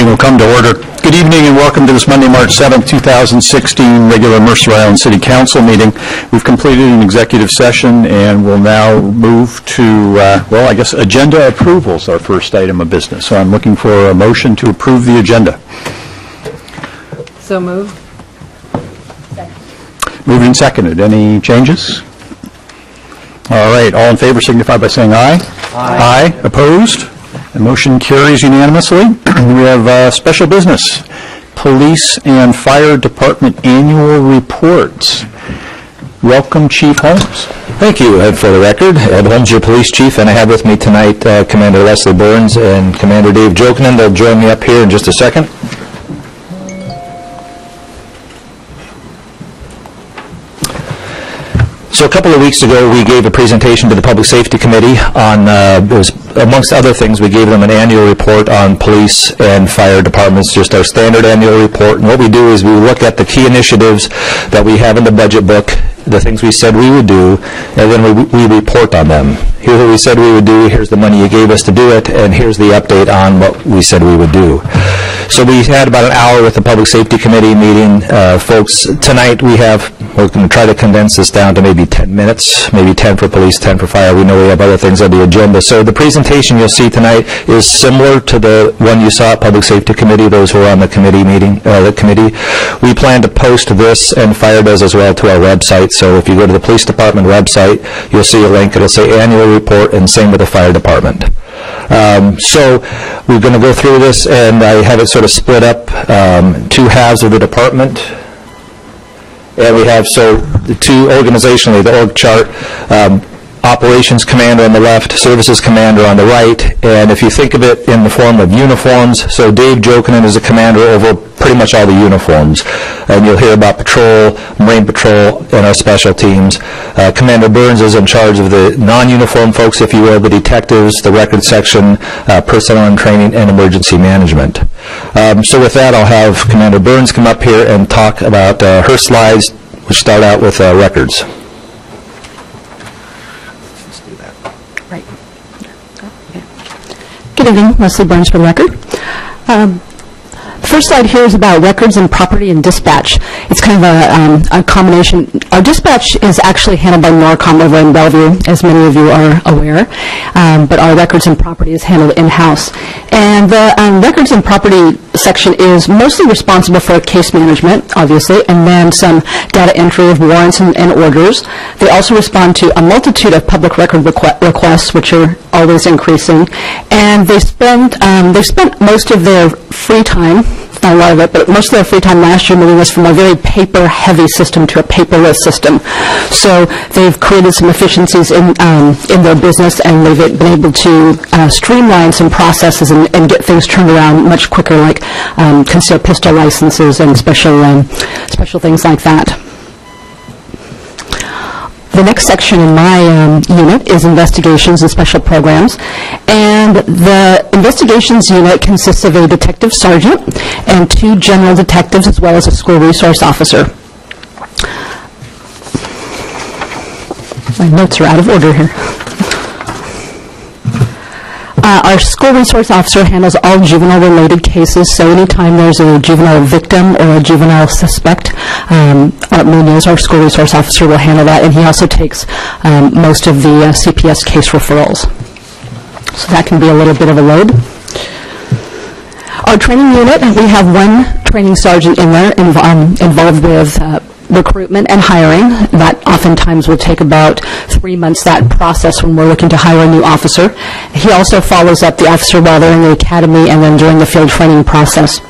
meeting will come to order. Good evening and welcome to this Monday, March 7th, 2016 regular Mercer Island City Council meeting. We've completed an executive session and will now move to, agenda approvals, our first item of business. So I'm looking for a motion to approve the agenda. So moved. Moved and seconded. Any changes? All right. All in favor signify by saying aye. Aye. Opposed? The motion carries unanimously. We have special business, Police and Fire Department annual reports. Welcome, Chief Holmes. Thank you, Ed. For the record, Ed Holmes, your police chief, and I have with me tonight Commander Leslie Burns and Commander Dave Jokinen. They'll join me up here in just a second. So a couple of weeks ago, we gave a presentation to the Public Safety Committee on, amongst other things, we gave them an annual report on police and fire departments, just our standard annual report. And what we do is we look at the key initiatives that we have in the budget book, the things we said we would do, and then we report on them. Here's what we said we would do, here's the money you gave us to do it, and here's the update on what we said we would do. So we had about an hour with the Public Safety Committee meeting. Folks, tonight we're going to try to condense this down to maybe 10 minutes, maybe 10 for police, 10 for fire. We know we have other things on the agenda. So the presentation you'll see tonight is similar to the one you saw at Public Safety Committee, those who are on the committee meeting, the committee. We plan to post this, and fire does as well, to our website. So if you go to the police department website, you'll see a link. It'll say annual report, and same with the fire department. So we're going to go through this, and I have it sort of split up, two halves of the department. And we have, so the two organizationally, the org chart, operations commander on the left, services commander on the right. And if you think of it in the form of uniforms, so Dave Jokinen is a commander over pretty much all the uniforms. And you'll hear about patrol, Marine Patrol, and our special teams. Commander Burns is in charge of the non-uniform folks, if you will, the detectives, the record section, personnel and training, and emergency management. So with that, I'll have Commander Burns come up here and talk about her slides, which start out with records. Right. Good evening, Leslie Burns for the record. The first slide here is about records and property and dispatch. It's kind of a combination. Our dispatch is actually handled by NORCOM over in Bellevue, as many of you are aware, but our records and property is handled in-house. And the records and property section is mostly responsible for case management, obviously, and then some data entry of warrants and orders. They also respond to a multitude of public record requests, which are always increasing. And they spent most of their free time, not a lot of it, but most of their free time last year moving us from a very paper-heavy system to a paperless system. So they've created some efficiencies in their business, and they've been able to streamline some processes and get things turned around much quicker, like concealed pistol licenses and special things like that. The next section in my unit is investigations and special programs. And the investigations unit consists of a detective sergeant and 2 general detectives, as well as a school resource officer. My notes are out of order here. Our school resource officer handles all juvenile-related cases, so anytime there's a juvenile victim or a juvenile suspect, our school resource officer will handle that, and he also takes most of the CPS case referrals. So that can be a little bit of a load. Our training unit, we have 1 training sergeant in there involved with recruitment and hiring. That oftentimes will take about 3 months, that process, when we're looking to hire a new officer. He also follows up the officer while they're in the academy and then during the field training process.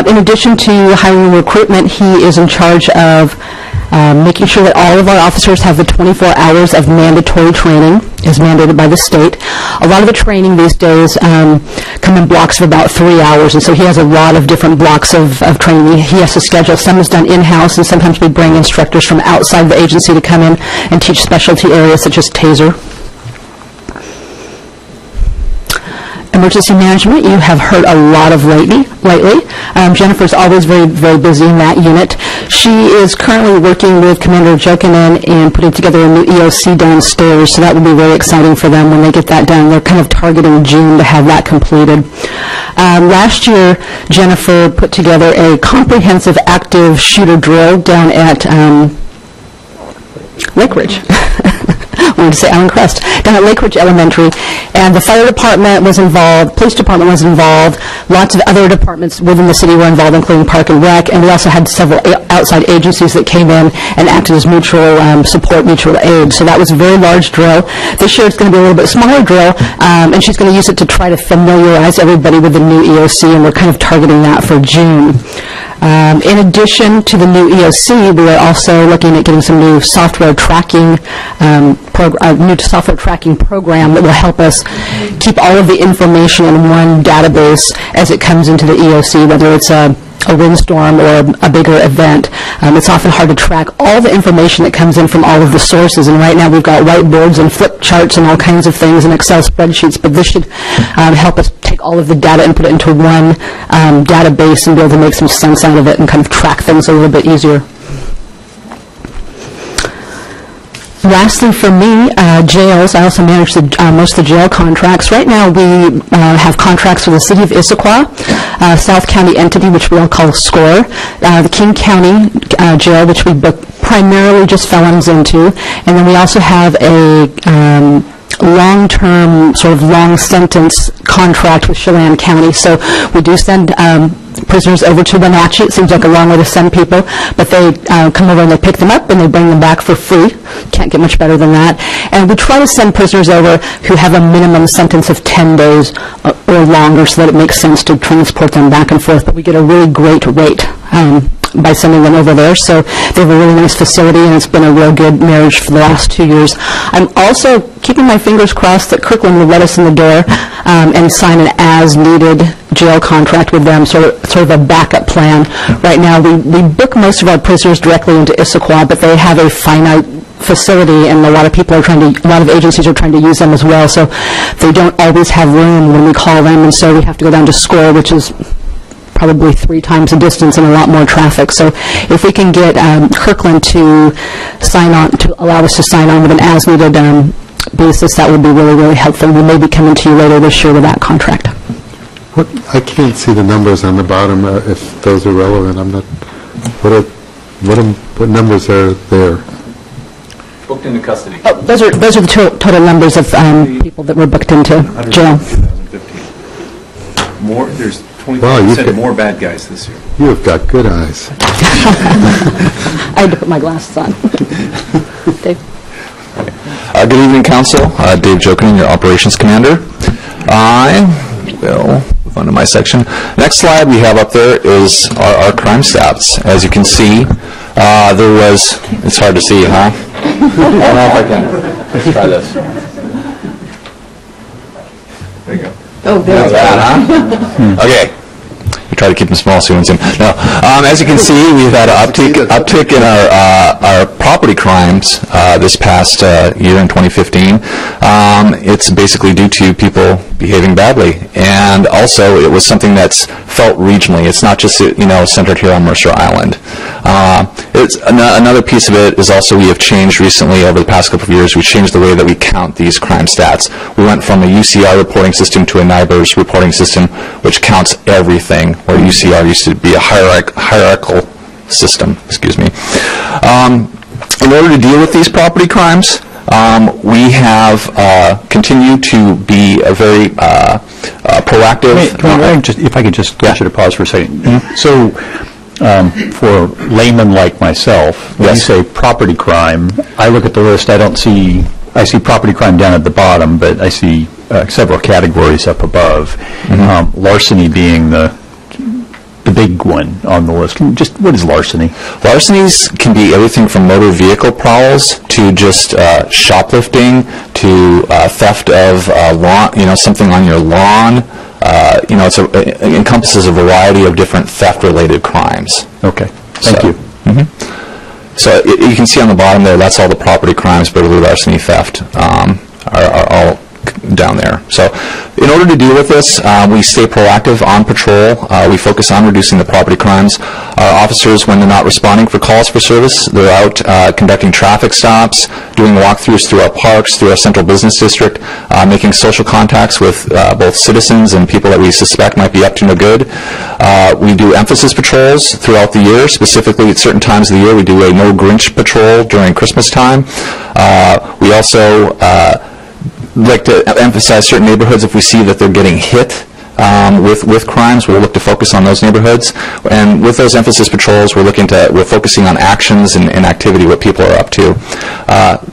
In addition to hiring and recruitment, he is in charge of making sure that all of our officers have the 24 hours of mandatory training, is mandated by the state. A lot of the training these days come in blocks of about 3 hours, and so he has a lot of different blocks of training he has to schedule. Some is done in-house, and sometimes we bring instructors from outside the agency to come in and teach specialty areas such as TASER. emergency management, you have heard a lot of lately. Jennifer's always very, very busy in that unit. She is currently working with Commander Jokinen in putting together a new EOC downstairs, so that will be very exciting for them when they get that done. They're kind of targeting June to have that completed. Last year, Jennifer put together a comprehensive active shooter drill down at Lake Ridge. I wanted to say Allen Crest, down at Lake Ridge Elementary, and the fire department was involved, police department was involved, lots of other departments within the city were involved, including Park and Rec, and we also had several outside agencies that came in and acted as mutual support, mutual aid. So that was a very large drill. This year it's going to be a little bit smaller drill, and she's going to use it to try to familiarize everybody with the new EOC, and we're kind of targeting that for June. In addition to the new EOC, we are also looking at getting some new software tracking program that will help us keep all of the information in one database as it comes into the EOC, whether it's a windstorm or a bigger event. It's often hard to track all the information that comes in from all of the sources, and right now we've got whiteboards and flip charts and all kinds of things and Excel spreadsheets, but this should help us take all of the data and put it into one database and be able to make some sense out of it and kind of track things a little bit easier. Lastly, for me, jails. I also manage most of the jail contracts. Right now, we have contracts with the City of Issaquah, South County entity, which we all call SCORE, the King County Jail, which we book primarily just felons into, and then we also have a long-term, sort of long sentence contract with Chelan County. So we do send prisoners over to Wenatchee. It seems like a long way to send people, but they come over and they pick them up and they bring them back for free. Can't get much better than that. And we try to send prisoners over who have a minimum sentence of 10 days or longer so that it makes sense to transport them back and forth, but we get a really great rate by sending them over there. So they have a really nice facility, and it's been a real good marriage for the last 2 years. I'm also keeping my fingers crossed that Kirkland will let us in the door and sign an as-needed jail contract with them, sort of a backup plan. Right now, we book most of our prisoners directly into Issaquah, but they have a finite facility, and a lot of agencies are trying to use them as well, so they don't always have room when we call them, and so we have to go down to SCORE, which is probably 3 times the distance and a lot more traffic. So if we can get Kirkland to sign on, to allow us to sign on with an as-needed basis, that would be really, really helpful. We may be coming to you later this year with that contract. I can't see the numbers on the bottom, if those are relevant. I'm not, what numbers are there? Booked into custody. Oh, those are the total numbers of people that were booked into jail. 2015. More, there's 25% Wow, more bad guys this year. You have got good eyes. I had to put my glasses on. Dave? Good evening, Council. Dave Jokinen, your Operations Commander. I will move on to my section. Next slide we have up there is our crime stats. As you can see, there was, it's hard to see, huh? I don't know if I can. Let's try this. There you go. Oh, there's that, huh? Okay. We try to keep them small so you won't see them. No. As you can see, we've had an uptick in our property crimes this past year in 2015. It's basically due to people behaving badly, and also it was something that's felt regionally. It's not just centered here on Mercer Island. It's another piece of it is also we have changed recently over the past couple of years. We changed the way that we count these crime stats. We went from a UCR reporting system to a NIBRS reporting system, which counts everything, where UCR used to be a hierarchical system. Excuse me. In order to deal with these property crimes, we have continued to be a very proactive. If I could just get you to pause for a second. Mm-hmm. So, for laymen like myself, when you say property crime, I look at the list. I see property crime down at the bottom, but I see several categories up above. Mm-hmm. Larceny being the big one on the list. Just what is larceny? Larcenies can be everything from motor vehicle prowls to just shoplifting to theft of something on your lawn. It encompasses a variety of different theft-related crimes. Okay, thank you. Mm-hmm. So you can see on the bottom there, that's all the property crimes, burglary, larceny, theft, are all down there. So in order to deal with this, we stay proactive on patrol. We focus on reducing the property crimes. Our officers, when they're not responding for calls for service, they're out conducting traffic stops, doing walkthroughs through our parks, through our central business district, making social contacts with both citizens and people that we suspect might be up to no good. We do emphasis patrols throughout the year. Specifically, at certain times of the year, we do a No Grinch patrol during Christmas time. We also like to emphasize certain neighborhoods if we see that they're getting hit with crimes. We'll look to focus on those neighborhoods, and with those emphasis patrols, we're focusing on actions and activity, what people are up to.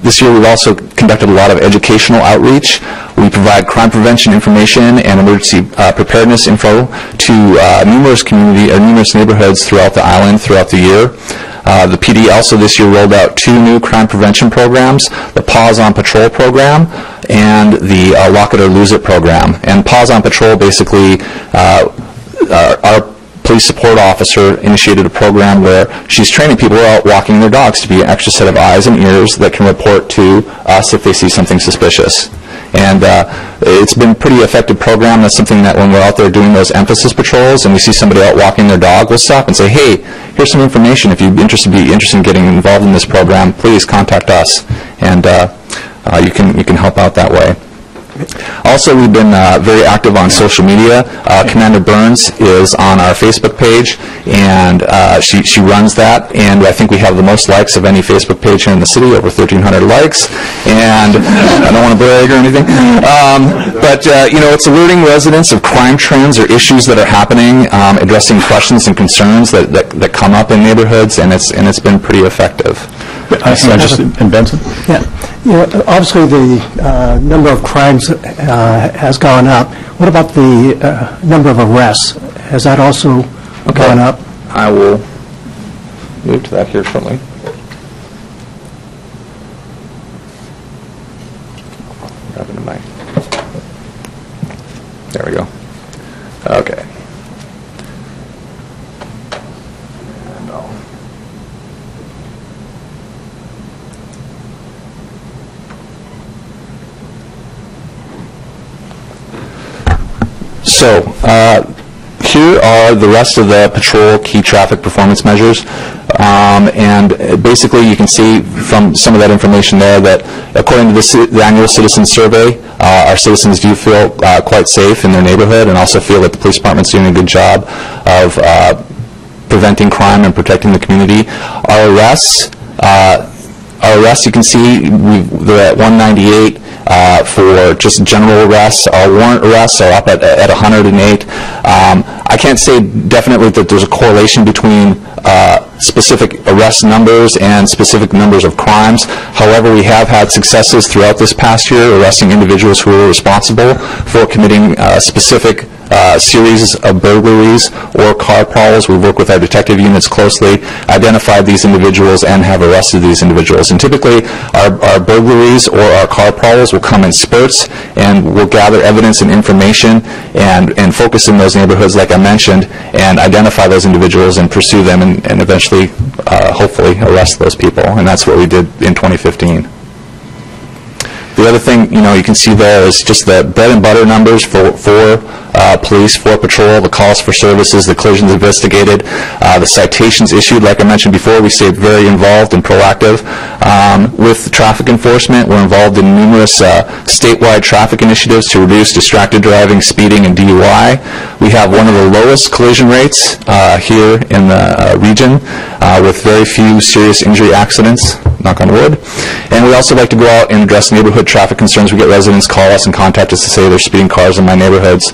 This year, we've also conducted a lot of educational outreach. We provide crime prevention information and emergency preparedness info to numerous neighborhoods throughout the island throughout the year. The PD also this year rolled out 2 new crime prevention programs, the Pause on Patrol program and the Lock It or Lose It program. And Pause on Patrol, basically, our police support officer initiated a program where she's training people out walking their dogs to be an extra set of eyes and ears that can report to us if they see something suspicious. And it's been a pretty effective program. That's something that when we're out there doing those emphasis patrols and we see somebody out walking their dog, we'll stop and say, hey, here's some information. If you'd be interested in getting involved in this program, please contact us. And you can help out that way. Also, we've been very active on social media. Commander Burns is on our Facebook page, and she runs that, and I think we have the most likes of any Facebook page here in the city, over 1,300 likes, and I don't want to brag or anything, but it's alerting residents of crime trends or issues that are happening, addressing questions and concerns that come up in neighborhoods, and it's been pretty effective. And Benson? Yeah. Obviously the number of crimes has gone up. What about the number of arrests? Has that also gone up? I will move to that here shortly. Grab into my... There we go. Okay. And I'll... So, here are the rest of the patrol key traffic performance measures, and basically you can see from some of that information there that according to the annual citizen survey, our citizens do feel quite safe in their neighborhood and also feel that the police department's doing a good job of preventing crime and protecting the community. Our arrests, you can see they're at 198. For just general arrests. Our warrant arrests are up at 108. I can't say definitely that there's a correlation between specific arrest numbers and specific numbers of crimes. However, we have had successes throughout this past year arresting individuals who were responsible for committing specific series of burglaries or car prowls. We work with our detective units closely, identified these individuals, and have arrested these individuals. And typically, our burglaries or our car prowls will come in spurts, and we'll gather evidence and information and focus in those neighborhoods, like I mentioned, and identify those individuals and pursue them and eventually, hopefully, arrest those people. And that's what we did in 2015. The other thing, you can see there is just the bread and butter numbers for police, for patrol, the calls for services, the collisions investigated, the citations issued. Like I mentioned before, we stayed very involved and proactive. With traffic enforcement, we're involved in numerous statewide traffic initiatives to reduce distracted driving, speeding, and DUI. We have one of the lowest collision rates here in the region, with very few serious injury accidents, knock on wood. And we also like to go out and address neighborhood traffic concerns. We get residents call us and contact us to say there's speeding cars in my neighborhoods.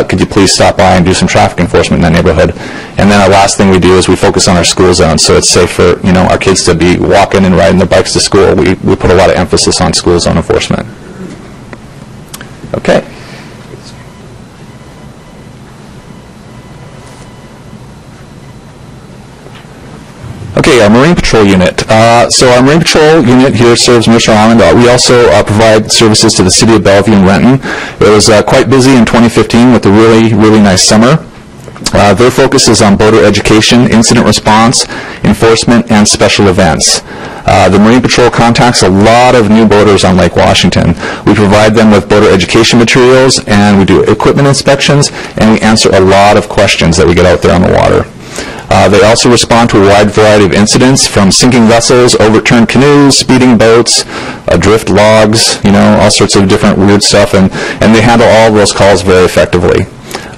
Could you please stop by and do some traffic enforcement in that neighborhood? And then our last thing we do is we focus on our school zones, so it's safe for our kids to be walking and riding their bikes to school. We put a lot of emphasis on school zone enforcement. Okay. Okay, our Marine Patrol unit. So our Marine Patrol unit here serves Mercer Island. We also provide services to the city of Bellevue and Renton. It was quite busy in 2015 with a really, really nice summer. Their focus is on boater education, incident response, enforcement, and special events. The Marine Patrol contacts a lot of new boaters on Lake Washington. We provide them with boater education materials, and we do equipment inspections, and we answer a lot of questions that we get out there on the water. They also respond to a wide variety of incidents, from sinking vessels, overturned canoes, speeding boats, adrift logs, all sorts of different weird stuff, and they handle all of those calls very effectively.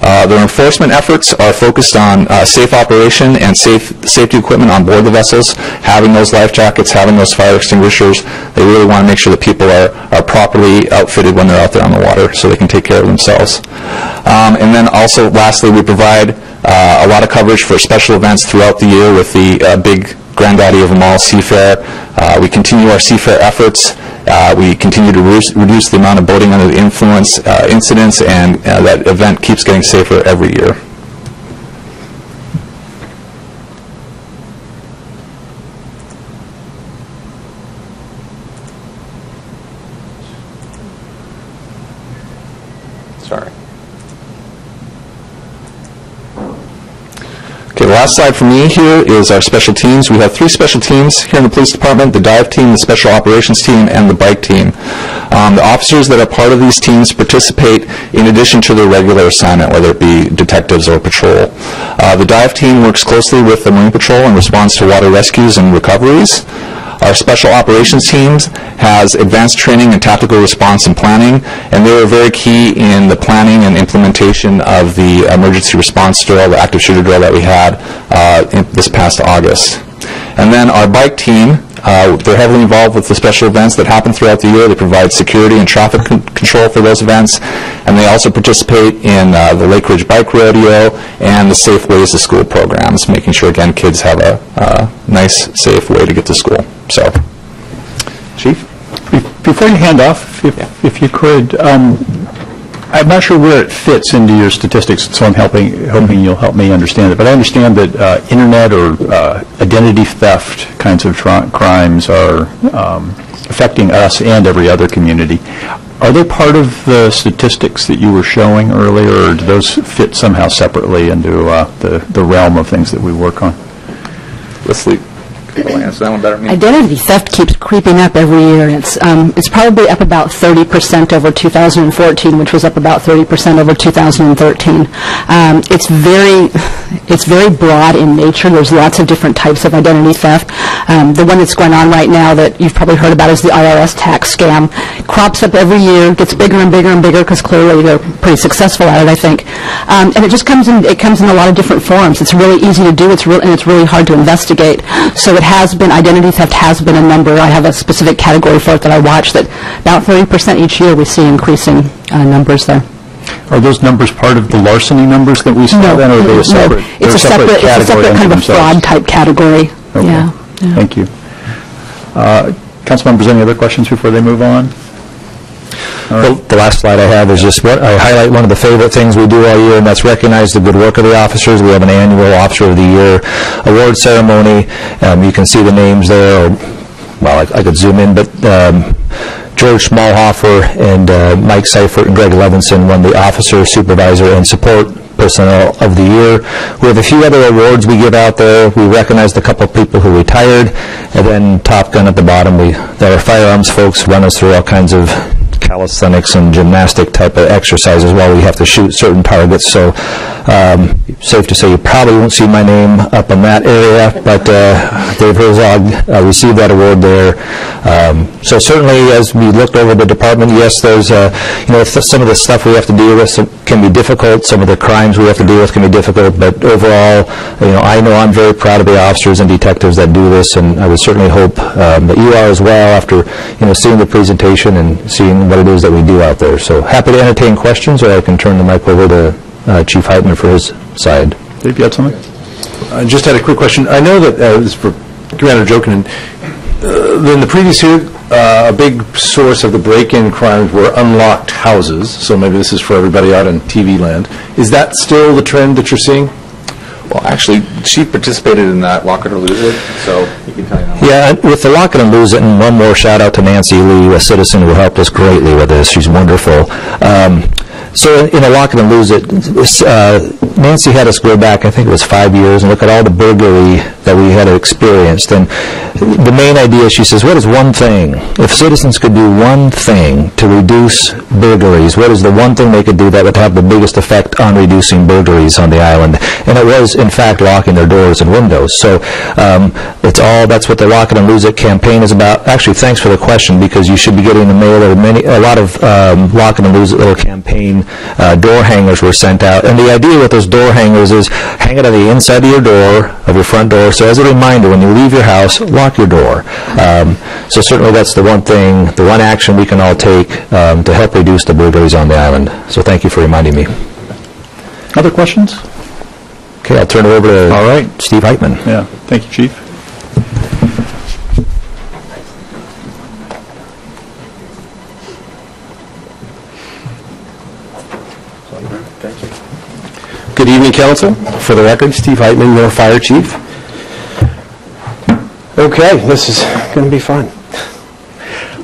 Their enforcement efforts are focused on safe operation and safety equipment on board the vessels, having those life jackets, having those fire extinguishers. They really want to make sure that people are properly outfitted when they're out there on the water so they can take care of themselves. And then also, lastly, we provide a lot of coverage for special events throughout the year with the big granddaddy of them all, Seafair. We continue our Seafair efforts. We continue to reduce the amount of boating under the influence incidents, and that event keeps getting safer every year. Sorry. Okay, the last slide for me here is our special teams. We have 3 special teams here in the police department: the dive team, the special operations team, and the bike team. The officers that are part of these teams participate in addition to their regular assignment, whether it be detectives or patrol. The dive team works closely with the Marine Patrol and responds to water rescues and recoveries. Our special operations teams has advanced training in tactical response and planning, and they were very key in the planning and implementation of the emergency response drill, the active shooter drill that we had this past August. And then our bike team, they're heavily involved with the special events that happen throughout the year. They provide security and traffic control for those events, and they also participate in the Lake Ridge Bike Rodeo and the Safe Ways to School programs, making sure, again, kids have a nice, safe way to get to school. So, Chief? Before you hand off, if you could, I'm not sure where it fits into your statistics, so I'm hoping you'll help me understand it. But I understand that internet or identity theft kinds of crimes are affecting us and every other community. Are they part of the statistics that you were showing earlier, or do those fit somehow separately into the realm of things that we work on? Leslie, can you answer that one better than me? Identity theft keeps creeping up every year, and it's probably up about 30% over 2014, which was up about 30% over 2013. It's very broad in nature. There's lots of different types of identity theft. The one that's going on right now that you've probably heard about is the IRS tax scam. Crops up every year, gets bigger and bigger and bigger because clearly they're pretty successful at it, I think. And it just comes in a lot of different forms. It's really easy to do, and it's really hard to investigate. So identity theft has been a number. I have a specific category for it that I watch, that about 30% each year we see increasing numbers there. Are those numbers part of the larcemy numbers that we saw then, or are they a separate? It's a separate kind of a fraud type category. Okay. Yeah. Thank you. Council members, any other questions before they move on? Well, the last slide I have is just I highlight one of the favorite things we do all year, and that's recognize the good work of the officers. We have an annual Officer of the Year award ceremony. You can see the names there. Well, I could zoom in, but George Schmalhofer and Mike Seifert and Greg Levinson won the Officer, Supervisor, and Support Personnel of the Year. We have a few other awards we give out there. We recognized a couple of people who retired, and then Top Gun at the bottom. Our firearms folks run us through all kinds of calisthenics and gymnastic type of exercises while we have to shoot certain targets. So safe to say you probably won't see my name up in that area, but Dave Herzog received that award there. So certainly, as we looked over the department, yes, there's some of the stuff we have to deal with can be difficult. Some of the crimes we have to deal with can be difficult, but overall, I know I'm very proud of the officers and detectives that do this, and I would certainly hope that you are as well after seeing the presentation and seeing what it is that we do out there. So happy to entertain questions, or I can turn the mic over to Chief Heitner for his side. Dave, you had something? I just had a quick question. I know that this is for Commander Jokin. In the previous year, a big source of the break-in crimes were unlocked houses. So maybe this is for everybody out in TV land. Is that still the trend that you're seeing? Well, actually, she participated in that Lock It or Lose It, so you can tell you that. Yeah, with the Lock It and Lose It, and one more shout out to Nancy Lee, a citizen who helped us greatly with this. She's wonderful. So in a Lock It and Lose It, Nancy had us go back, I think it was 5 years, and look at all the burglary that we had experienced. And the main idea, she says, what is one thing? If citizens could do one thing to reduce burglaries, what is the one thing they could do that would have the biggest effect on reducing burglaries on the island? And it was, in fact, locking their doors and windows. So that's what the Lock It and Lose It campaign is about. Actually, thanks for the question, because you should be getting in the mail. A lot of Lock It and Lose It little campaign door hangers were sent out. And the idea with those door hangers is hang it on the inside of your door, of your front door, so as a reminder, when you leave your house, lock your door. So certainly that's the one thing, the one action we can all take to help reduce the burglaries on the island. So thank you for reminding me. Other questions? Okay, I'll turn it over to All right. Steve Heitman. Yeah, thank you, Chief. Good evening, Council. For the record, Steve Heitman, your Fire Chief. Okay, this is going to be fun.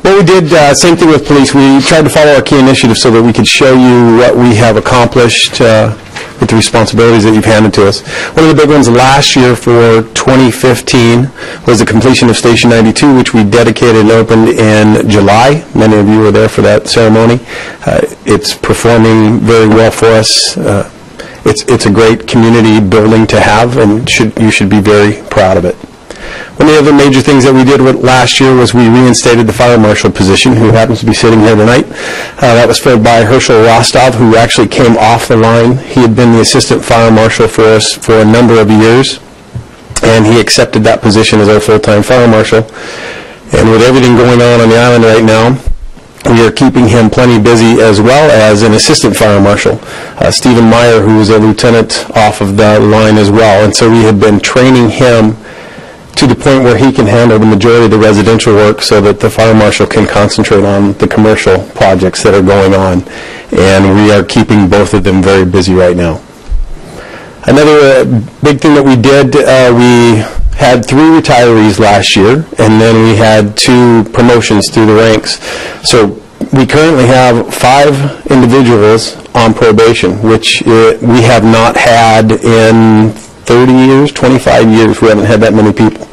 Well, we did same thing with police. We tried to follow our key initiatives so that we could show you what we have accomplished with the responsibilities that you've handed to us. One of the big ones last year for 2015 was the completion of Station 92, which we dedicated and opened in July. Many of you were there for that ceremony. It's performing very well for us. It's a great community building to have, and you should be very proud of it. One of the other major things that we did last year was we reinstated the fire marshal position, who happens to be sitting here tonight. That was filled by Herschel Rostov, who actually came off the line. He had been the assistant fire marshal for us for a number of years, and he accepted that position as our full-time fire marshal. And with everything going on the island right now, we are keeping him plenty busy, as well as an assistant fire marshal, Stephen Meyer, who was a lieutenant off of the line as well. And so we have been training him to the point where he can handle the majority of the residential work so that the fire marshal can concentrate on the commercial projects that are going on. And we are keeping both of them very busy right now. Another big thing that we did, we had 3 retirees last year, and then we had 2 promotions through the ranks. So we currently have 5 individuals on probation, which we have not had in 30 years, 25 years. We haven't had that many people.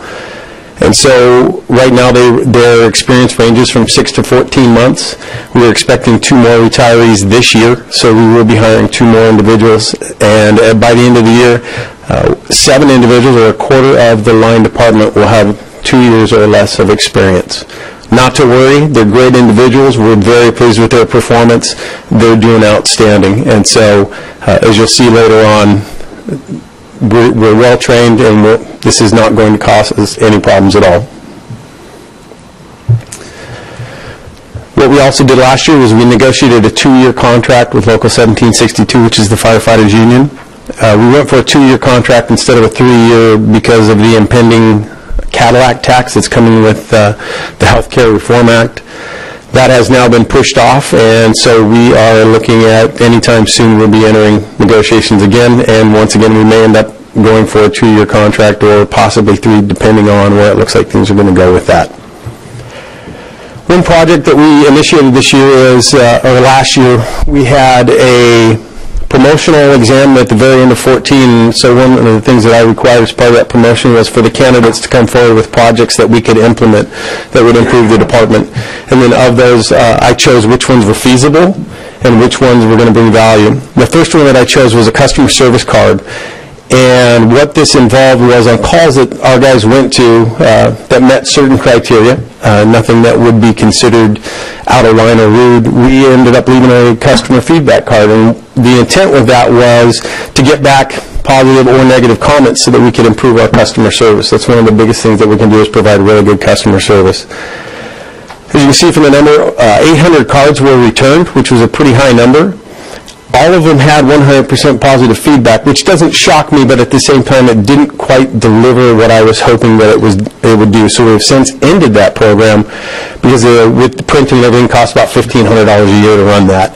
And so right now their experience ranges from 6 to 14 months. We're expecting 2 more retirees this year, so we will be hiring 2 more individuals. And by the end of the year, 7 individuals, or a quarter of the line department, will have 2 years or less of experience. Not to worry, they're great individuals. We're very pleased with their performance. They're doing outstanding. And so, as you'll see later on, we're well trained, and this is not going to cause us any problems at all. What we also did last year was we negotiated a 2-year contract with Local 1762, which is the firefighters union. We went for a 2-year contract instead of a 3-year because of the impending Cadillac tax that's coming with the Health Care Reform Act. That has now been pushed off, and so we are looking at anytime soon we'll be entering negotiations again, and once again we may end up going for a 2-year contract or possibly 3, depending on where it looks like things are going to go with that. One project that we initiated this year is, or last year, we had a promotional exam at the very end of 14. So one of the things that I required as part of that promotion was for the candidates to come forward with projects that we could implement that would improve the department. And then of those, I chose which ones were feasible and which ones were going to bring value. The first one that I chose was a customer service card. And what this involved was on calls that our guys went to that met certain criteria, nothing that would be considered out of line or rude, we ended up leaving a customer feedback card. And the intent with that was to get back positive or negative comments so that we could improve our customer service. That's one of the biggest things that we can do, is provide really good customer service. As you can see from the number, 800 cards were returned, which was a pretty high number. All of them had 100% positive feedback, which doesn't shock me, but at the same time, it didn't quite deliver what I was hoping that it would do. So we've since ended that program because with the printing and everything, costs about $1,500 a year to run that.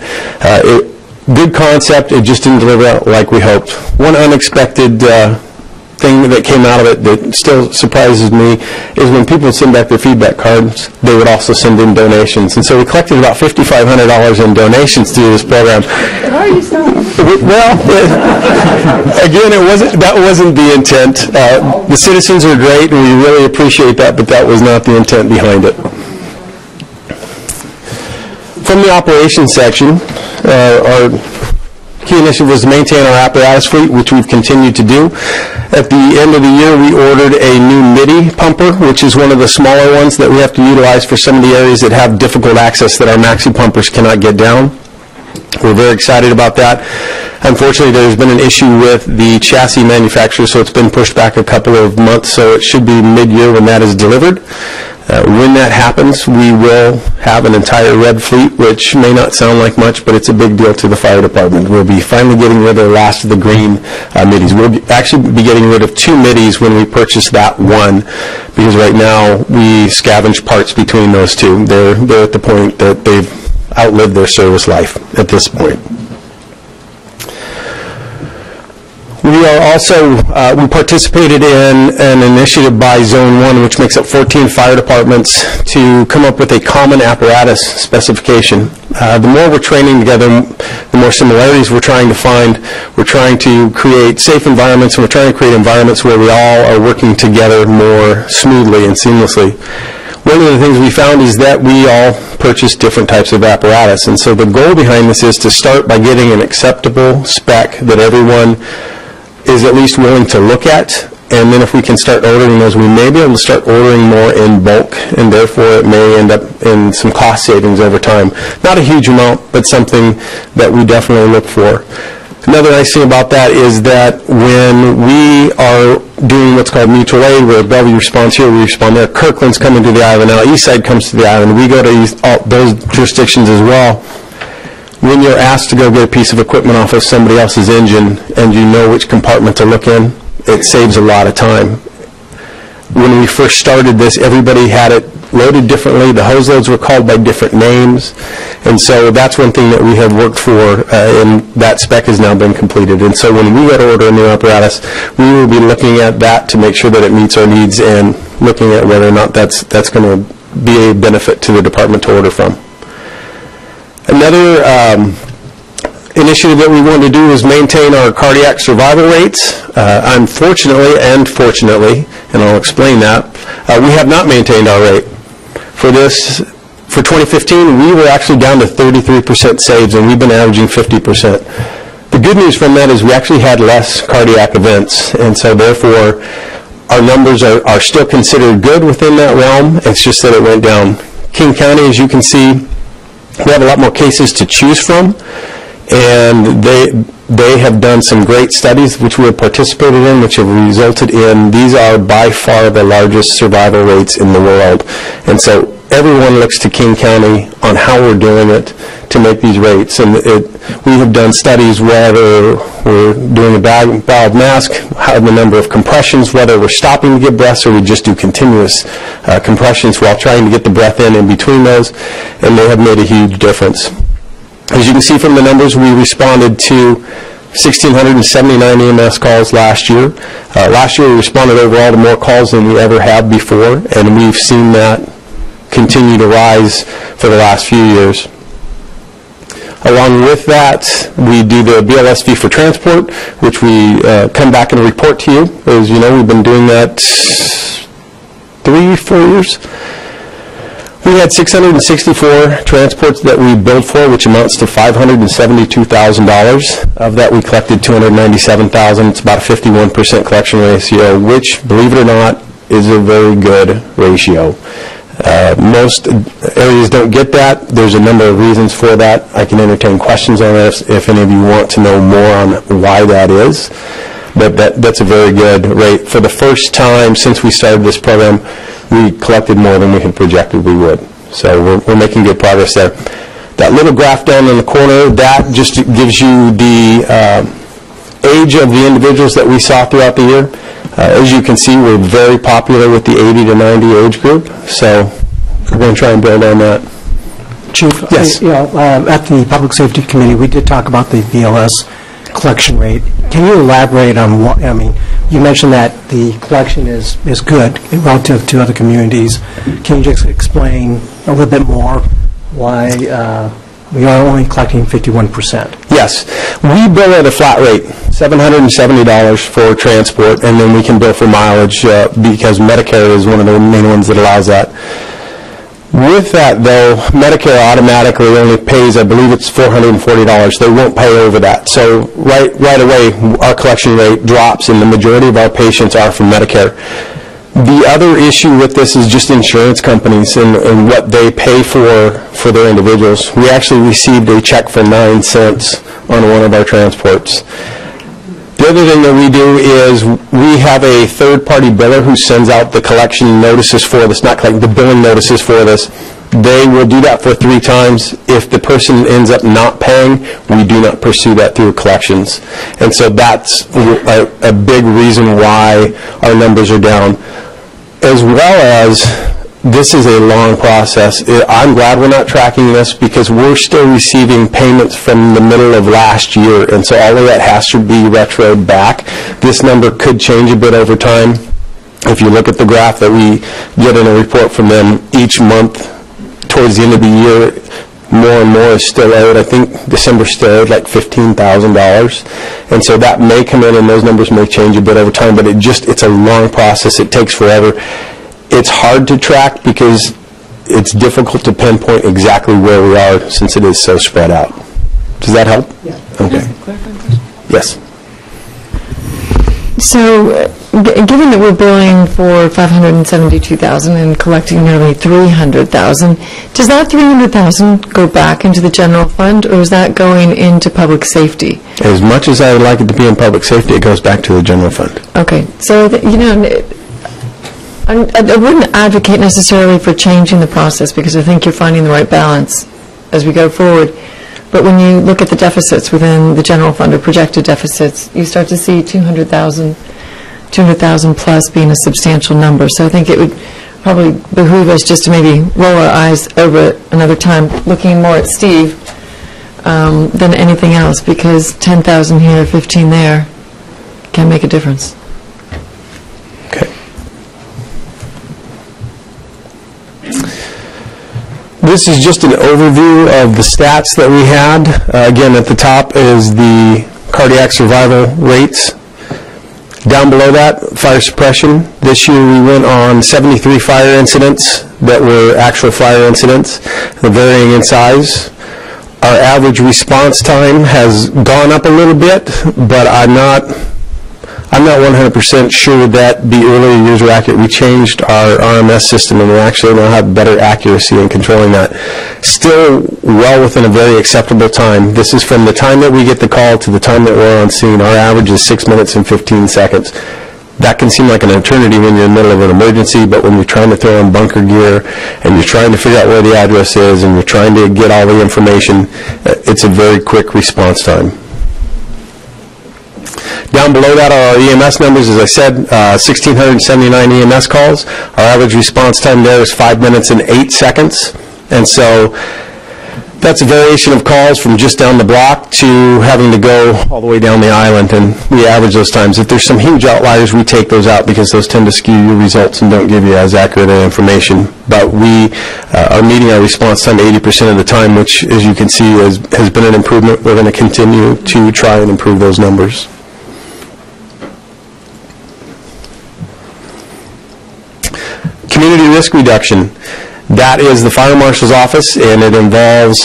Good concept, it just didn't deliver like we hoped. One unexpected thing that came out of it that still surprises me is when people would send back their feedback cards, they would also send in donations. And so we collected about $5,500 in donations through this program. Well, again, that wasn't the intent. The citizens are great, and we really appreciate that, but that was not the intent behind it. From the operations section, our key initiative was to maintain our apparatus fleet, which we've continued to do. At the end of the year, we ordered a new MIDI pumper, which is one of the smaller ones that we have to utilize for some of the areas that have difficult access that our maxi pumpers cannot get down. We're very excited about that. Unfortunately, there's been an issue with the chassis manufacturer, so it's been pushed back a couple of months, so it should be mid-year when that is delivered. When that happens, we will have an entire red fleet, which may not sound like much, but it's a big deal to the fire department. We'll be finally getting rid of the last of the green middies. We'll actually be getting rid of 2 middies when we purchase that one, because right now we scavenge parts between those two. They're at the point that they've outlived their service life at this point. We are also, we participated in an initiative by Zone 1, which makes up 14 fire departments, to come up with a common apparatus specification. The more we're training together, the more similarities we're trying to find. We're trying to create safe environments, and we're trying to create environments where we all are working together more smoothly and seamlessly. One of the things we found is that we all purchase different types of apparatus, and so the goal behind this is to start by getting an acceptable spec that everyone is at least willing to look at, and then if we can start ordering those, we may be able to start ordering more in bulk, and therefore it may end up in some cost savings over time. Not a huge amount, but something that we definitely look for. Another nice thing about that is that when we are doing what's called mutual aid, where Bellevue responds here, we respond there, Kirkland's coming to the island, now Eastside comes to the island, we go to those jurisdictions as well. When you're asked to go get a piece of equipment off of somebody else's engine and you know which compartment to look in, it saves a lot of time. When we first started this, everybody had it loaded differently. The hose loads were called by different names. And so that's one thing that we have worked for, and that spec has now been completed. And so when we go to order a new apparatus, we will be looking at that to make sure that it meets our needs and looking at whether or not that's going to be a benefit to the department to order from. Another initiative that we wanted to do is maintain our cardiac survival rates. Unfortunately and fortunately, and I'll explain that, we have not maintained our rate. For 2015, we were actually down to 33% saves, and we've been averaging 50%. The good news from that is we actually had less cardiac events, and so therefore our numbers are still considered good within that realm. It's just that it went down. King County, as you can see, we have a lot more cases to choose from, and they have done some great studies which we have participated in, which have resulted in, these are by far the largest survival rates in the world. And so everyone looks to King County on how we're doing it to make these rates. And we have done studies whether we're doing a valve mask, how the number of compressions, whether we're stopping to get breaths or we just do continuous compressions while trying to get the breath in between those, and they have made a huge difference. As you can see from the numbers, we responded to 1,679 EMS calls last year. Last year we responded overall to more calls than we ever have before, and we've seen that continue to rise for the last few years. Along with that, we do the BLS fee for transport, which we come back and report to you. As you know, we've been doing that 3-4 years. We had 664 transports that we billed for, which amounts to $572,000. Of that, we collected $297,000. It's about a 51% collection ratio, which, believe it or not, is a very good ratio. Most areas don't get that. There's a number of reasons for that. I can entertain questions on this if any of you want to know more on why that is. But that's a very good rate. For the first time since we started this program, we collected more than we had projected we would. So we're making good progress there. That little graph down in the corner, that just gives you the age of the individuals that we saw throughout the year. As you can see, we're very popular with the 80 to 90 age group, so we're going to try and build on that. Chief, Yes. At the Public Safety Committee, we did talk about the BLS collection rate. Can you elaborate on what, You mentioned that the collection is good relative to other communities. Can you just explain a little bit more why we are only collecting 51%? Yes. We bill at a flat rate, $770 for transport, and then we can bill for mileage because Medicare is one of the main ones that allows that. With that, though, Medicare automatically only pays, I believe it's $440. They won't pay over that. So right away, our collection rate drops, and the majority of our patients are from Medicare. The other issue with this is just insurance companies and what they pay for their individuals. We actually received a check for 9 cents on one of our transports. The other thing that we do is we have a third-party biller who sends out the collection notices for this, not collecting, the billing notices for this. They will do that for 3 times. If the person ends up not paying, we do not pursue that through collections. And so that's a big reason why our numbers are down. As well as, this is a long process. I'm glad we're not tracking this because we're still receiving payments from the middle of last year, and so all of that has to be retroed back. This number could change a bit over time. If you look at the graph that we get in a report from them each month, towards the end of the year, more and more is still owed. I think December still owed like $15,000. And so that may come in and those numbers may change a bit over time, but it's a long process. It takes forever. It's hard to track because it's difficult to pinpoint exactly where we are since it is so spread out. Does that help? Yeah. Okay. Yes. So, given that we're billing for $572,000 and collecting nearly $300,000, does that $300,000 go back into the general fund, or is that going into public safety? As much as I would like it to be in public safety, it goes back to the general fund. Okay, so I wouldn't advocate necessarily for changing the process because I think you're finding the right balance as we go forward. But when you look at the deficits within the general fund or projected deficits, you start to see 200,000 plus being a substantial number. So I think it would probably behoove us just to maybe roll our eyes over it another time, looking more at Steve than anything else, because 10,000 here, 15 there can make a difference. Okay. This is just an overview of the stats that we had. Again, at the top is the cardiac survival rates. Down below that, fire suppression. This year we went on 73 fire incidents that were actual fire incidents, varying in size. Our average response time has gone up a little bit, but I'm not 100% sure that the earlier years were accurate. We changed our RMS system and we actually now have better accuracy in controlling that. Still well within a very acceptable time. This is from the time that we get the call to the time that we're on scene. Our average is 6 minutes and 15 seconds. That can seem like an eternity when you're in the middle of an emergency, but when you're trying to throw in bunker gear and you're trying to figure out where the address is and you're trying to get all the information, it's a very quick response time. Down below that are our EMS numbers. As I said, 1,679 EMS calls. Our average response time there is 5 minutes and 8 seconds. And so that's a variation of calls from just down the block to having to go all the way down the island, and we average those times. If there's some huge outliers, we take those out because those tend to skew your results and don't give you as accurate information. But we are meeting our response time 80% of the time, which, as you can see, has been an improvement. We're going to continue to try and improve those numbers. Community risk reduction. That is the fire marshal's office, and it involves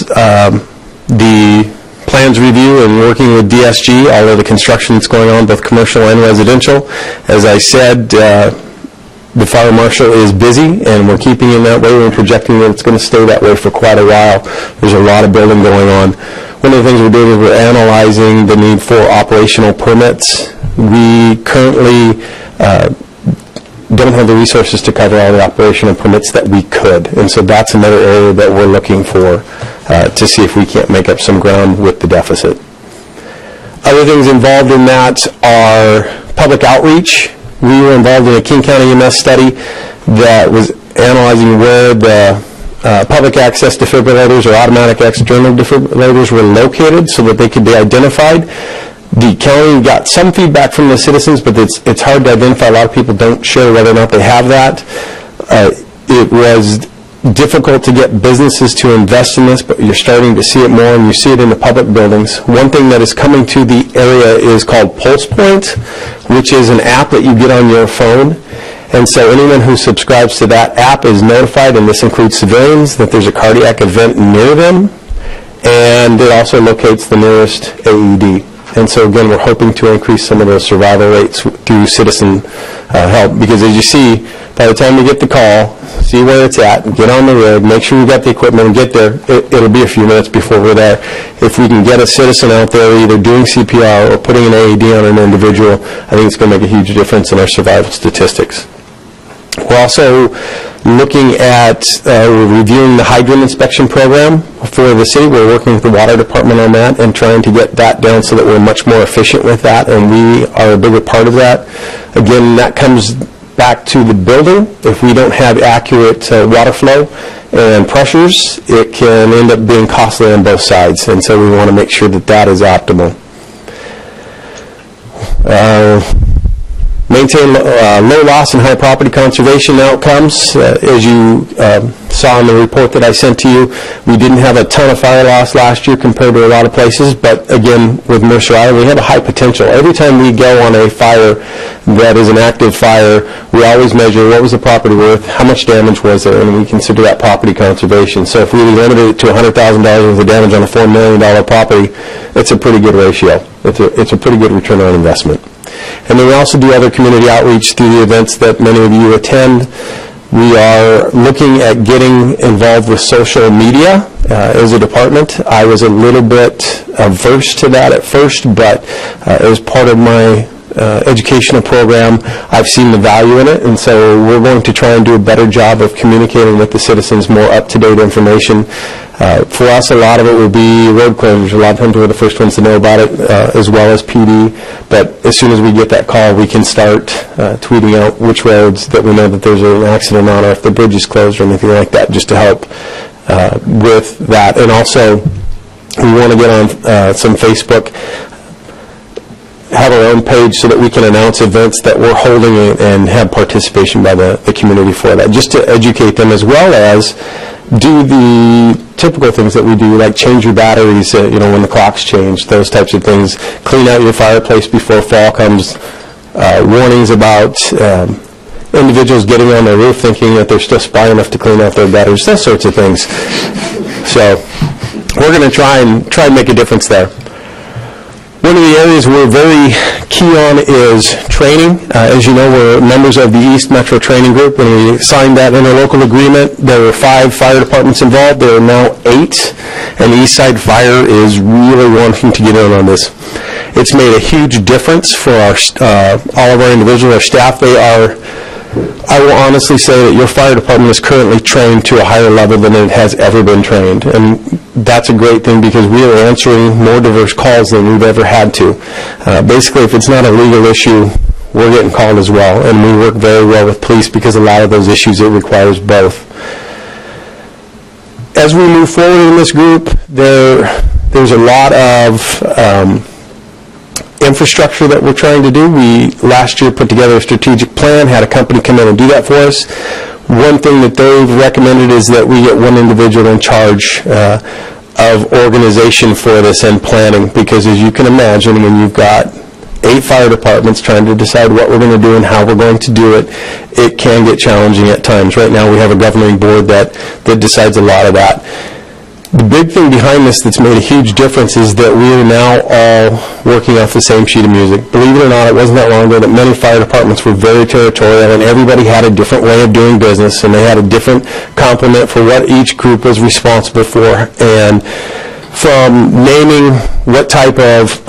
the plans review and working with DSG, all of the construction that's going on, both commercial and residential. As I said, the fire marshal is busy, and we're keeping him that way. We're projecting that it's going to stay that way for quite a while. There's a lot of building going on. One of the things we're doing is we're analyzing the need for operational permits. We currently don't have the resources to cover all the operational permits that we could, and so that's another area that we're looking for to see if we can't make up some ground with the deficit. Other things involved in that are public outreach. We were involved in a King County EMS study that was analyzing where the public access defibrillators or automatic external defibrillators were located so that they could be identified. The county got some feedback from the citizens, but it's hard to identify. A lot of people don't share whether or not they have that. It was difficult to get businesses to invest in this, but you're starting to see it more, and you see it in the public buildings. One thing that is coming to the area is called Pulse Point, which is an app that you get on your phone. And so anyone who subscribes to that app is notified, and this includes civilians, that there's a cardiac event near them, and it also locates the nearest AED. And so again, we're hoping to increase some of those survival rates through citizen help, because as you see, by the time you get the call, see where it's at, get on the rig, make sure you got the equipment, and get there. It'll be a few minutes before we're there. If we can get a citizen out there either doing CPR or putting an AED on an individual, I think it's going to make a huge difference in our survival statistics. We're also looking at reviewing the hydrant inspection program for the city. We're working with the water department on that and trying to get that down so that we're much more efficient with that, and we are a bigger part of that. Again, that comes back to the building. If we don't have accurate water flow and pressures, it can end up being costly on both sides, and so we want to make sure that that is optimal. Maintain low loss and high property conservation outcomes. As you saw in the report that I sent to you, we didn't have a ton of fire loss last year compared to a lot of places, but again, with Mercer Island, we have a high potential. Every time we go on a fire that is an active fire, we always measure what was the property worth, how much damage was there, and we consider that property conservation. So if we limited it to $100,000 worth of damage on a $4 million property, it's a pretty good ratio. It's a pretty good return on investment. And then we also do other community outreach through the events that many of you attend. We are looking at getting involved with social media as a department. I was a little bit averse to that at first, but as part of my educational program, I've seen the value in it, and so we're going to try and do a better job of communicating with the citizens more up-to-date information. For us, a lot of it will be road closures. A lot of times we're the first ones to know about it, as well as PD. But as soon as we get that call, we can start tweeting out which roads that we know that there's an accident on, or if the bridge is closed or anything like that, just to help with that. And also, we want to get on some Facebook, have our own page so that we can announce events that we're holding and have participation by the community for that, just to educate them, as well as do the typical things that we do, like change your batteries, when the clocks change, those types of things. Clean out your fireplace before fall comes. Warnings about individuals getting on their roof thinking that they're still spry enough to clean out their batteries, those sorts of things. So we're going to try and make a difference there. One of the areas we're very key on is training. As you know, we're members of the East Metro Training Group. When we signed that interlocal agreement, there were 5 fire departments involved. There are now 8, and the East Side Fire is really wanting to get in on this. It's made a huge difference for all of our individuals, our staff. I will honestly say that your fire department is currently trained to a higher level than it has ever been trained, and that's a great thing, because we are answering more diverse calls than we've ever had to. Basically, if it's not a legal issue, we're getting called as well, and we work very well with police because a lot of those issues, it requires both. As we move forward in this group, there's a lot of infrastructure that we're trying to do. We last year put together a strategic plan, had a company come in and do that for us. One thing that they've recommended is that we get one individual in charge of organization for this and planning, because as you can imagine, when you've got 8 fire departments trying to decide what we're going to do and how we're going to do it, it can get challenging at times. Right now we have a governing board that decides a lot of that. The big thing behind this that's made a huge difference is that we are now all working off the same sheet of music. Believe it or not, it wasn't that long ago that many fire departments were very territorial, and everybody had a different way of doing business, and they had a different complement for what each group was responsible for. And from naming what type of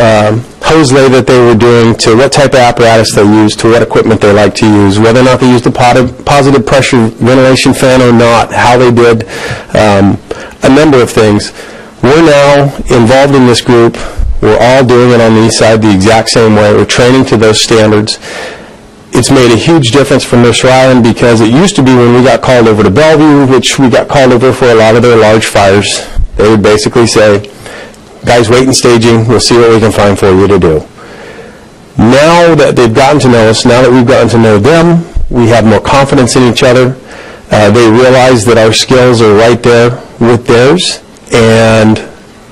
hose lay that they were doing, to what type of apparatus they used, to what equipment they like to use, whether or not they used a positive pressure ventilation fan or not, how they did a number of things. We're now involved in this group. We're all doing it on the east side the exact same way. We're training to those standards. It's made a huge difference for Mercer Island, because it used to be when we got called over to Bellevue, which we got called over for a lot of their large fires, they would basically say, guys, wait in staging, we'll see what we can find for you to do. Now that they've gotten to know us, now that we've gotten to know them, we have more confidence in each other. They realize that our skills are right there with theirs, and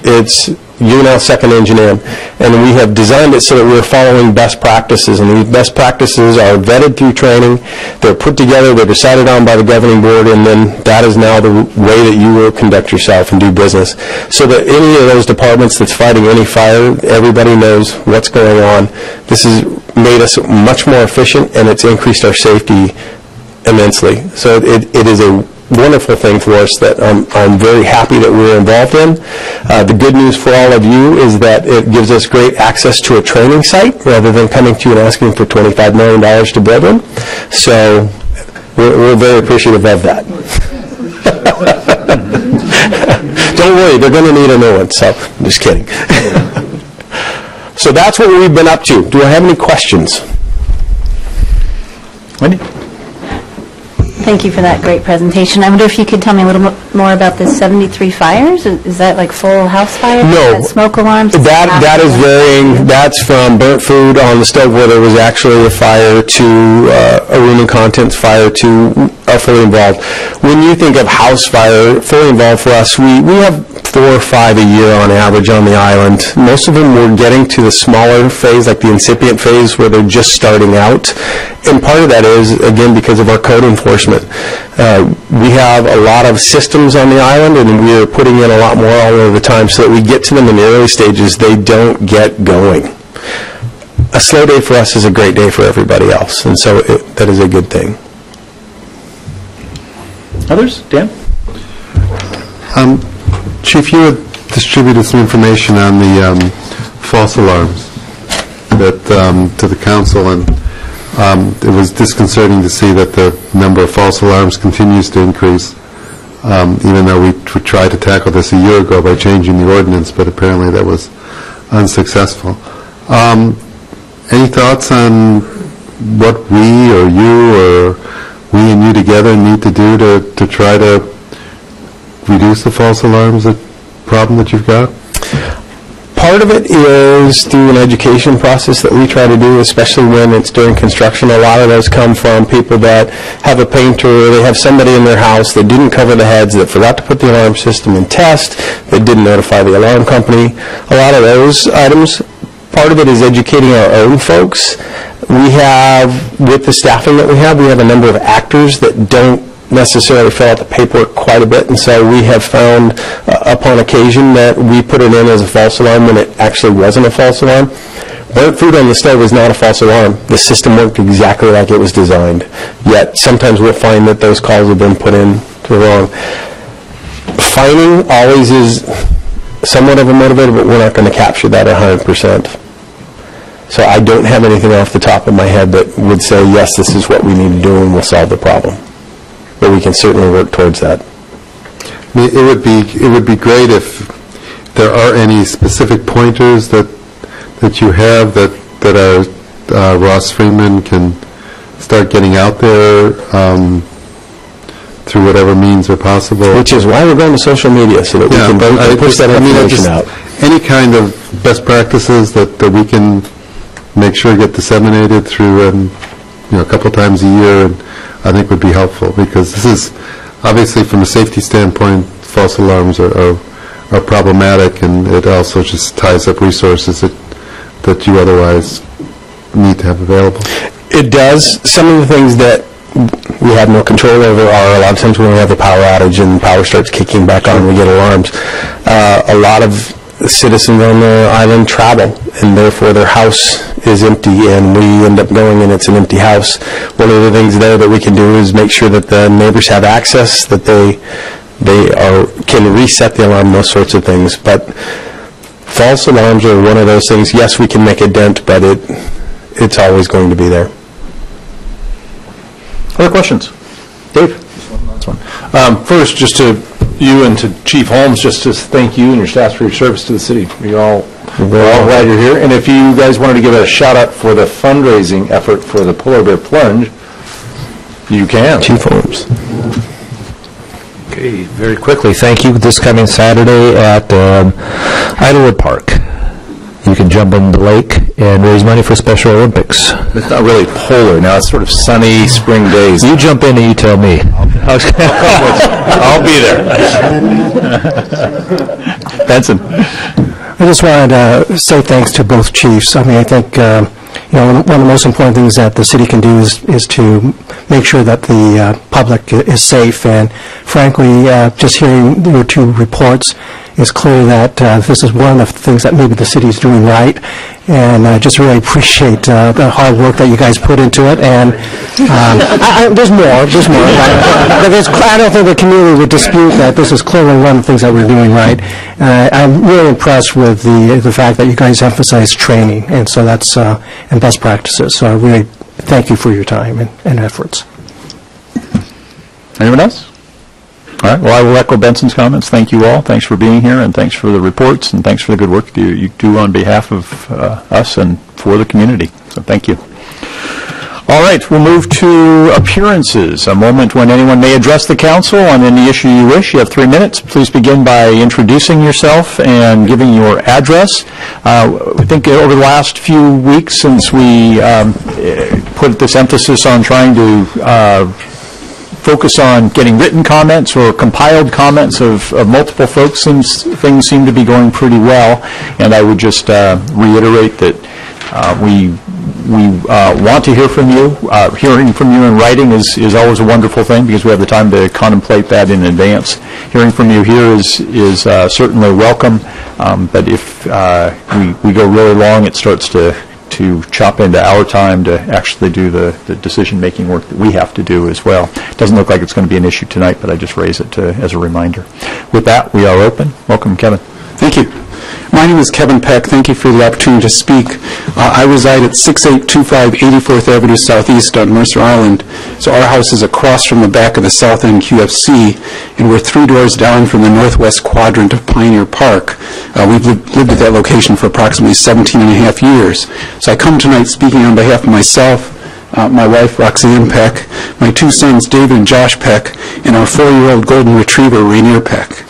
it's juvenile second engineering. And we have designed it so that we're following best practices, and these best practices are vetted through training, they're put together, they're decided on by the governing board, and then that is now the way that you will conduct yourself and do business. So that any of those departments that's fighting any fire, everybody knows what's going on. This has made us much more efficient, and it's increased our safety immensely. So it is a wonderful thing for us that I'm very happy that we're involved in. The good news for all of you is that it gives us great access to a training site rather than coming to you and asking for $25 million to build one. So we're very appreciative of that. Don't worry, they're going to need a new one, so I'm just kidding. So that's what we've been up to. Do I have any questions? Wendy? Thank you for that great presentation. I wonder if you could tell me a little more about the 73 fires? Is that like full house fires? No. Is that smoke alarms? That is varying. That's from burnt food on the stove where there was actually a fire to a room and contents fire to fully involved. When you think of house fire, fully involved for us, we have 4 or 5 a year on average on the island. Most of them we're getting to the smaller phase, like the incipient phase, where they're just starting out. And part of that is, again, because of our code enforcement. We have a lot of systems on the island, and we're putting in a lot more all over the time so that we get to them in the early stages, they don't get going. A slow day for us is a great day for everybody else, and so that is a good thing. Others? Dan? Chief, you had distributed some information on the false alarms that to the council, and it was disconcerting to see that the number of false alarms continues to increase, even though we tried to tackle this a year ago by changing the ordinance, but apparently that was unsuccessful. Any thoughts on what we or you or we and you together need to do to try to reduce the false alarms problem that you've got? Part of it is through an education process that we try to do, especially when it's during construction. A lot of those come from people that have a painter, or they have somebody in their house that didn't cover the heads, that forgot to put the alarm system in test, that didn't notify the alarm company. A lot of those items. Part of it is educating our own folks. We have, with the staffing that we have a number of actors that don't necessarily fill out the paperwork quite a bit, and so we have found upon occasion that we put it in as a false alarm when it actually wasn't a false alarm. Burnt food on the stove is not a false alarm. The system worked exactly like it was designed, yet sometimes we'll find that those calls have been put in to the wrong. Fining always is somewhat of a motivator, but we're not going to capture that 100%. So I don't have anything off the top of my head that would say, yes, this is what we need to do and we'll solve the problem. But we can certainly work towards that. It would be great if there are any specific pointers that you have that Ross Freeman can start getting out there through whatever means are possible. Which is why we're going to social media, so that we can push that information out. Any kind of best practices that we can make sure get disseminated through a couple times a year, and I think would be helpful, because this is obviously from a safety standpoint, false alarms are problematic, and it also just ties up resources that you otherwise need to have available. It does. Some of the things that we have no control over are a lot of times when we have a power outage and power starts kicking back on, we get alarms. A lot of citizens on the island travel, and therefore their house is empty, and we end up going and it's an empty house. One of the things there that we can do is make sure that the neighbors have access, that they can reset the alarm, those sorts of things. But false alarms are one of those things. Yes, we can make a dent, but it's always going to be there. Other questions? Dave? First, just to you and to Chief Holmes, just to thank you and your staff for your service to the city. We're all glad you're here. And if you guys wanted to give a shout out for the fundraising effort for the Polar Bear Plunge, you can. Chief Holmes. Okay, very quickly, thank you. This coming Saturday at Idlewood Park. you can jump in the lake and raise money for Special Olympics. It's not really polar now, it's sort of sunny spring days. You jump in and you tell me. I'll be there. Benson? I just wanted to say thanks to both chiefs. I mean, I think, one of the most important things that the city can do is to make sure that the public is safe. And frankly, just hearing your two reports, it's clear that this is one of the things that maybe the city is doing right. And I just really appreciate the hard work that you guys put into it. And there's more. But I don't think the community would dispute that this is clearly one of the things that we're doing right. I'm really impressed with the fact that you guys emphasize training, and so that's and best practices. So I really thank you for your time and efforts. Anyone else? All right, well, I will echo Benson's comments. Thank you all. Thanks for being here, and thanks for the reports, and thanks for the good work you do on behalf of us and for the community. So thank you. All right, we'll move to appearances, a moment when anyone may address the council on any issue you wish. You have 3 minutes. Please begin by introducing yourself and giving your address. I think over the last few weeks, since we put this emphasis on trying to focus on getting written comments or compiled comments of multiple folks, things seem to be going pretty well. And I would just reiterate that we want to hear from you. Hearing from you in writing is always a wonderful thing because we have the time to contemplate that in advance. Hearing from you here is certainly welcome, but if we go really long, it starts to chop into our time to actually do the decision-making work that we have to do as well. It doesn't look like it's going to be an issue tonight, but I just raise it as a reminder. With that, we are open. Welcome, Kevin. Thank you. My name is Kevin Peck. Thank you for the opportunity to speak. I reside at 6825 84th Avenue Southeast on Mercer Island. So our house is across from the back of the South End QFC, and we're 3 doors down from the northwest quadrant of Pioneer Park. We've lived at that location for approximately 17 and a half years. So I come tonight speaking on behalf of myself, my wife, Roxanne Peck, my 2 sons, David and Josh Peck, and our 4-year-old golden retriever, Rainier Peck.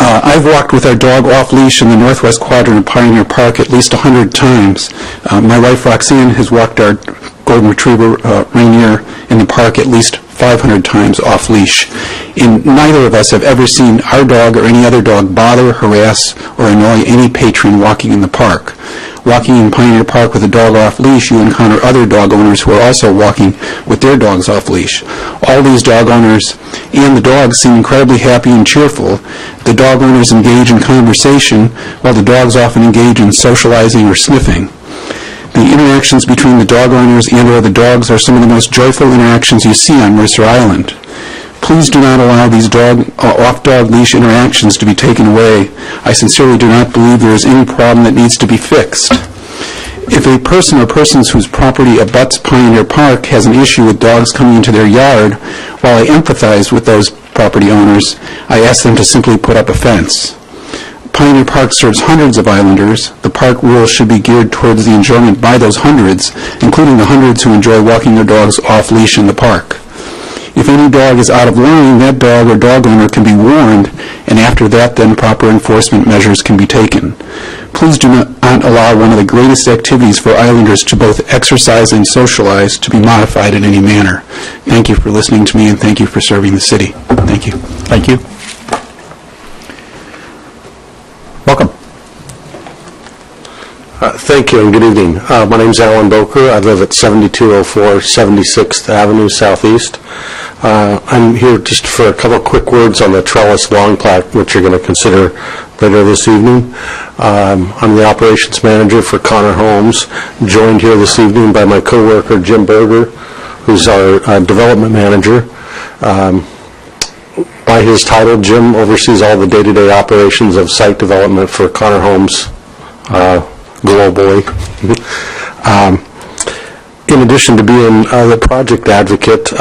I've walked with our dog off-leash in the northwest quadrant of Pioneer Park at least 100 times. My wife, Roxanne, has walked our golden retriever, Rainier, in the park at least 500 times off-leash. And neither of us have ever seen our dog or any other dog bother, harass, or annoy any patron walking in the park. Walking in Pioneer Park with a dog off-leash, you encounter other dog owners who are also walking with their dogs off-leash. All these dog owners and the dogs seem incredibly happy and cheerful. The dog owners engage in conversation, while the dogs often engage in socializing or sniffing. The interactions between the dog owners and or the dogs are some of the most joyful interactions you see on Mercer Island. Please do not allow these off-dog leash interactions to be taken away. I sincerely do not believe there is any problem that needs to be fixed. If a person or persons whose property abuts Pioneer Park has an issue with dogs coming into their yard, while I empathize with those property owners, I ask them to simply put up a fence. Pioneer Park serves hundreds of islanders. The park rules should be geared towards the enjoyment by those hundreds, including the hundreds who enjoy walking their dogs off-leash in the park. If any dog is out of line, that dog or dog owner can be warned, and after that, then proper enforcement measures can be taken. Please do not allow one of the greatest activities for islanders to both exercise and socialize to be modified in any manner. Thank you for listening to me, and thank you for serving the city. Thank you. Thank you. Welcome. Thank you and good evening. My name is Alan Boker. I live at 7204 76th Avenue Southeast. I'm here just for a couple of quick words on the trellis long plat, which you're going to consider later this evening. I'm the operations manager for Connor Homes, joined here this evening by my coworker Jim Berger, who's our development manager. By his title, Jim oversees all the day-to-day operations of site development for Connor Homes globally. In addition to being the project advocate,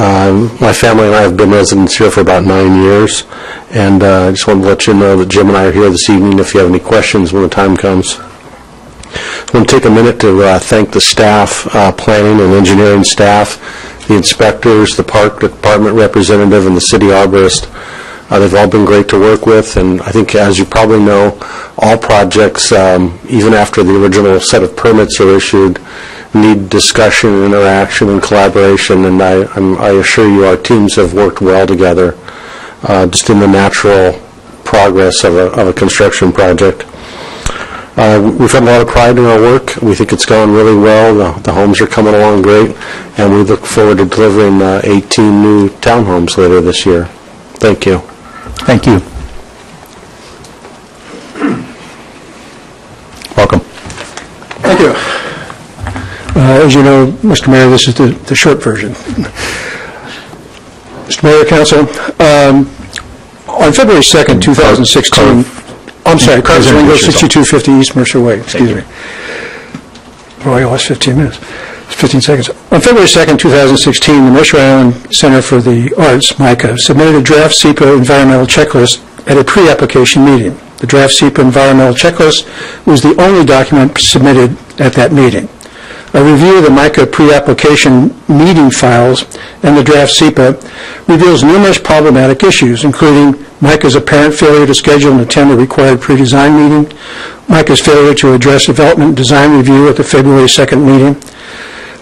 my family and I have been residents here for about 9 years, and I just wanted to let you know that Jim and I are here this evening if you have any questions when the time comes. I want to take a minute to thank the staff, planning and engineering staff, the inspectors, the park department representative, and the city arborist They've all been great to work with, and I think, as you probably know, all projects, even after the original set of permits are issued, need discussion, interaction, and collaboration, and I assure you our teams have worked well together, just in the natural progress of a construction project. We've had a lot of pride in our work. We think it's gone really well. The homes are coming along great, and we look forward to delivering 18 new townhomes later this year. Thank you. Thank you. Welcome. Thank you. As you know, Mr. Mayor, this is the short version. Mr. Mayor, Council, on February 2nd, 2016, I'm sorry, Carson Wingo, 6250 East Mercer Way, excuse me. Oh, I lost 15 seconds. On February 2nd, 2016, the Mercer Island Center for the Arts, MICA, submitted a draft SEPA environmental checklist at a pre-application meeting. The draft SEPA environmental checklist was the only document submitted at that meeting. A review of the MICA pre-application meeting files and the draft SEPA reveals numerous problematic issues, including MICA's apparent failure to schedule and attend the required pre-design meeting, MICA's failure to address development and design review at the February 2nd meeting,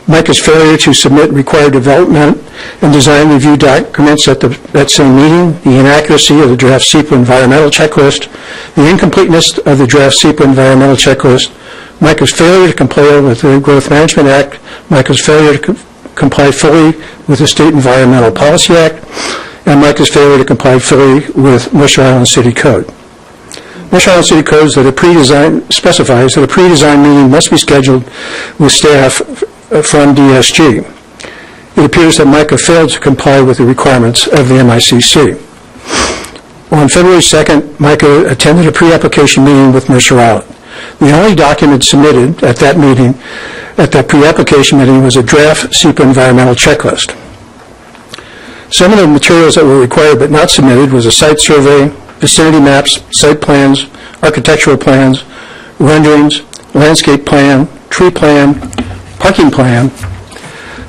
MICA's failure to submit required development and design review documents at that same meeting, the inaccuracy of the draft SEPA environmental checklist, the incompleteness of the draft SEPA environmental checklist, MICA's failure to comply with the Growth Management Act, MICA's failure to comply fully with the State Environmental Policy Act, and MICA's failure to comply fully with Mercer Island City Code. Mercer Island City Code specifies that a pre-design meeting must be scheduled with staff from DSG. It appears that MICA failed to comply with the requirements of the MICC. On February 2nd, MICA attended a pre-application meeting with Mercer Island. The only document submitted at that meeting, at that pre-application meeting, was a draft SEPA environmental checklist. Some of the materials that were required but not submitted was a site survey, vicinity maps, site plans, architectural plans, renderings, landscape plan, tree plan, parking plan,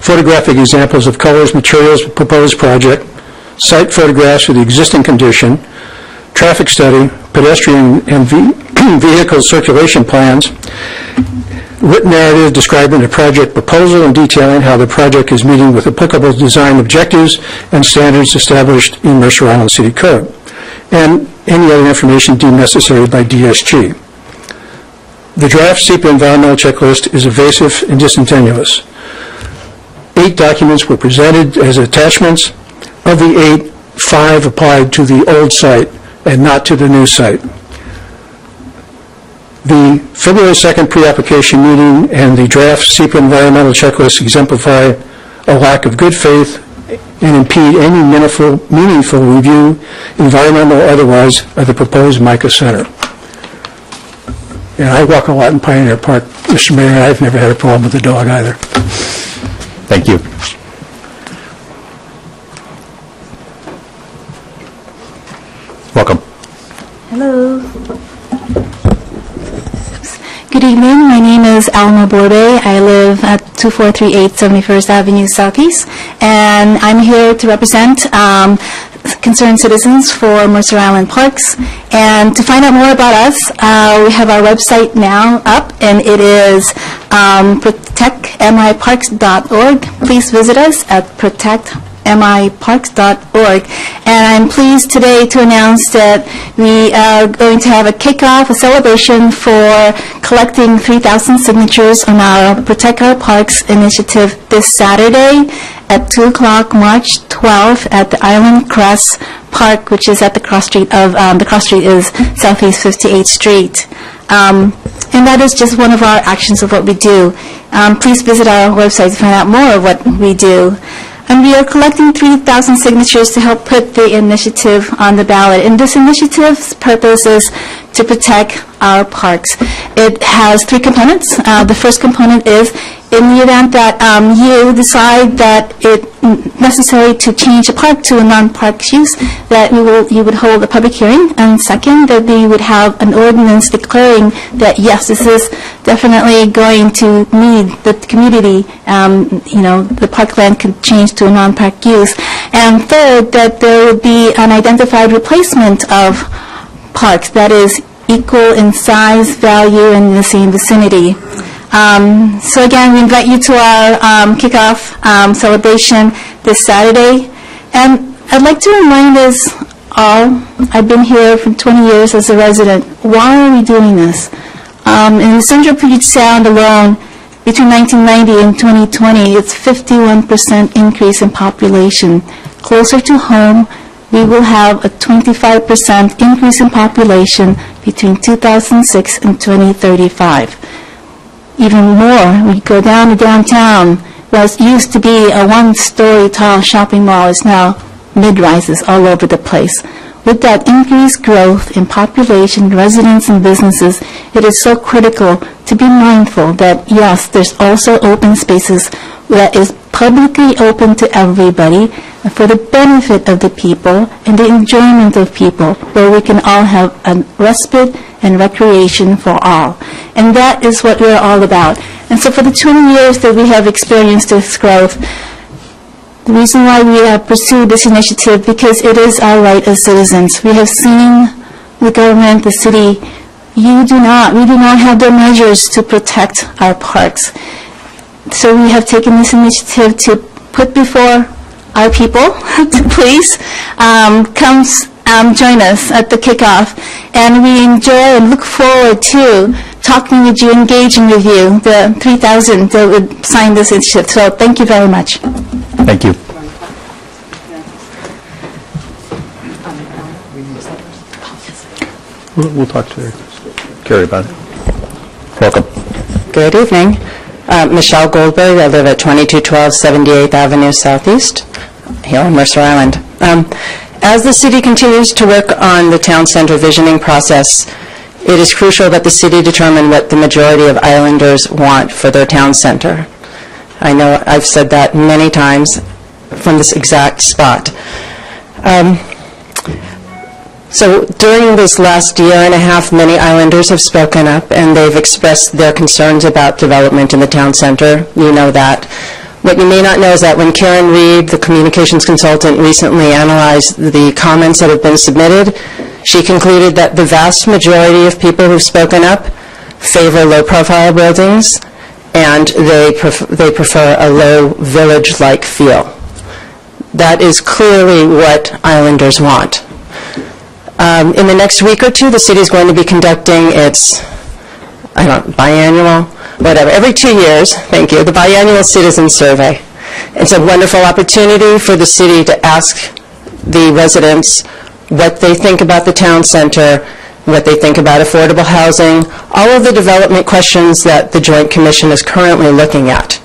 photographic examples of colors, materials, proposed project, site photographs of the existing condition, traffic study, pedestrian and vehicle circulation plans, written narrative describing the project proposal and detailing how the project is meeting with applicable design objectives and standards established in Mercer Island City Code, and any other information deemed necessary by DSG. The draft SEPA environmental checklist is evasive and disingenuous. 8 documents were presented as attachments. Of the 8, 5 applied to the old site and not to the new site. The February 2nd pre-application meeting and the draft SEPA environmental checklist exemplify a lack of good faith and impede any meaningful review, environmental or otherwise, of the proposed MICA Center. And I walk a lot in Pioneer Park, Mr. Mayor, and I've never had a problem with the dog either. Thank you. Welcome. Hello. Good evening. My name is Alma Borbe. I live at 2438 71st Avenue Southeast, and I'm here to represent concerned citizens for Mercer Island Parks. And to find out more about us, we have our website now up, and it is protectmiparks.org. Please visit us at protectmiparks.org. And I'm pleased today to announce that we are going to have a kickoff, a celebration for collecting 3,000 signatures on our Protect Our Parks initiative this Saturday at 2 o'clock, March 12th, at the Island Crest Park, which is at the cross street of, the cross street is Southeast 58th Street. And that is just one of our actions of what we do. Please visit our website to find out more of what we do. And we are collecting 3,000 signatures to help put the initiative on the ballot. And this initiative's purpose is to protect our parks. It has 3 components. The first component is, in the event that you decide that it's necessary to change a park to a non-park use, that you would hold a public hearing. And second, that we would have an ordinance declaring that, yes, this is definitely going to need the community, the parkland could change to a non-park use. And third, that there would be an identified replacement of parks that is equal in size, value, and in the same vicinity. So again, we invite you to our kickoff celebration this Saturday. And I'd like to remind us all, I've been here for 20 years as a resident. Why are we doing this? In the Central Puget Sound alone, between 1990 and 2020, it's 51% increase in population. Closer to home, we will have a 25% increase in population between 2006 and 2035. Even more, we go down to downtown. What used to be a one-story tall shopping mall is now mid-rises all over the place. With that increased growth in population, residents, and businesses, it is so critical to be mindful that, yes, there's also open spaces that is publicly open to everybody for the benefit of the people and the enjoyment of people, where we can all have a respite and recreation for all. And that is what we're all about. And so for the 20 years that we have experienced this growth, the reason why we have pursued this initiative, because it is our right as citizens. We have seen the government, the city, we do not have the measures to protect our parks. So we have taken this initiative to put before our people to please come join us at the kickoff. And we enjoy and look forward to talking with you, engaging with you, the 3,000 that would sign this initiative. So thank you very much. Thank you. We'll talk to Carrie about it. Welcome. Good evening. Michelle Goldberg. I live at 2212 78th Avenue Southeast, here on Mercer Island. As the city continues to work on the town center visioning process, it is crucial that the city determine what the majority of islanders want for their town center. I know I've said that many times from this exact spot. So during this last year and a half, many islanders have spoken up and they've expressed their concerns about development in the town center. You know that. What you may not know is that when Karen Reed, the communications consultant, recently analyzed the comments that have been submitted, she concluded that the vast majority of people who've spoken up favor low-profile buildings, and they prefer a low village-like feel. That is clearly what islanders want. In the next week or two, the city is going to be conducting its, biannual, whatever, every 2 years, thank you, the biannual citizen survey. It's a wonderful opportunity for the city to ask the residents what they think about the town center, what they think about affordable housing, all of the development questions that the Joint Commission is currently looking at.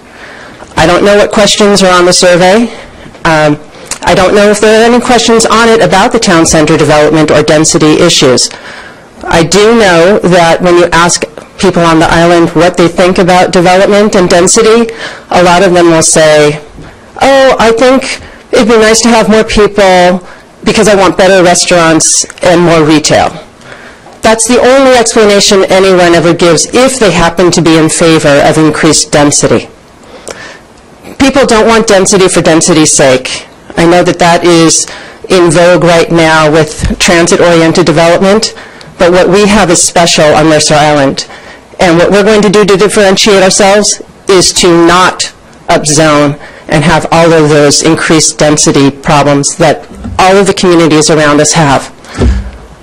I don't know what questions are on the survey. I don't know if there are any questions on it about the town center development or density issues. I do know that when you ask people on the island what they think about development and density, a lot of them will say, oh, I think it'd be nice to have more people because I want better restaurants and more retail. That's the only explanation anyone ever gives if they happen to be in favor of increased density. People don't want density for density's sake. I know that that is in vogue right now with transit-oriented development, but what we have is special on Mercer Island. And what we're going to do to differentiate ourselves is to not upzone and have all of those increased density problems that all of the communities around us have.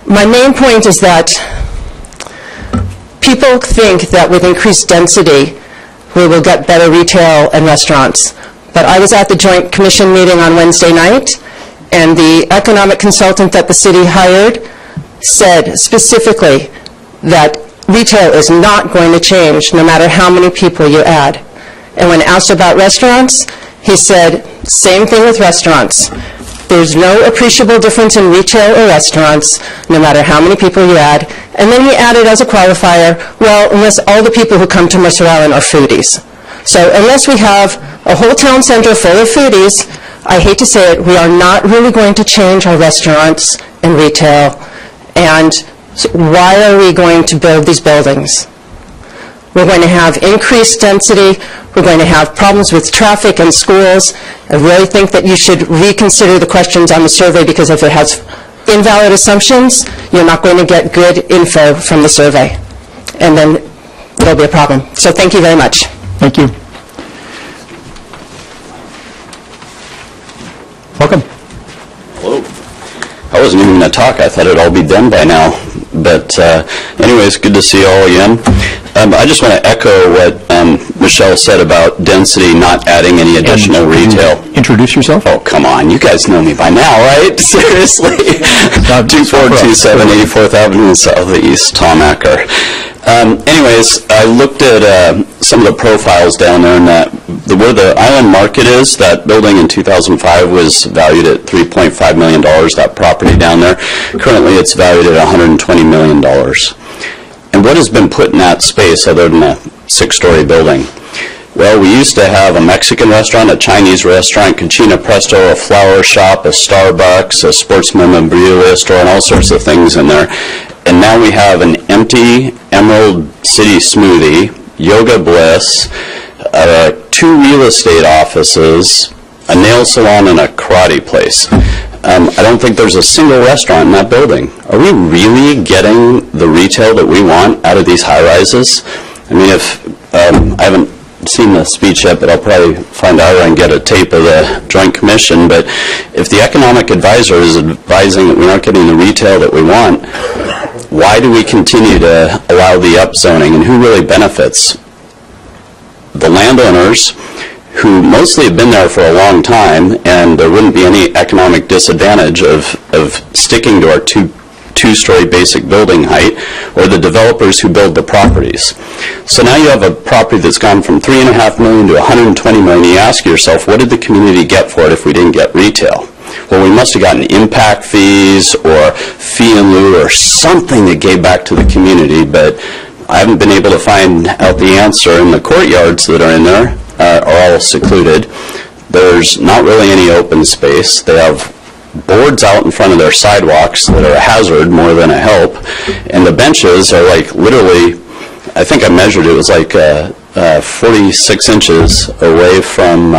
My main point is that people think that with increased density, we will get better retail and restaurants. But I was at the Joint Commission meeting on Wednesday night, and the economic consultant that the city hired said specifically that retail is not going to change no matter how many people you add. And when asked about restaurants, he said, same thing with restaurants. There's no appreciable difference in retail or restaurants, no matter how many people you add. And then he added as a qualifier, well, unless all the people who come to Mercer Island are foodies. So unless we have a whole town center full of foodies, I hate to say it, we are not really going to change our restaurants and retail. And so why are we going to build these buildings? We're going to have increased density. We're going to have problems with traffic and schools. I really think that you should reconsider the questions on the survey, because if it has invalid assumptions, you're not going to get good info from the survey. And then there'll be a problem. So thank you very much. Thank you. Welcome. Hello. I wasn't even going to talk. I thought it'd all be done by now. But anyways, good to see you all again. I just want to echo what Michelle said about density not adding any additional retail. Introduce yourself. Oh, come on. You guys know me by now, right? Seriously. 2427 84th Avenue Southeast, Tom Acker. Anyways, I looked at some of the profiles down there, and where the Island Market is, that building in 2005 was valued at $3.5 million, that property down there. Currently, it's valued at $120 million. And what has been put in that space other than a 6-story building? Well, we used to have a Mexican restaurant, a Chinese restaurant, Cucina Presto, a flower shop, a Starbucks, a sports memorabilia store, and all sorts of things in there. And now we have an empty Emerald City Smoothie, Yoga Bliss, 2 real estate offices, a nail salon, and a karate place. I don't think there's a single restaurant in that building. Are we really getting the retail that we want out of these high-rises? I mean, if I haven't seen the speech yet, but I'll probably find out and get a tape of the Joint Commission, but if the economic advisor is advising that we're not getting the retail that we want, why do we continue to allow the upzoning, and who really benefits? The landowners, who mostly have been there for a long time, and there wouldn't be any economic disadvantage of sticking to our two-story basic building height, or the developers who build the properties. So now you have a property that's gone from $3.5 million to $120 million. You ask yourself, what did the community get for it if we didn't get retail? Well, we must have gotten impact fees or fee in lieu or something that gave back to the community, but I haven't been able to find out the answer. And the courtyards that are in there are all secluded. There's not really any open space. They have boards out in front of their sidewalks that are a hazard more than a help, and the benches are like literally, I think I measured it was like 46 inches away from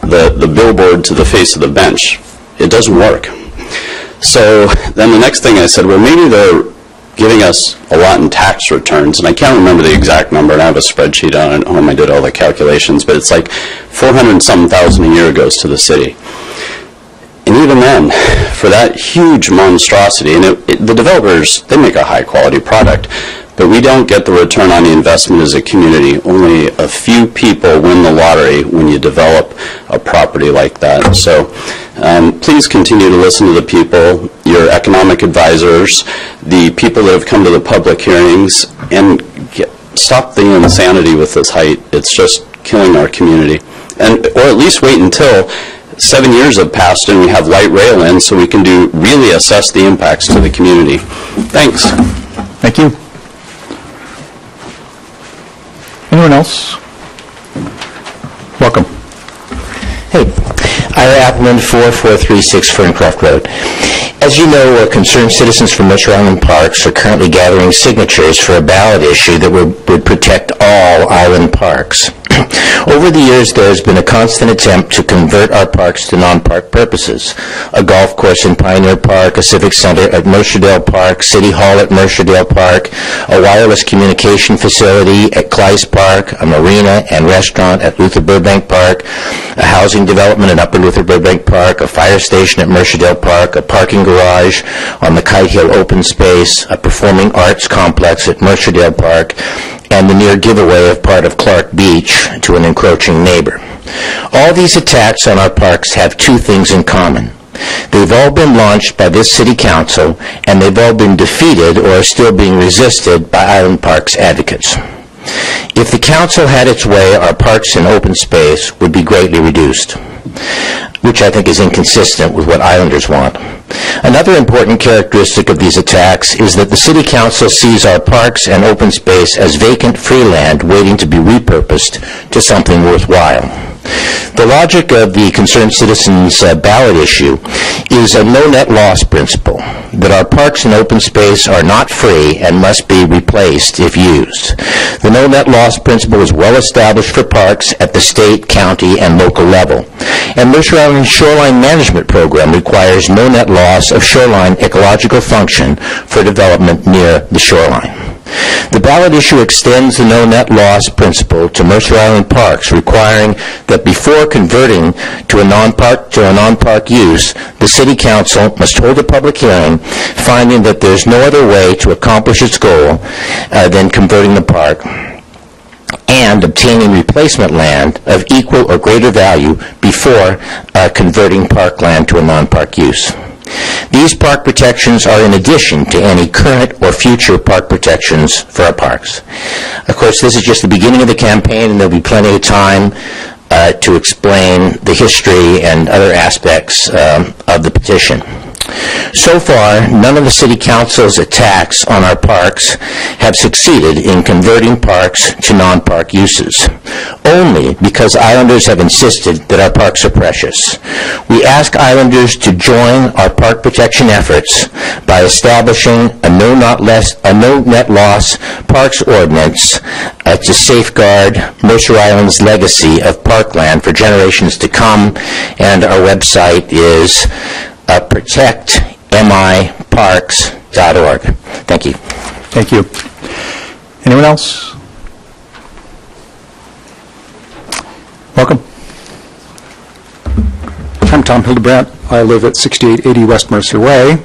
the billboard to the face of the bench. It doesn't work. So then the next thing I said, well, maybe they're giving us a lot in tax returns, and I can't remember the exact number, and I have a spreadsheet on it at home. I did all the calculations, but it's like 400-something thousand a year goes to the city. And even then, for that huge monstrosity, and the developers, they make a high-quality product, but we don't get the return on the investment as a community. Only a few people win the lottery when you develop a property like that. So please continue to listen to the people, your economic advisors, the people that have come to the public hearings, and stop the insanity with this height. It's just killing our community. Or at least wait until 7 years have passed and we have light rail in so we can really assess the impacts to the community. Thanks. Thank you. Anyone else? Welcome. Hey, Ira Appleman, 4436 Ferncroft Road. As you know, concerned citizens from Mercer Island Parks are currently gathering signatures for a ballot issue that would protect all island parks. Over the years, there has been a constant attempt to convert our parks to non-park purposes. A golf course in Pioneer Park, a civic center at Mercerdale Park, City Hall at Mercerdale Park, a wireless communication facility at Clyce Park, a marina and restaurant at Luther Burbank Park, a housing development at Upper Luther Burbank Park, a fire station at Mercerdale Park, a parking garage on the Kite Hill open space, a performing arts complex at Mercerdale Park, and the near giveaway of part of Clark Beach to an encroaching neighbor. All these attacks on our parks have two things in common. They've all been launched by this city council, and they've all been defeated or are still being resisted by Island Parks advocates. If the council had its way, our parks and open space would be greatly reduced. which I think is inconsistent with what Islanders want. Another important characteristic of these attacks is that the City Council sees our parks and open space as vacant free land waiting to be repurposed to something worthwhile. The logic of the concerned citizens' ballot issue is a no net loss principle, that our parks and open space are not free and must be replaced if used. The no net loss principle is well established for parks at the state, county, and local level. And Mercer Island's shoreline management program requires no net loss of shoreline ecological function for development near the shoreline. The ballot issue extends the no net loss principle to Mercer Island parks, requiring that before converting to a non-park use, the City Council must hold a public hearing, finding that there's no other way to accomplish its goal than converting the park, and obtaining replacement land of equal or greater value before converting parkland to a non-park use. These park protections are in addition to any current or future park protections for our parks. Of course, this is just the beginning of the campaign, and there'll be plenty of time to explain the history and other aspects of the petition. So far, none of the City Council's attacks on our parks have succeeded in converting parks to non-park uses, only because Islanders have insisted that our parks are precious. We ask Islanders to join our park protection efforts by establishing a no net loss parks ordinance to safeguard Mercer Island's legacy of parkland for generations to come, and our website is protectmiparks.org. Thank you. Thank you. Anyone else? Welcome. I'm Tom Hildebrandt. I live at 6880 West Mercer Way.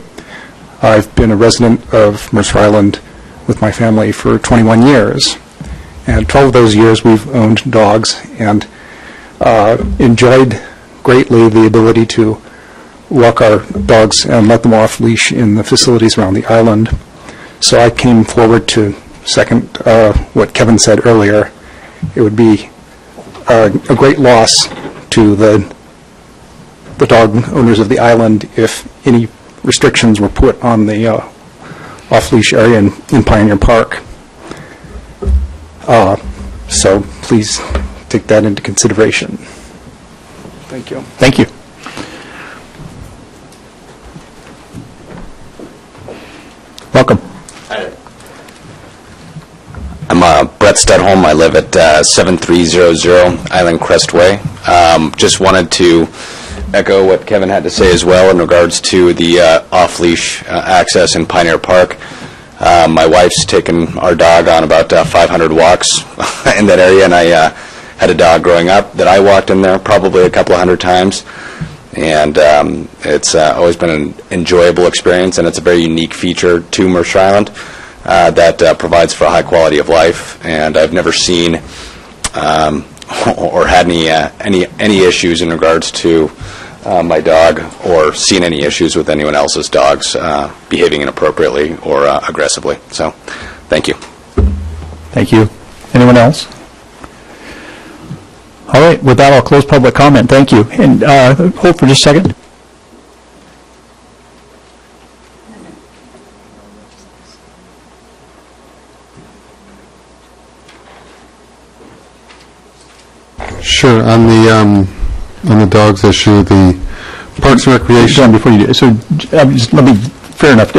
I've been a resident of Mercer Island with my family for 21 years. And 12 of those years we've owned dogs and enjoyed greatly the ability to walk our dogs and let them off leash in the facilities around the island. So I came forward to second what Kevin said earlier. It would be a great loss to the dog owners of the island if any restrictions were put on the off-leash area in Pioneer Park. So please take that into consideration. Thank you. Thank you. Welcome. I'm Brett Studholm. I live at 7300 Island Crest Way. Just wanted to echo what Kevin had to say as well in regards to the off-leash access in Pioneer Park. My wife's taken our dog on about 500 walks in that area, and I had a dog growing up that I walked in there probably a couple of hundred times. And it's always been an enjoyable experience, and it's a very unique feature to Mercer Island that provides for a high quality of life. And I've never seen or had any issues in regards to my dog, or seen any issues with anyone else's dogs behaving inappropriately or aggressively. So, thank you. Thank you. Anyone else? All right, with that, I'll close public comment. Thank you. And hold for just a second. Sure. On the dogs issue, the Parks and Recreation. John, before you do, so just let me. Fair enough.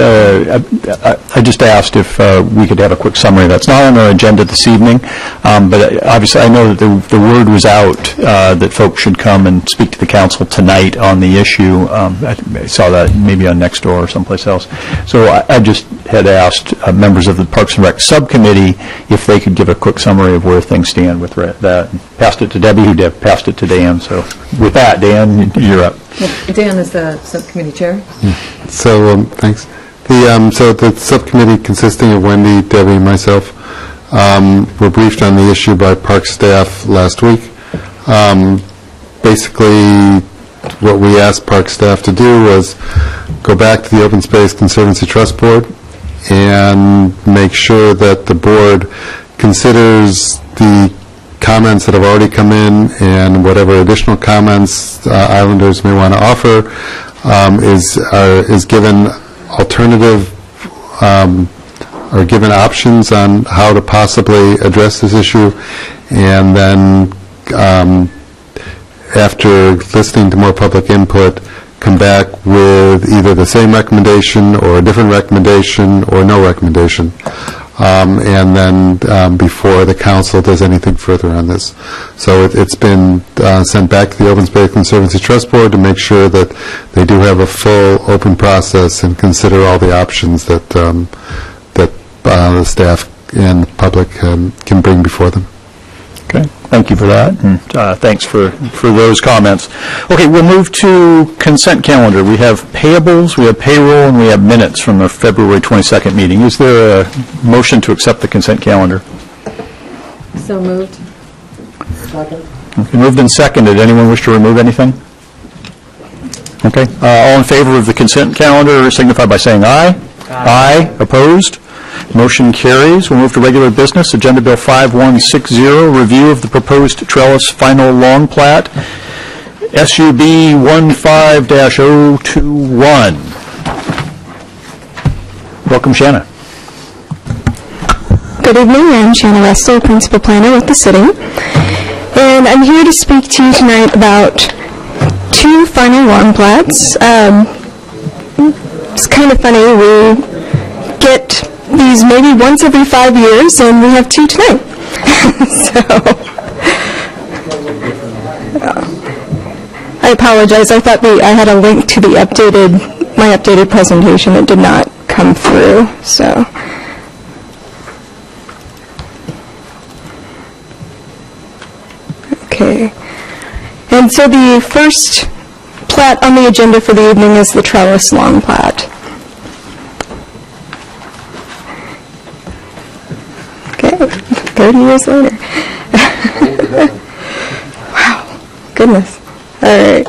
I just asked if we could have a quick summary. That's not on our agenda this evening, but obviously I know that the word was out that folks should come and speak to the council tonight on the issue. I saw that maybe on Nextdoor or someplace else. So I just had asked members of the Parks and Rec subcommittee if they could give a quick summary of where things stand with that. Passed it to Debbie, who passed it to Dan. So with that, Dan, you're up. Dan is the subcommittee chair. So, thanks. So the subcommittee consisting of Wendy, Debbie, and myself were briefed on the issue by park staff last week. Basically, what we asked park staff to do was go back to the Open Space Conservancy Trust Board and make sure that the board considers the comments that have already come in and whatever additional comments Islanders may want to offer is given alternative or given options on how to possibly address this issue, and then after listening to more public input, come back with either the same recommendation or a different recommendation or no recommendation. And then before the council does anything further on this. So it's been sent back to the Open Space Conservancy Trust Board to make sure that they do have a full open process and consider all the options that the staff and the public can bring before them. Okay, thank you for that, and thanks for those comments. Okay, we'll move to consent calendar. We have payables, we have payroll, and we have minutes from the February 22nd meeting. Is there a motion to accept the consent calendar? So moved. Okay, moved and seconded. Anyone wish to remove anything? Okay, all in favor of the consent calendar signify by saying aye. Aye. Opposed? Motion carries. We'll move to regular business. Agenda Bill 5160, review of the proposed trellis final long plat, SUB 15-021. Welcome, Shanna. Good evening. I'm Shanna Russell, Principal Planner with the City. And I'm here to speak to you tonight about two final long plats. It's kind of funny. We get these maybe once every 5 years, and we have two tonight. So, I apologize. I thought I had a link to my updated presentation that did not come through. So, okay. And so the first plat on the agenda for the evening is the trellis long plat. Okay, 30 years later. Wow, goodness. All right,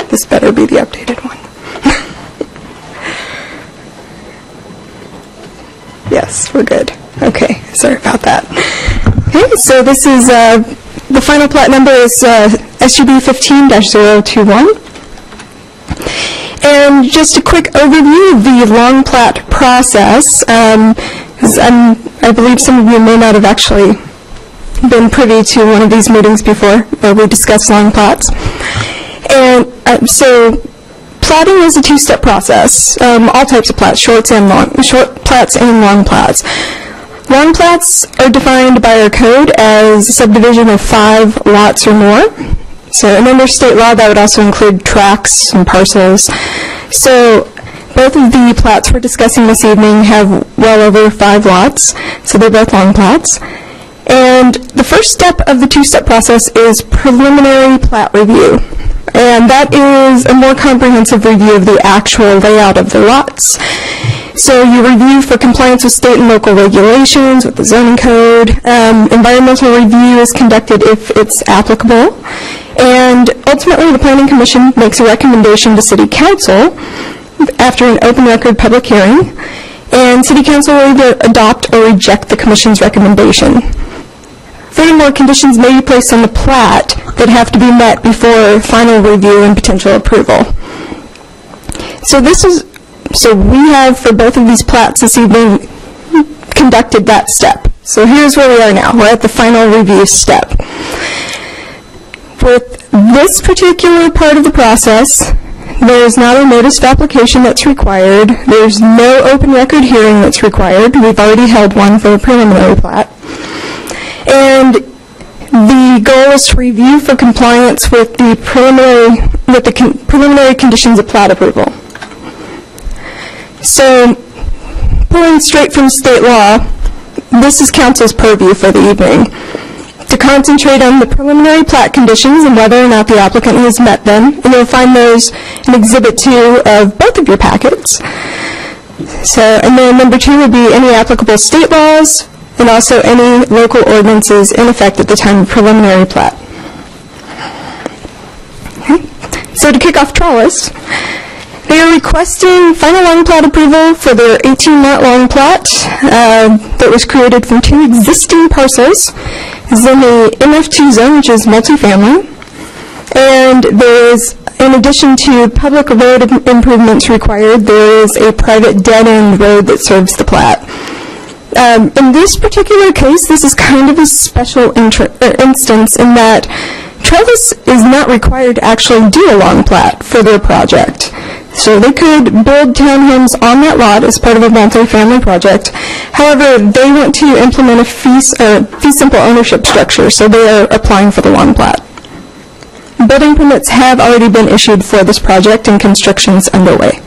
this better be the updated one. Yes, we're good. Okay, sorry about that. Okay, so this is, the final plat number is SUB 15-021. And just a quick overview of the long plat process. I believe some of you may not have actually been privy to one of these meetings before, where we discussed long plats. And so platting is a two-step process, all types of plats, short plats and long plats. Long plats are defined by our code as a subdivision of 5 lots or more. So, and under state law, that would also include tracts and parcels. So, both of the plats we're discussing this evening have well over 5 lots, so they're both long plats. And the first step of the two-step process is preliminary plat review. And that is a more comprehensive review of the actual layout of the lots. So you review for compliance with state and local regulations, with the zoning code. Environmental review is conducted if it's applicable. And ultimately, the Planning Commission makes a recommendation to City Council after an open record public hearing, and City Council will either adopt or reject the Commission's recommendation. Furthermore, conditions may be placed on the plat that have to be met before final review and potential approval. So we have, for both of these plats this evening, conducted that step. So here's where we are now. We're at the final review step. With this particular part of the process, there is not a notice of application that's required. There's no open record hearing that's required. We've already held one for a preliminary plat. And the goal is to review for compliance with the preliminary conditions of plat approval. So, pulling straight from state law, this is Council's purview for the evening. To concentrate on the preliminary plat conditions and whether or not the applicant has met them, and you'll find those in Exhibit 2 of both of your packets. So, and then number 2 would be any applicable state laws, and also any local ordinances in effect at the time of preliminary plat. Okay. So to kick off trellis, they are requesting final long plat approval for their 18-lot long plat that was created from 2 existing parcels is in the MF2 zone, which is multifamily. And there is, in addition to public road improvements required, there is a private dead-end road that serves the plat. In this particular case, this is kind of a special instance in that Trellis is not required to actually do a long plat for their project. So they could build townhomes on that lot as part of a multi-family project. However, they want to implement a fee simple ownership structure, so they are applying for the long plat. Building permits have already been issued for this project and construction's underway.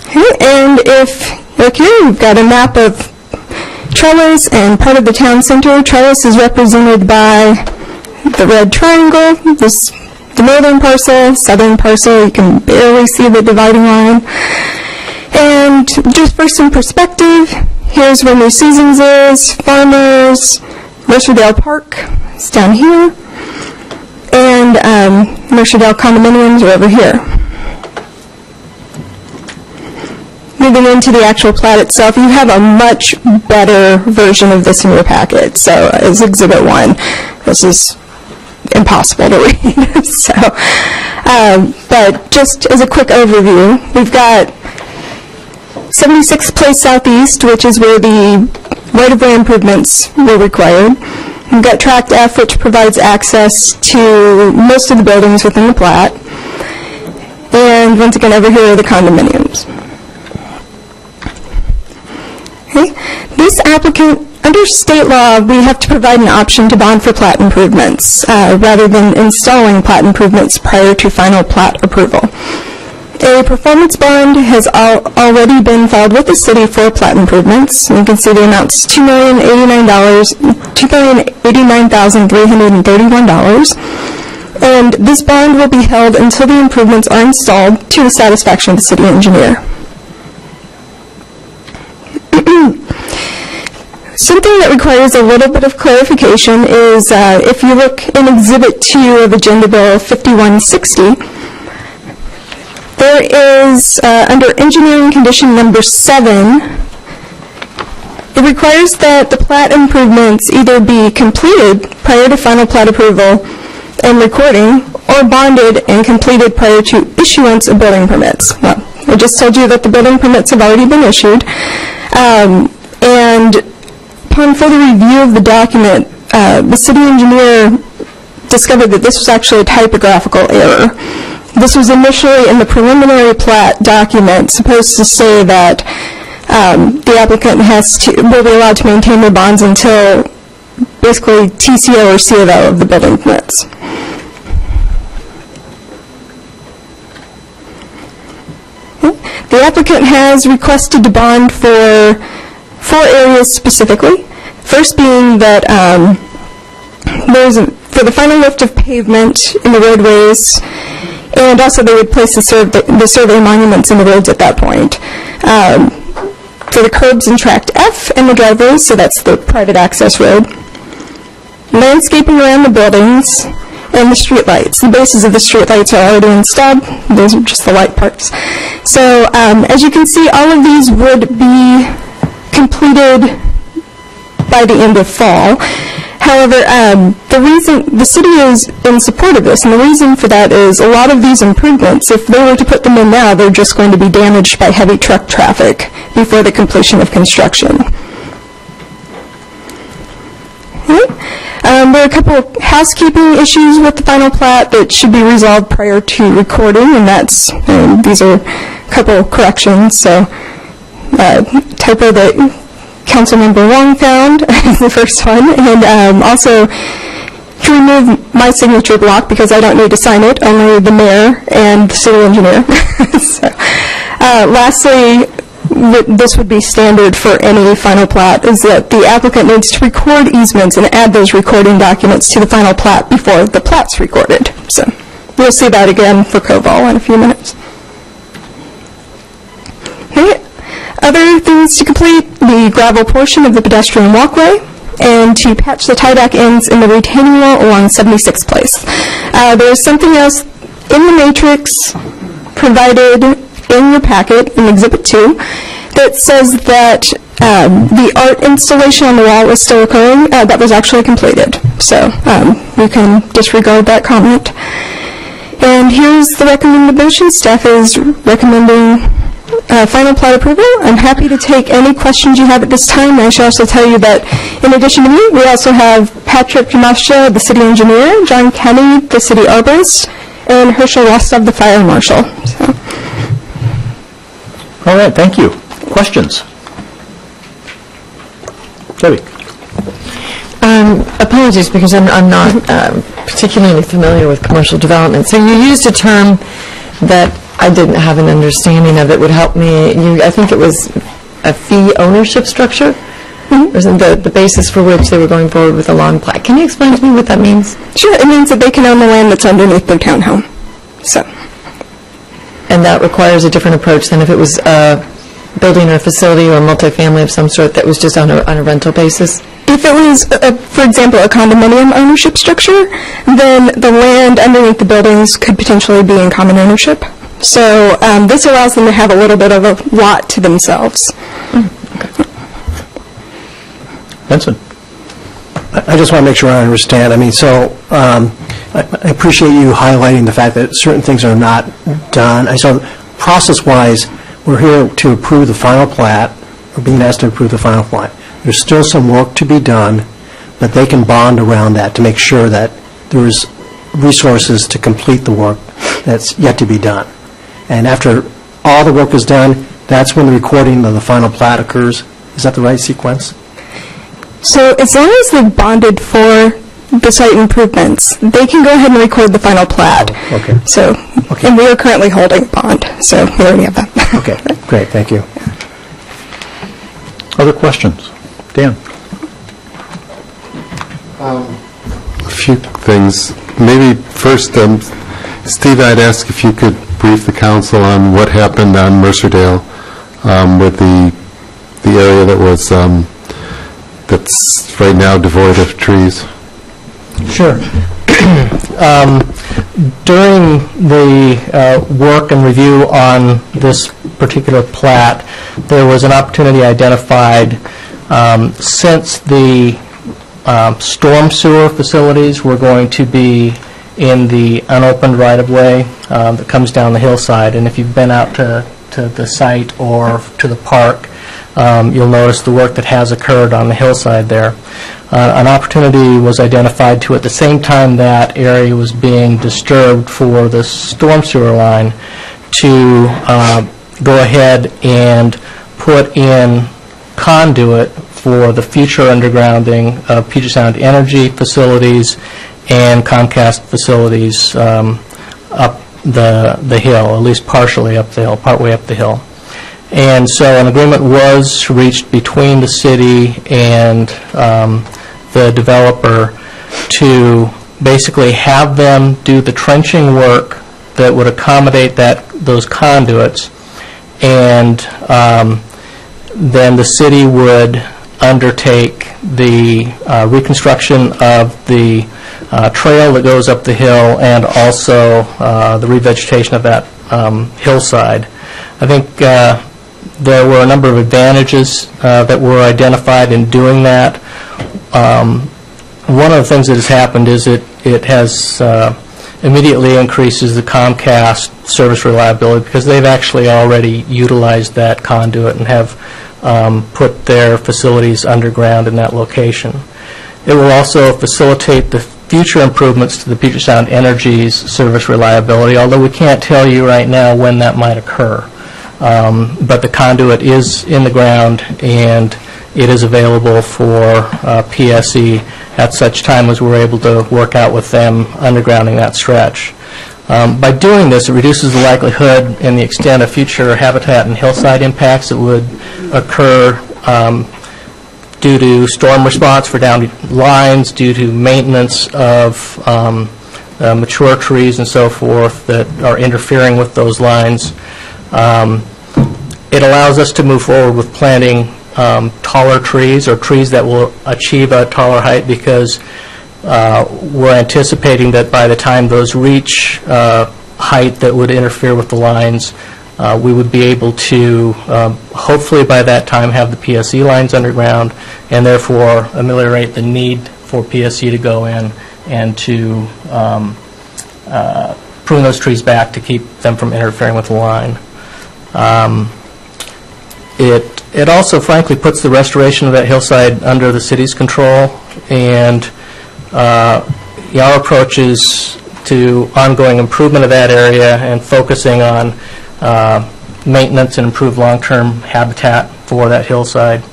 Okay, and if you look here, we've got a map of Trellis and part of the town center. Trellis is represented by the red triangle, the northern parcel, southern parcel. You can barely see the dividing line. And just for some perspective, here's where New Seasons is, Farmers, Mercerdale Park is down here, and Mercerdale condominiums are over here. Moving into the actual plat itself, you have a much better version of this in your packet. So as Exhibit 1, this is impossible to read. So, but just as a quick overview, we've got 76th Place Southeast, which is where the right-of-way improvements were required. We've got Tract F, which provides access to most of the buildings within the plat. And once again, over here are the condominiums. Okay. This applicant, under state law, we have to provide an option to bond for plat improvements rather than installing plat improvements prior to final plat approval. A performance bond has already been filed with the city for plat improvements. You can see the amount's $2,089,331. And this bond will be held until the improvements are installed to the satisfaction of the city engineer. Something that requires a little bit of clarification is if you look in Exhibit 2 of Agenda Bill 5160, there is, under engineering condition number 7, it requires that the plat improvements either be completed prior to final plat approval and recording, or bonded and completed prior to issuance of building permits. Well, I just told you that the building permits have already been issued. And upon further review of the document, the city engineer discovered that this was actually a typographical error. This was initially in the preliminary plat document supposed to say that the applicant will be allowed to maintain their bonds until basically TCO or C of O of the building permits. The applicant has requested to bond for 4 areas specifically. First being that for the final lift of pavement in the roadways, and also they would place the survey monuments in the roads at that point. For the curbs in Tract F and the driveways, so that's the private access road. Landscaping around the buildings, and the street lights. The bases of the street lights are already installed. Those are just the light parts. So as you can see, all of these would be completed by the end of fall. However, the city is in support of this, and the reason for that is a lot of these improvements, if they were to put them in now, they're just going to be damaged by heavy truck traffic before the completion of construction. There are a couple of housekeeping issues with the final plat that should be resolved prior to recording, and these are a couple of corrections. So, typo that Councilmember Wong found is the first one, and also to remove my signature block because I don't need to sign it, only the mayor and the city engineer. So, lastly, this would be standard for any final plat, is that the applicant needs to record easements and add those recording documents to the final plat before the plat's recorded. So we'll see that again for Koval in a few minutes. Okay. Other things to complete, the gravel portion of the pedestrian walkway, and to patch the tieback ends in the retaining wall along 76th Place. There's something else in the matrix provided in your packet in Exhibit 2 that says that The art installation on the wall is still occurring. That was actually completed. So you can disregard that comment. And here's the recommended motion. Staff is recommending final plat approval. I'm happy to take any questions you have at this time. I should also tell you that in addition to me, we also have Patrick Jamasha, the city engineer, John Kenny, the city arborist, and Herschel Rostov, the fire marshal. So. All right, thank you. Questions? Debbie? Apologies, because I'm not particularly familiar with commercial development. So you used a term that I didn't have an understanding of that would help me. I think it was a fee ownership structure? Wasn't the basis for which they were going forward with a long plat. Can you explain to me what that means? Sure, it means that they can own the land that's underneath their townhome. So. And that requires a different approach than if it was a building or a facility or a multifamily of some sort that was just on a rental basis? If it was, for example, a condominium ownership structure, then the land underneath the buildings could potentially be in common ownership. So this allows them to have a little bit of a lot to themselves. Benson? I just want to make sure I understand. I mean, so I appreciate you highlighting the fact that certain things are not done. So process-wise, we're here to approve the final plat. We're being asked to approve the final plat. There's still some work to be done, but they can bond around that to make sure that there's resources to complete the work that's yet to be done. And after all the work is done, that's when the recording of the final plat occurs. Is that the right sequence? So as long as they've bonded for the site improvements, they can go ahead and record the final plat. Okay. So, and we are currently holding a bond, so we already have that. Okay, great, thank you. Other questions? Dan? A few things. Maybe first, Steve, I'd ask if you could brief the council on what happened on Mercerdale with the area that was that's right now devoid of trees. Sure. During the work and review on this particular plat, there was an opportunity identified since the storm sewer facilities were going to be in the unopened right-of-way that comes down the hillside. And if you've been out to the site or to the park, you'll notice the work that has occurred on the hillside there. An opportunity was identified to, at the same time that area was being disturbed for the storm sewer line, to go ahead and put in conduit for the future undergrounding of Puget Sound Energy facilities and Comcast facilities up the hill, at least partially up the hill, partway up the hill. And so an agreement was reached between the city and the developer to basically have them do the trenching work that would accommodate those conduits, and then the city would undertake the reconstruction of the trail that goes up the hill and also the revegetation of that hillside. I think there were a number of advantages that were identified in doing that. One of the things that has happened is it has immediately increases the Comcast service reliability, because they've actually already utilized that conduit and have put their facilities underground in that location. It will also facilitate the future improvements to the Puget Sound Energy's service reliability, although we can't tell you right now when that might occur. But the conduit is in the ground, and it is available for PSE at such time as we're able to work out with them undergrounding that stretch. By doing this, it reduces the likelihood and the extent of future habitat and hillside impacts that would occur due to storm response for downed lines, due to maintenance of mature trees and so forth that are interfering with those lines. It allows us to move forward with planting taller trees, or trees that will achieve a taller height, because we're anticipating that by the time those reach height that would interfere with the lines, we would be able to, hopefully by that time, have the PSE lines underground, and therefore ameliorate the need for PSE to go in and to prune those trees back to keep them from interfering with the line. It also, frankly, puts the restoration of that hillside under the city's control, and our approach is to ongoing improvement of that area and focusing on maintenance and improved long-term habitat for that hillside.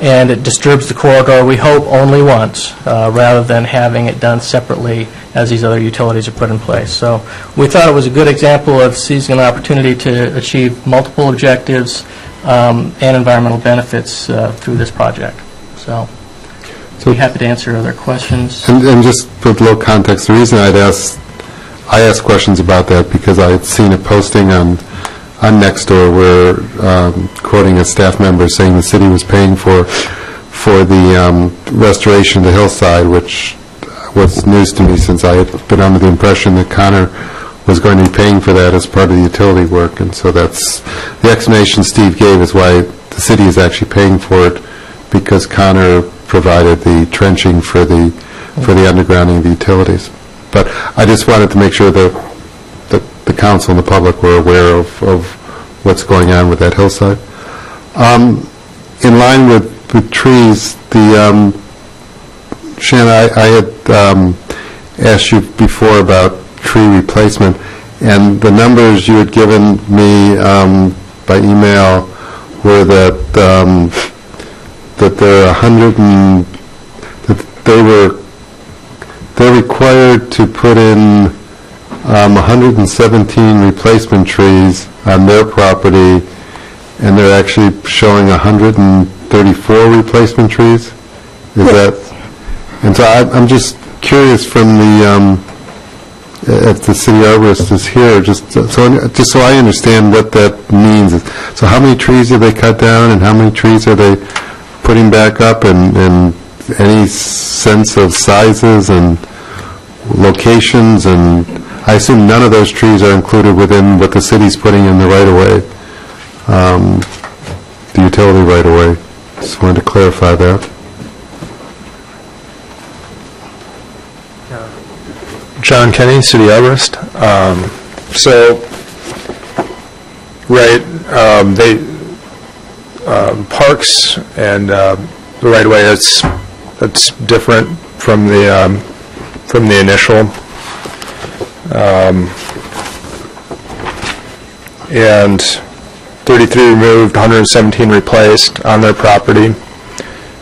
And it disturbs the corridor, we hope, only once, rather than having it done separately as these other utilities are put in place. So we thought it was a good example of seizing an opportunity to achieve multiple objectives and environmental benefits through this project. So be happy to answer other questions. And just for a little context, the reason I asked questions about that because I had seen a posting on Nextdoor where, quoting a staff member, saying the city was paying for the restoration of the hillside, which was news to me since I had been under the impression that Connor was going to be paying for that as part of the utility work. And so that's the explanation Steve gave is why the city is actually paying for it, because Connor provided the trenching for the undergrounding of the utilities. But I just wanted to make sure that the council and the public were aware of what's going on with that hillside. In line with trees, Shannon, I had asked you before about tree replacement, and the numbers you had given me by email were that there are 100 and that they're required to put in 117 replacement trees on their property, and they're actually showing 134 replacement trees. Is that? And so I'm just curious from if the city arborist is here, just so I understand what that means. So how many trees have they cut down, and how many trees are they putting back up, and any sense of sizes and locations? And I assume none of those trees are included within what the city's putting in the right-of-way, the utility right-of-way. Just wanted to clarify that. John Kenny, City Arborist. Parks and the right-of-way, that's different from the initial. And 33 removed, 117 replaced on their property.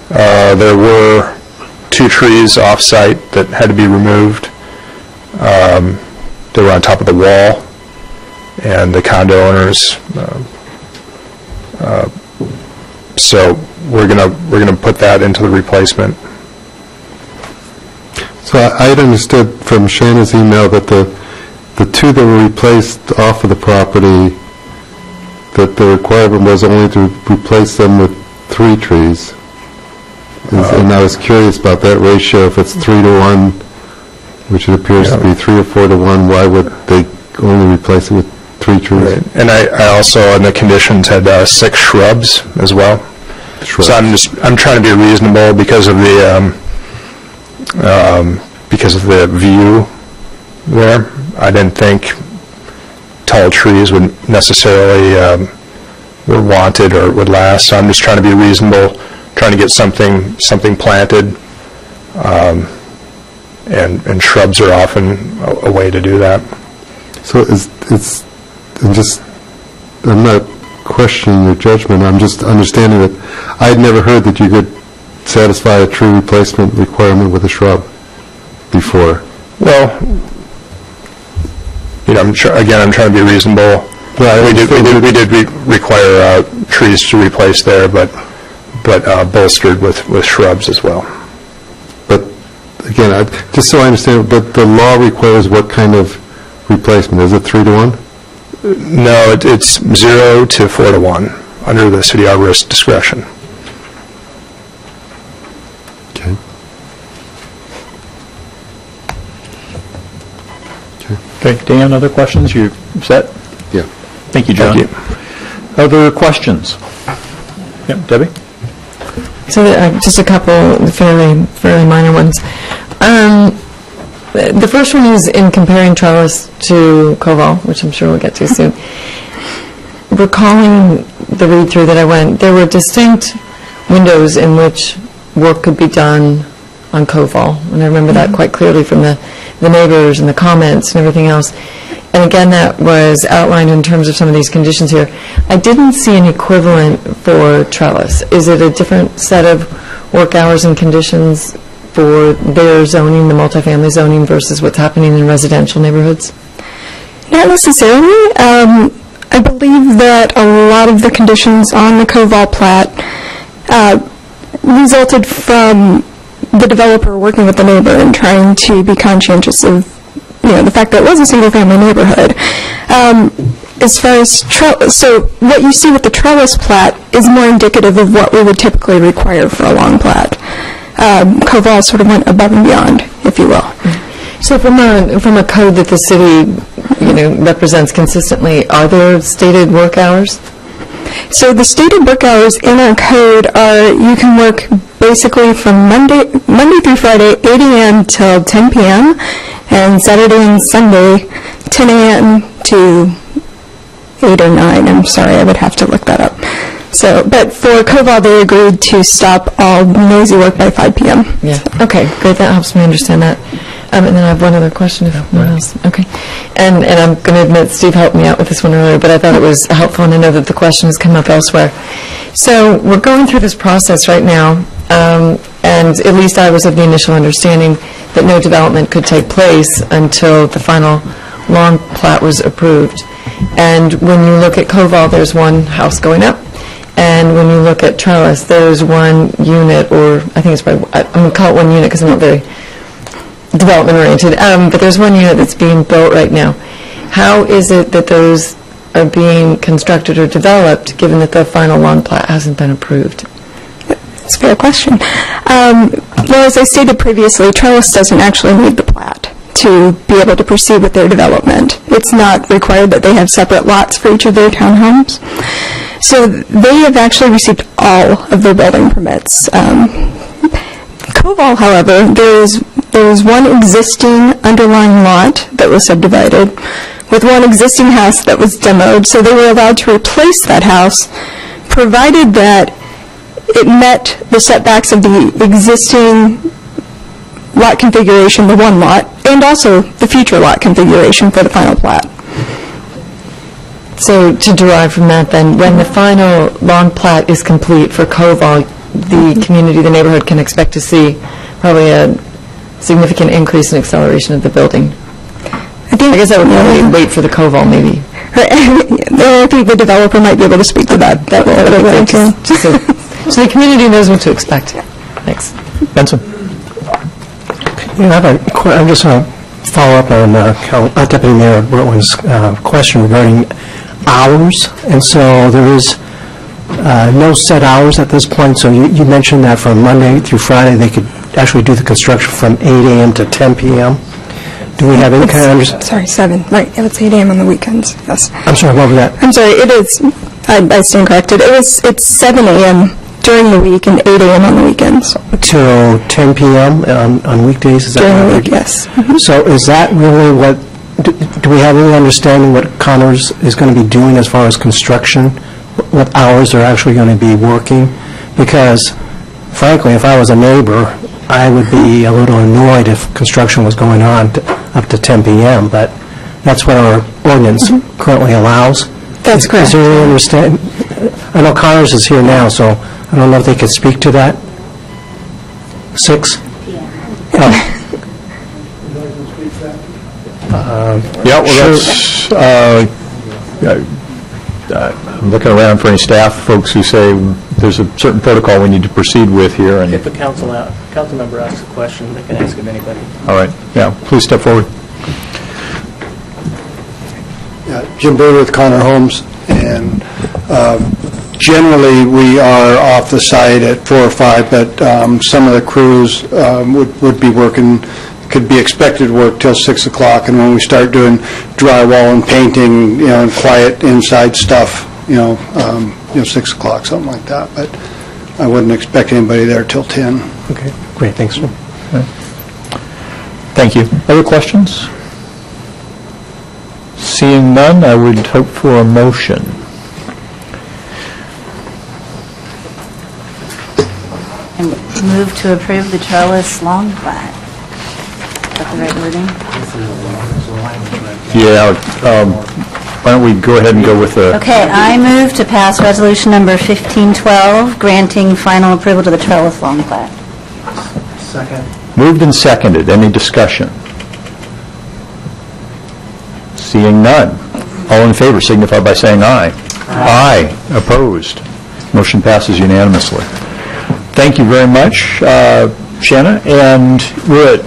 There were 2 trees off-site that had to be removed. They were on top of the wall, and the condo owners. So we're gonna put that into the replacement. So I had understood from Shannon's email that the 2 that were replaced off of the property, that the requirement was only to replace them with 3 trees. And I was curious about that ratio, if it's 3 to 1, which it appears to be 3 or 4 to 1, why would they only replace it with 3 trees? Right. And I also, in the conditions, had 6 shrubs as well. Shrubs. So I'm trying to be reasonable because of the view there. I didn't think tall trees would necessarily were wanted or would last. So I'm just trying to be reasonable, trying to get something planted. And shrubs are often a way to do that. So I'm not questioning your judgment, I'm just understanding that I had never heard that you could satisfy a tree replacement requirement with a shrub before. Well, I'm trying to be reasonable. We did require trees to replace there, but bolstered with shrubs as well. Again, just so I understand, but the law requires what kind of replacement? Is it 3 to 1? No, it's 0 to 4 to 1 under the city arborist discretion. Okay. Okay, Dan, other questions? You set? Yeah. Thank you, John. Other questions? Yep, Debbie? So just a couple fairly minor ones. The first one is in comparing Trellis to Koval, which I'm sure we'll get to soon. Recalling the read-through that I went, there were distinct windows in which work could be done on Koval, and I remember that quite clearly from the neighbors and the comments and everything else. And again, that was outlined in terms of some of these conditions here. I didn't see an equivalent for Trellis. Is it a different set of work hours and conditions for their zoning, the multifamily zoning, versus what's happening in residential neighborhoods? Not necessarily. I believe that a lot of the conditions on the Koval plat resulted from the developer working with the neighbor and trying to be conscientious of the fact that it was a single-family neighborhood. As far as so what you see with the Trellis plat is more indicative of what we would typically require for a long plat. Koval sort of went above and beyond, if you will. So from a code that the city represents consistently, are there stated work hours? So the stated work hours in our code are you can work basically from Monday through Friday, 8 a.m. till 10 p.m., and Saturday and Sunday, 10 a.m. to 8 or 9. I'm sorry, I would have to look that up. So, but for Koval, they agreed to stop all noisy work by 5 p.m. Yeah. Okay, great. That helps me understand that. And then I have one other question, if no one else. Okay. And I'm going to admit Steve helped me out with this one earlier, but I thought it was helpful, and I know that the question has come up elsewhere. So we're going through this process right now, and at least I was of the initial understanding that no development could take place until the final long plat was approved. And when you look at Koval, there's one house going up. And when you look at Trellis, there's one unit, or I think it's probably, I'm going to call it one unit because I'm not very development-oriented, but there's one unit that's being built right now. How is it that those are being constructed or developed, given that the final long plat hasn't been approved? That's a fair question. Well, as I stated previously, Trellis doesn't actually need the plat to be able to proceed with their development. It's not required that they have separate lots for each of their townhomes. So they have actually received all of their building permits. Koval, however, there was one existing underlying lot that was subdivided with one existing house that was demoed, so they were allowed to replace that house, provided that it met the setbacks of the existing lot configuration, the one lot, and also the future lot configuration for the final plat. So to derive from that then, when the final long plat is complete for Koval, the community, the neighborhood can expect to see probably a significant increase in acceleration of the building. I guess I would probably wait for the Koval maybe. I think the developer might be able to speak to that. So the community knows what to expect. Thanks. Benson? Yeah, I'm just going to follow up on Deputy Mayor Britwin's question regarding hours. And so there is no set hours at this point. So you mentioned that from Monday through Friday they could actually do the construction from 8 a.m. to 10 p.m. Do we have any kind of... Sorry, 7. Right, it's 8 a.m. on the weekends, yes. I'm sorry, what was that? I'm sorry, it is, I stand corrected. It's 7 a.m. during the week and 8 a.m. on the weekends. Till 10 p.m. on weekdays? Is that during the right? week, yes. So is that really what... Do we have any understanding what Connors is going to be doing as far as construction? What hours they're actually going to be working? Because, frankly, if I was a neighbor, I would be a little annoyed if construction was going on up to 10 p.m., but that's what our ordinance currently allows. That's correct. Is there any understanding? I know Connors is here now, so I don't know if they could speak to that. 6? Yeah. Yeah, well, that's... I'm looking around for any staff folks who say there's a certain protocol we need to proceed with here. And If a council member asks a question, they can ask of anybody. all right, yeah, please step forward. Jim Bird with Connor Homes, and generally we are off the site at 4 or 5, but some of the crews would be working could be expected to work till 6 o'clock, and when we start doing drywall and painting, and quiet inside stuff, 6 o'clock, something like that. But I wouldn't expect anybody there till 10. Okay, great, thanks, sir. Thank you. Other questions? Seeing none, I would hope for a motion. Move to approve the trellis long plat. Is that the right wording? Yeah, why don't we go ahead and go with the... Okay, I move to pass resolution number 1512, granting final approval to the trellis long plat. Second. Moved and seconded. Any discussion? Seeing none. All in favor signify by saying aye. Aye. Opposed? Motion passes unanimously. Thank you very much, Shanna. And we're at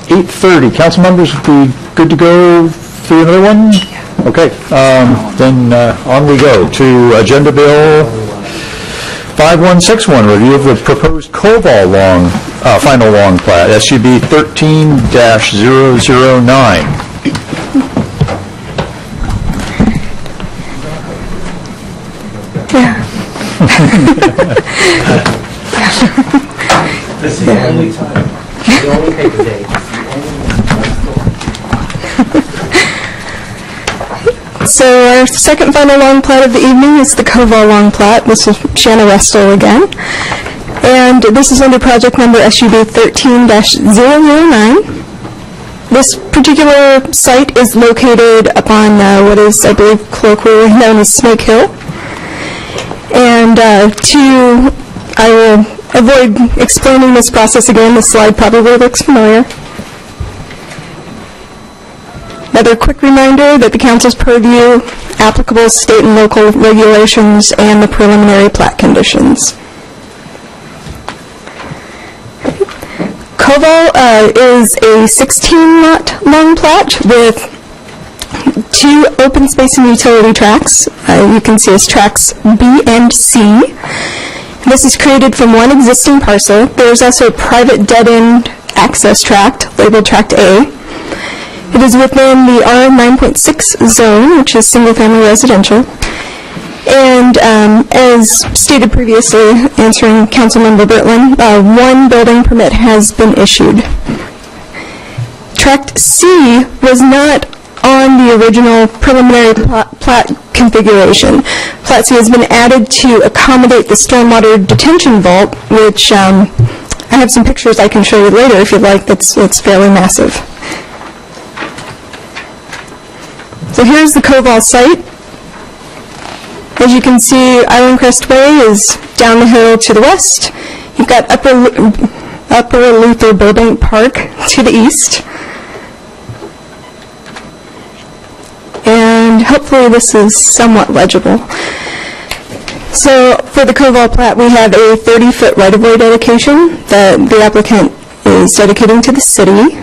8:30. Council members, be good to go through another one? Okay. Then on we go to Agenda Bill 5161, review of the proposed Koval final long plat, SUB 13-009. This is the only time. The only paper date. So our second final long plat of the evening is the Koval long plat. This is Shanna Restel again. And this is under project number SUB 13-009. This particular site is located upon what is, I believe, colloquially known as Snake Hill. And I will avoid explaining this process again. This slide probably looks familiar. Another quick reminder that the council's purview applicable state and local regulations and the preliminary plat conditions. Koval is a 16-lot long plat with 2 open space and utility tracts. You can see as tracts B and C. This is created from one existing parcel. There's also a private dead-end access tract, labeled Tract A. It is within the R9.6 zone, which is single-family residential. And as stated previously, answering Councilmember Bertland, one building permit has been issued. Tract C was not on the original preliminary plat configuration. Plat C has been added to accommodate the stormwater detention vault, which I have some pictures I can show you later if you'd like. It's fairly massive. So here's the Koval site. As you can see, Island Crest Way is down the hill to the west. You've got Upper Luther Burbank Park to the east. And hopefully this is somewhat legible. So for the Koval plat, we have a 30-foot right-of-way dedication that the applicant is dedicating to the city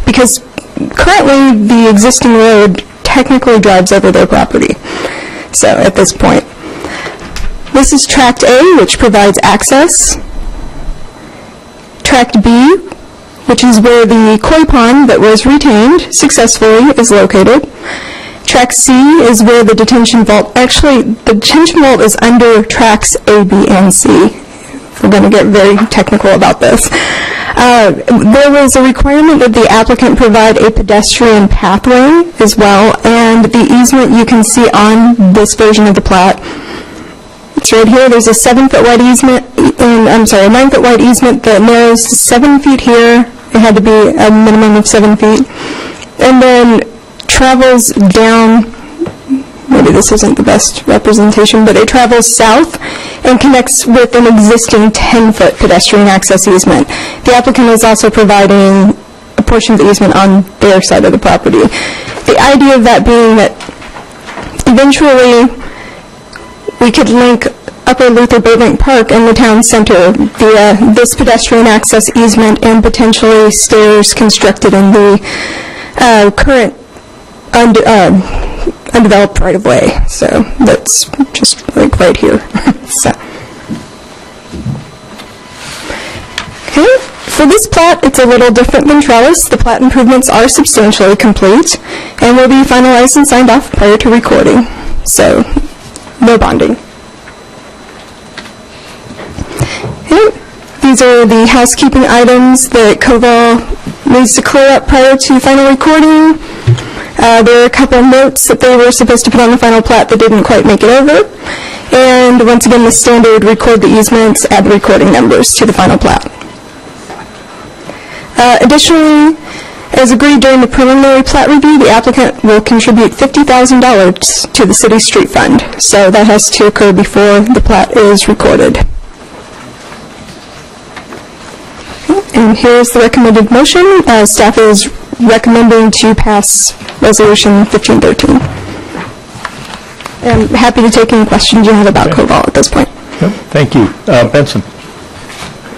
because currently the existing road technically drives over their property. So at this point, this is Tract A, which provides access. Tract B, which is where the koi pond that was retained successfully is located. Tract C is where the detention vault, actually the detention vault is under tracts A, B, and C. We're going to get very technical about this. There was a requirement that the applicant provide a pedestrian pathway as well, and the easement you can see on this version of the plat. It's right here. There's a 7-foot wide easement, a 9-foot wide easement that narrows to 7 feet here. It had to be a minimum of 7 feet. And then travels down, maybe this isn't the best representation, but it travels south and connects with an existing 10-foot pedestrian access easement. The applicant is also providing a portion of the easement on their side of the property. The idea of that being that eventually we could link Upper Luther Burbank Park and the town center via this pedestrian access easement and potentially stairs constructed in the current undeveloped right-of-way. So that's just like right here. So. Okay. For this plat, it's a little different than Trellis. The plat improvements are substantially complete and will be finalized and signed off prior to recording. So, no bonding. Okay. These are the housekeeping items that Koval needs to clear up prior to final recording. There are a couple of notes that they were supposed to put on the final plat that didn't quite make it over. And once again, the standard record the easements, add the recording numbers to the final plat. Additionally, as agreed during the preliminary plat review, the applicant will contribute $50,000 to the city street fund. So that has to occur before the plat is recorded. And here's the recommended motion. Staff is recommending to pass Resolution 1513. I'm happy to take any questions you have about Koval at this point. Thank you. Benson.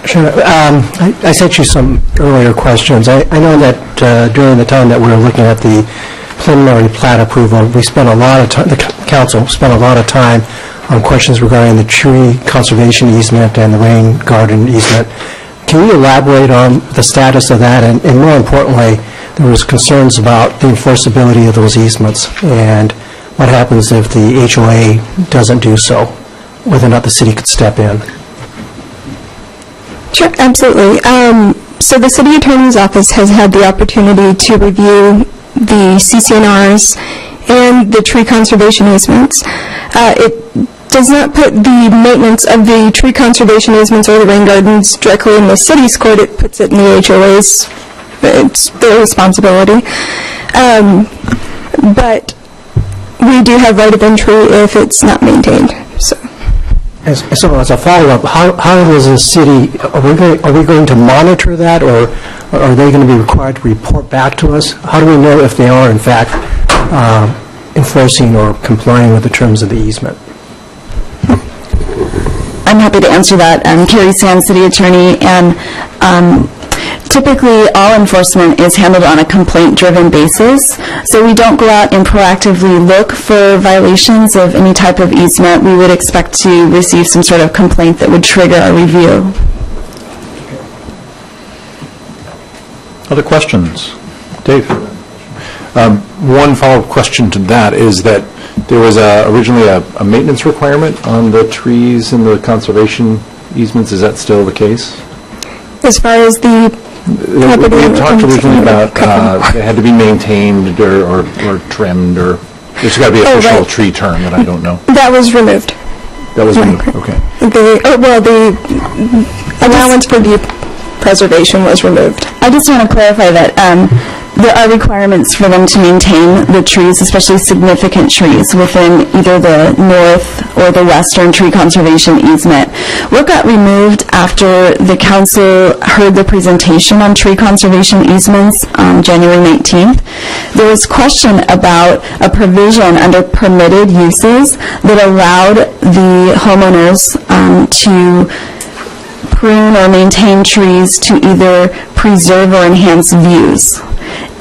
Sure. I sent you some earlier questions. I know that during the time that we were looking at the preliminary plat approval, we spent a lot of time, the council spent a lot of time on questions regarding the tree conservation easement and the rain garden easement. Can you elaborate on the status of that? And more importantly, there was concerns about the enforceability of those easements and what happens if the HOA doesn't do so, whether or not the city could step in. Sure, absolutely. So the city attorney's office has had the opportunity to review the CCNRs and the tree conservation easements. It does not put the maintenance of the tree conservation easements or the rain gardens directly in the city's court. It puts it in the HOA's. It's their responsibility. But we do have right of entry if it's not maintained. So as a follow-up, how does the city, are we going to monitor that, or are they going to be required to report back to us? How do we know if they are, in fact, enforcing or complying with the terms of the easement? I'm happy to answer that. I'm Carrie Sands, City Attorney, and typically all enforcement is handled on a complaint-driven basis, so we don't go out and proactively look for violations of any type of easement. We would expect to receive some sort of complaint that would trigger a review. Other questions? Dave? One follow-up question to that is that there was originally a maintenance requirement on the trees and the conservation easements. Is that still the case? as far as the property... We had talked originally about they had to be maintained or trimmed, or there's got to be an official tree term that I don't know. That was removed. That was removed, okay. The allowance for the preservation was removed. I just want to clarify that there are requirements for them to maintain the trees, especially significant trees, within either the north or the western tree conservation easement. What got removed after the council heard the presentation on tree conservation easements on January 19th, there was question about a provision under permitted uses that allowed the homeowners to prune or maintain trees to either preserve or enhance views.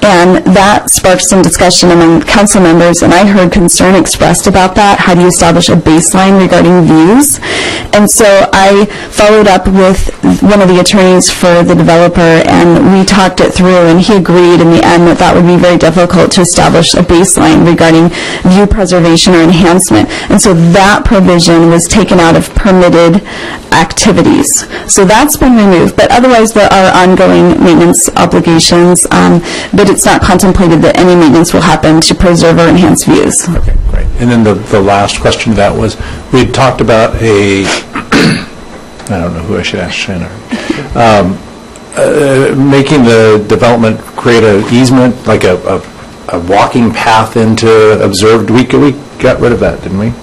And that sparked some discussion among council members, and I heard concern expressed about that. How do you establish a baseline regarding views? And so I followed up with one of the attorneys for the developer, and we talked it through, and he agreed in the end that that would be very difficult to establish a baseline regarding view preservation or enhancement. And so that provision was taken out of permitted activities. So that's been removed, but otherwise there are ongoing maintenance obligations, but it's not contemplated that any maintenance will happen to preserve or enhance views. Okay, great. And then the last question to that was, we had talked about I don't know who I should ask, Shannon, making the development create an easement, like a walking path into observed. We got rid of that, didn't we?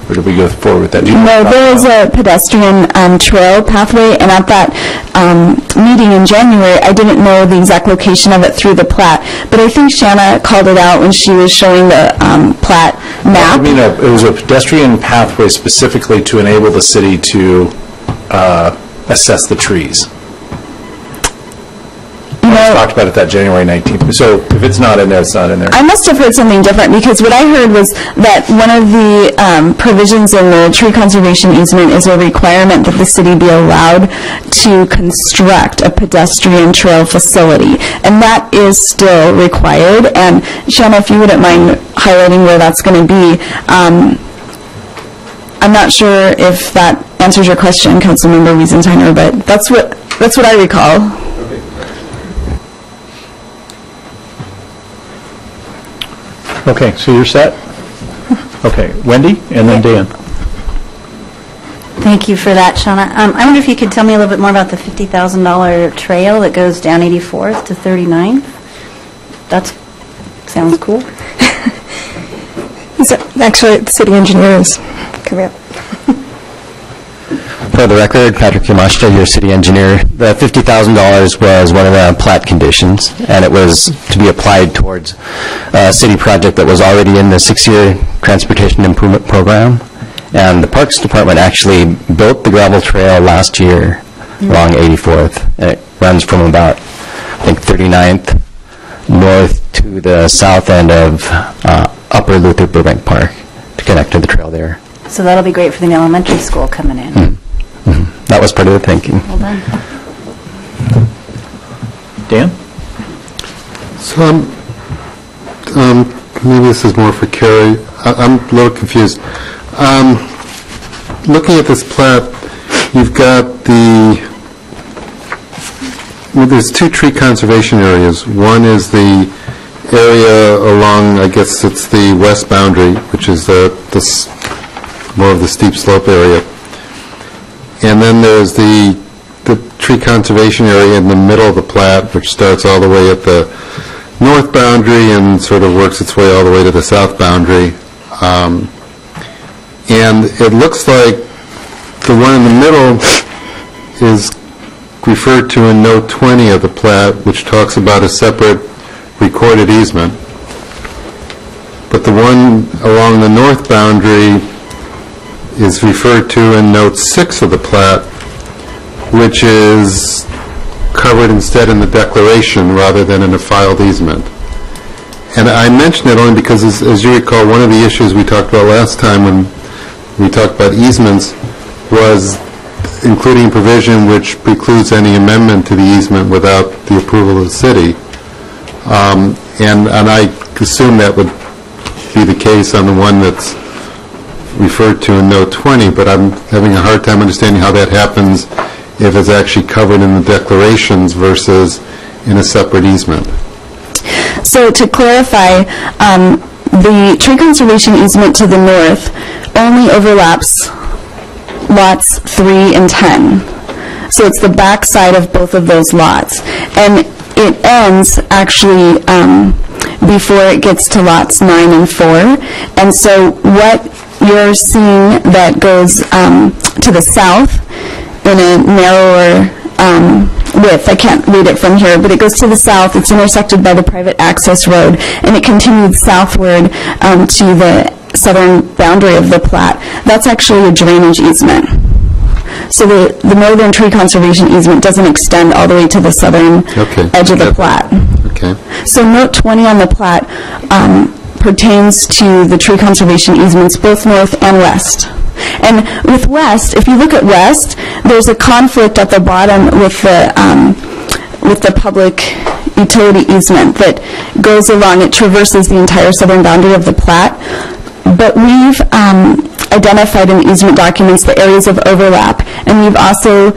Or did we go forward with that? No, there is a pedestrian trail pathway, and at that meeting in January, I didn't know the exact location of it through the plat, but I think Shanna called it out when she was showing the plat map. I mean, it was a pedestrian pathway specifically to enable the city to assess the trees. You know, talked about it that January 19th. So if it's not in there, it's not in there. I must have heard something different, because what I heard was that one of the provisions in the tree conservation easement is a requirement that the city be allowed to construct a pedestrian trail facility, and that is still required. And Shauna, if you wouldn't mind highlighting where that's going to be. I'm not sure if that answers your question, Councilmember Wiesentheimer, but that's what I recall. Okay, so you're set? Okay, Wendy, and then Dan. Thank you for that, Shauna. I wonder if you could tell me a little bit more about the $50,000 trail that goes down 84th to 39th? That sounds cool. Actually, the city engineer is coming up. For the record, Patrick Yamashita, your city engineer. The $50,000 was one of the plat conditions, and it was to be applied towards a city project that was already in the 6-year transportation improvement program. And the Parks Department actually built the gravel trail last year along 84th. And it runs from about, I think, 39th north to the south end of Upper Luther Burbank Park to connect to the trail there. So that'll be great for the elementary school coming in. That was part of the thinking. Well done. Dan? So maybe this is more for Carrie. I'm a little confused. Looking at this plat, you've got there's two tree conservation areas. One is the area along, I guess it's the west boundary, which is more of the steep slope area. And then there's the tree conservation area in the middle of the plat, which starts all the way at the north boundary and sort of works its way all the way to the south boundary. And it looks like the one in the middle is referred to in note 20 of the plat, which talks about a separate recorded easement. But the one along the north boundary is referred to in note 6 of the plat, which is covered instead in the declaration rather than in a filed easement. And I mention it only because, as you recall, one of the issues we talked about last time when we talked about easements was including provision which precludes any amendment to the easement without the approval of the city. And I assume that would be the case on the one that's referred to in note 20, but I'm having a hard time understanding how that happens if it's actually covered in the declarations versus in a separate easement. So to clarify, the tree conservation easement to the north only overlaps lots 3 and 10. So it's the back side of both of those lots. And it ends actually before it gets to lots 9 and 4. And so what you're seeing that goes to the south in a narrower width, I can't read it from here, but it goes to the south, it's intersected by the private access road, and it continues southward to the southern boundary of the plat. That's actually a drainage easement. So the northern tree conservation easement doesn't extend all the way to the southern edge of the plat. Okay. So note 20 on the plat pertains to the tree conservation easements both north and west. And with west, if you look at west, there's a conflict at the bottom with the public utility easement that goes along, it traverses the entire southern boundary of the plat. But we've identified in easement documents the areas of overlap, and we've also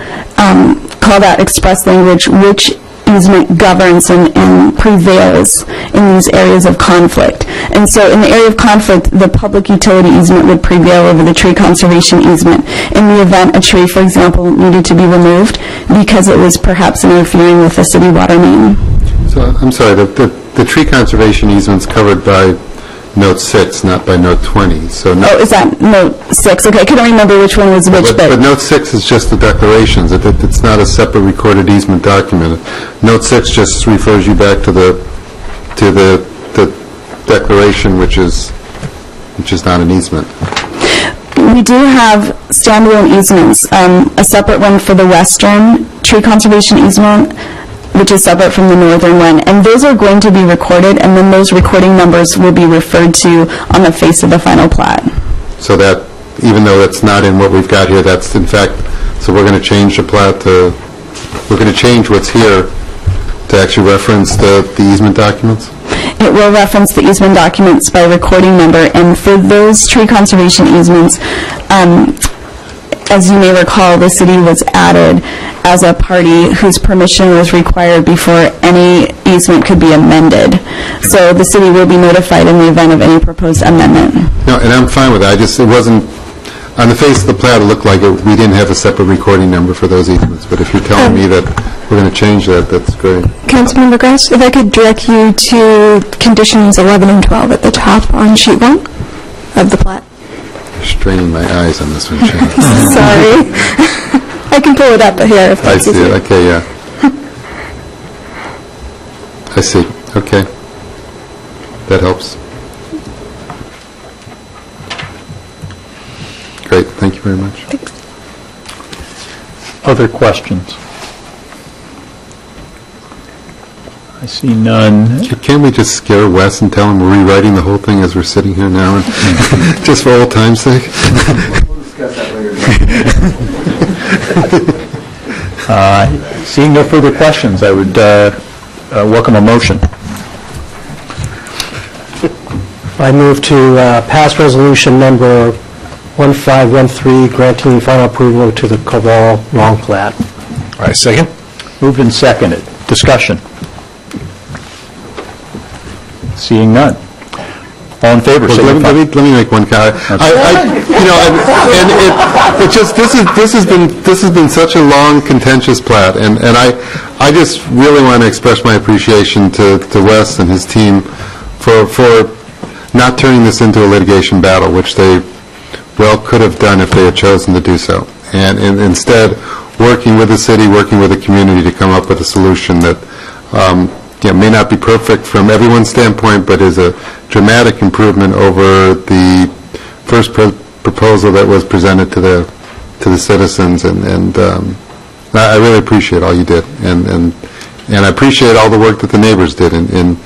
called out express language which easement governs and prevails in these areas of conflict. And so in the area of conflict, the public utility easement would prevail over the tree conservation easement in the event a tree, for example, needed to be removed because it was perhaps interfering with the city water main. So I'm sorry, the tree conservation easement's covered by note 6, not by note 20. So is that note 6? Okay, I couldn't remember which one was which, but note 6 is just the declarations. It's not a separate recorded easement document. Note 6 just refers you back to the declaration, which is not an easement. We do have standalone easements, a separate one for the western tree conservation easement which is separate from the northern one. And those are going to be recorded, and then those recording numbers will be referred to on the face of the final plat. So that, even though it's not in what we've got here, that's in fact, so we're going to change the plat to, we're going to change what's here to actually reference the easement documents? It will reference the easement documents by recording number, and for those tree conservation easements, as you may recall, the city was added as a party whose permission was required before any easement could be amended. So the city will be notified in the event of any proposed amendment. No, and I'm fine with that. It wasn't, on the face of the plat, it looked like we didn't have a separate recording number for those easements. But if you're telling me that we're going to change that, that's great. Councilmember Grass, if I could direct you to conditions 11 and 12 at the top on sheet 1 of the plat. Straining my eyes on this one, Shane. Sorry. I can pull it up here if I that's see easier. it. Okay, yeah. I see. Okay. That helps. Great. Thank you very much. Other questions? I see none. Can't we just scare Wes and tell him we're rewriting the whole thing as we're sitting here now, and just for old time's sake? We'll discuss that later. Seeing no further questions, I would welcome a motion. I move to pass resolution number 1513, granting final approval to the Koval long plat. All right, second. Moved and seconded. Discussion. Seeing none. All in favor, Well, signify. let me make one comment. This has been such a long, contentious plat, and I just really want to express my appreciation to Wes and his team for not turning this into a litigation battle, which they well could have done if they had chosen to do so, and instead working with the city, working with the community to come up with a solution that may not be perfect from everyone's standpoint, but is a dramatic improvement over the first proposal that was presented to the citizens, and I really appreciate all you did, and I appreciate all the work that the neighbors did in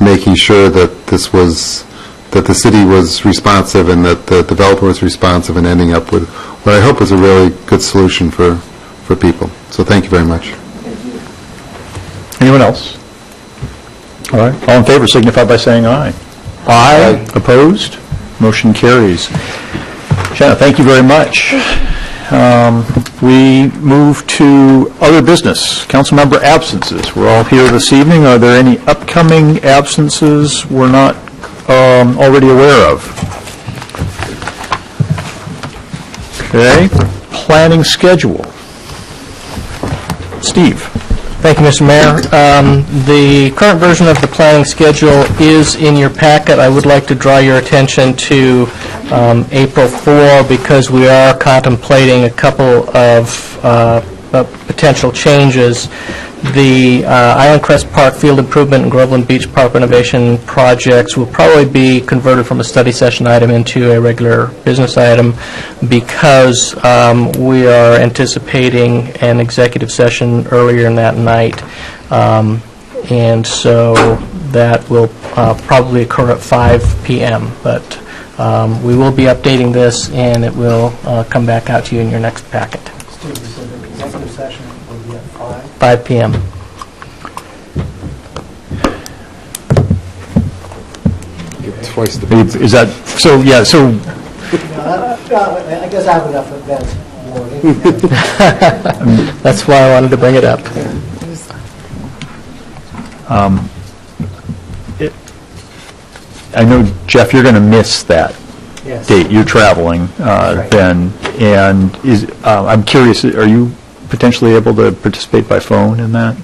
making sure that that the city was responsive and that the developer was responsive and ending up with what I hope is a really good solution for people. So thank you very much. Anyone else? All right. All in favor signify by saying aye. Aye. Opposed? Motion carries. Shanna, thank you very much. We move to other business. Councilmember absences. We're all here this evening. Are there any upcoming absences we're not already aware of? Okay. Planning schedule. Steve. Thank you, Mr. Mayor. The current version of the planning schedule is in your packet. I would like to draw your attention to April 4 because we are contemplating a couple of potential changes. The Island Crest Park Field Improvement and Groveland Beach Park renovation projects will probably be converted from a study session item into a regular business item because we are anticipating an executive session earlier in that night. And so that will probably occur at 5 p.m. But we will be updating this, and it will come back out to you in your next packet. Executive session will be at 5 p.m. Twice the Is that, so, yeah, so, I guess I have enough events. That's why I wanted to bring it up. I know, Jeff, you're going to miss that Yes. date. You're traveling then, and I'm curious, are you potentially able to participate by phone in that?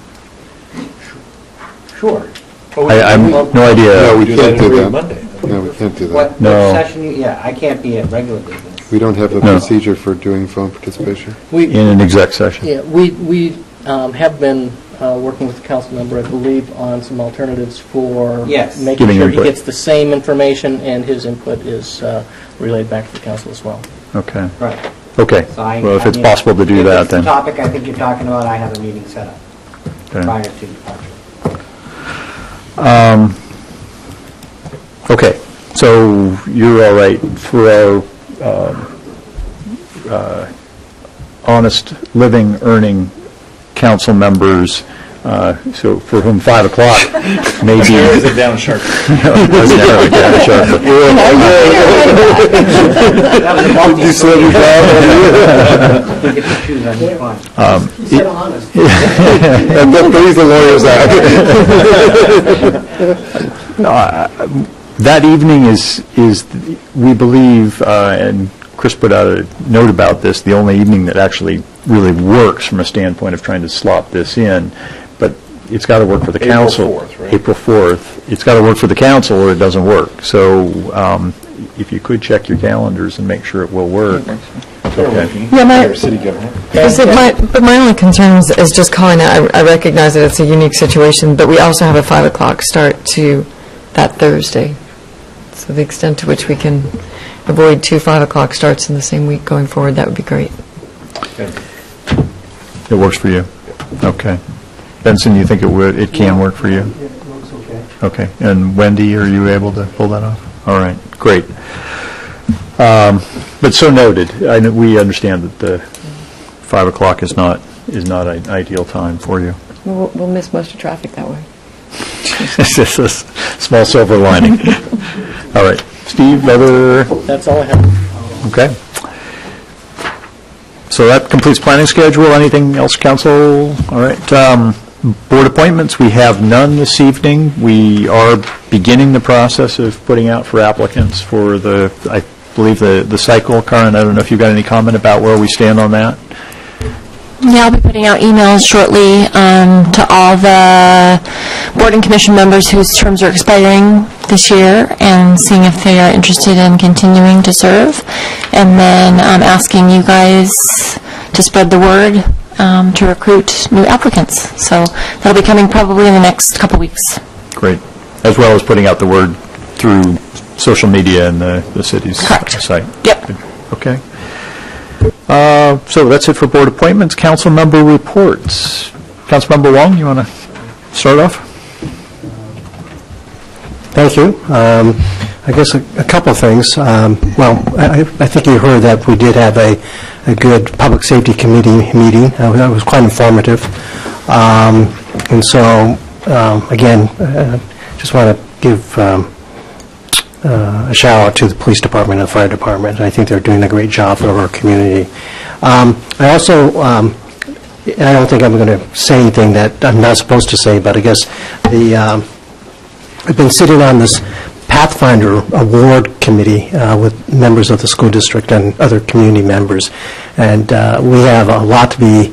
Sure. I have no idea. No, we can't do that. Monday. No, we can't do that. What No. session, yeah, I can't be at regular business. We don't have a No. procedure for doing phone participation. In an exec session? Yeah, we have been working with the council member, I believe, on some alternatives for Yes. making Giving sure input. he gets the same information and his input is relayed back to the council as well. Okay. Right. Okay. So Well, if it's possible to do that, If it's then. the topic I think you're talking about, I have a meeting set up. Okay. prior to departure. Okay, so you're all right for our honest living, earning council members, so for whom 5 o'clock may be... Narrows it down sharply. Does narrow it down sharply. That was a multi-story. You get to choose on each one. You said honest. And then please the lawyers out. That evening is we believe, and Chris put out a note about this, the only evening that actually really works from a standpoint of trying to slot this in, but it's got to work for the council. April 4th, right? April 4th. It's got to work for the council or it doesn't work. So if you could check your calendars and make sure it will work. Okay. Yeah, City government. but my only concern is just calling out, I recognize that it's a unique situation, but we also have a 5 o'clock start to that Thursday. So the extent to which we can avoid 2 5 o'clock starts in the same week going forward, that would be great. It works for you? Okay. Benson, you think it can work for you? It looks okay. Okay. And Wendy, are you able to pull that off? All right, great. But so noted. We understand that the 5 o'clock is not an ideal time for you. We'll miss most of traffic that way. It's just a small silver lining. All right. Steve, That's all I have. Okay. So that completes planning schedule. Anything else, council? All right. Board appointments, we have none this evening. We are beginning the process of putting out for applicants for I believe, the cycle. Karen, I don't know if you've got any comment about where we stand on that? Yeah, I'll be putting out emails shortly to all the board and commission members whose terms are expiring this year and seeing if they are interested in continuing to serve, and then asking you guys to spread the word to recruit new applicants. So that'll be coming probably in the next couple weeks. Great. As well as putting out the word through social media and the city's site. Yep. Good. Okay. So that's it for board appointments. Council member reports. Councilmember Wong, you want to start off? Thank you. I guess a couple of things. Well, I think you heard that we did have a good Public Safety Committee meeting. That was quite informative. And so, again, just want to give a shout out to the police department and the fire department. I think they're doing a great job for our community. I also, I don't think I'm going to say anything that I'm not supposed to say, but I guess I've been sitting on this Pathfinder Award Committee with members of the school district and other community members, and we have a lot to be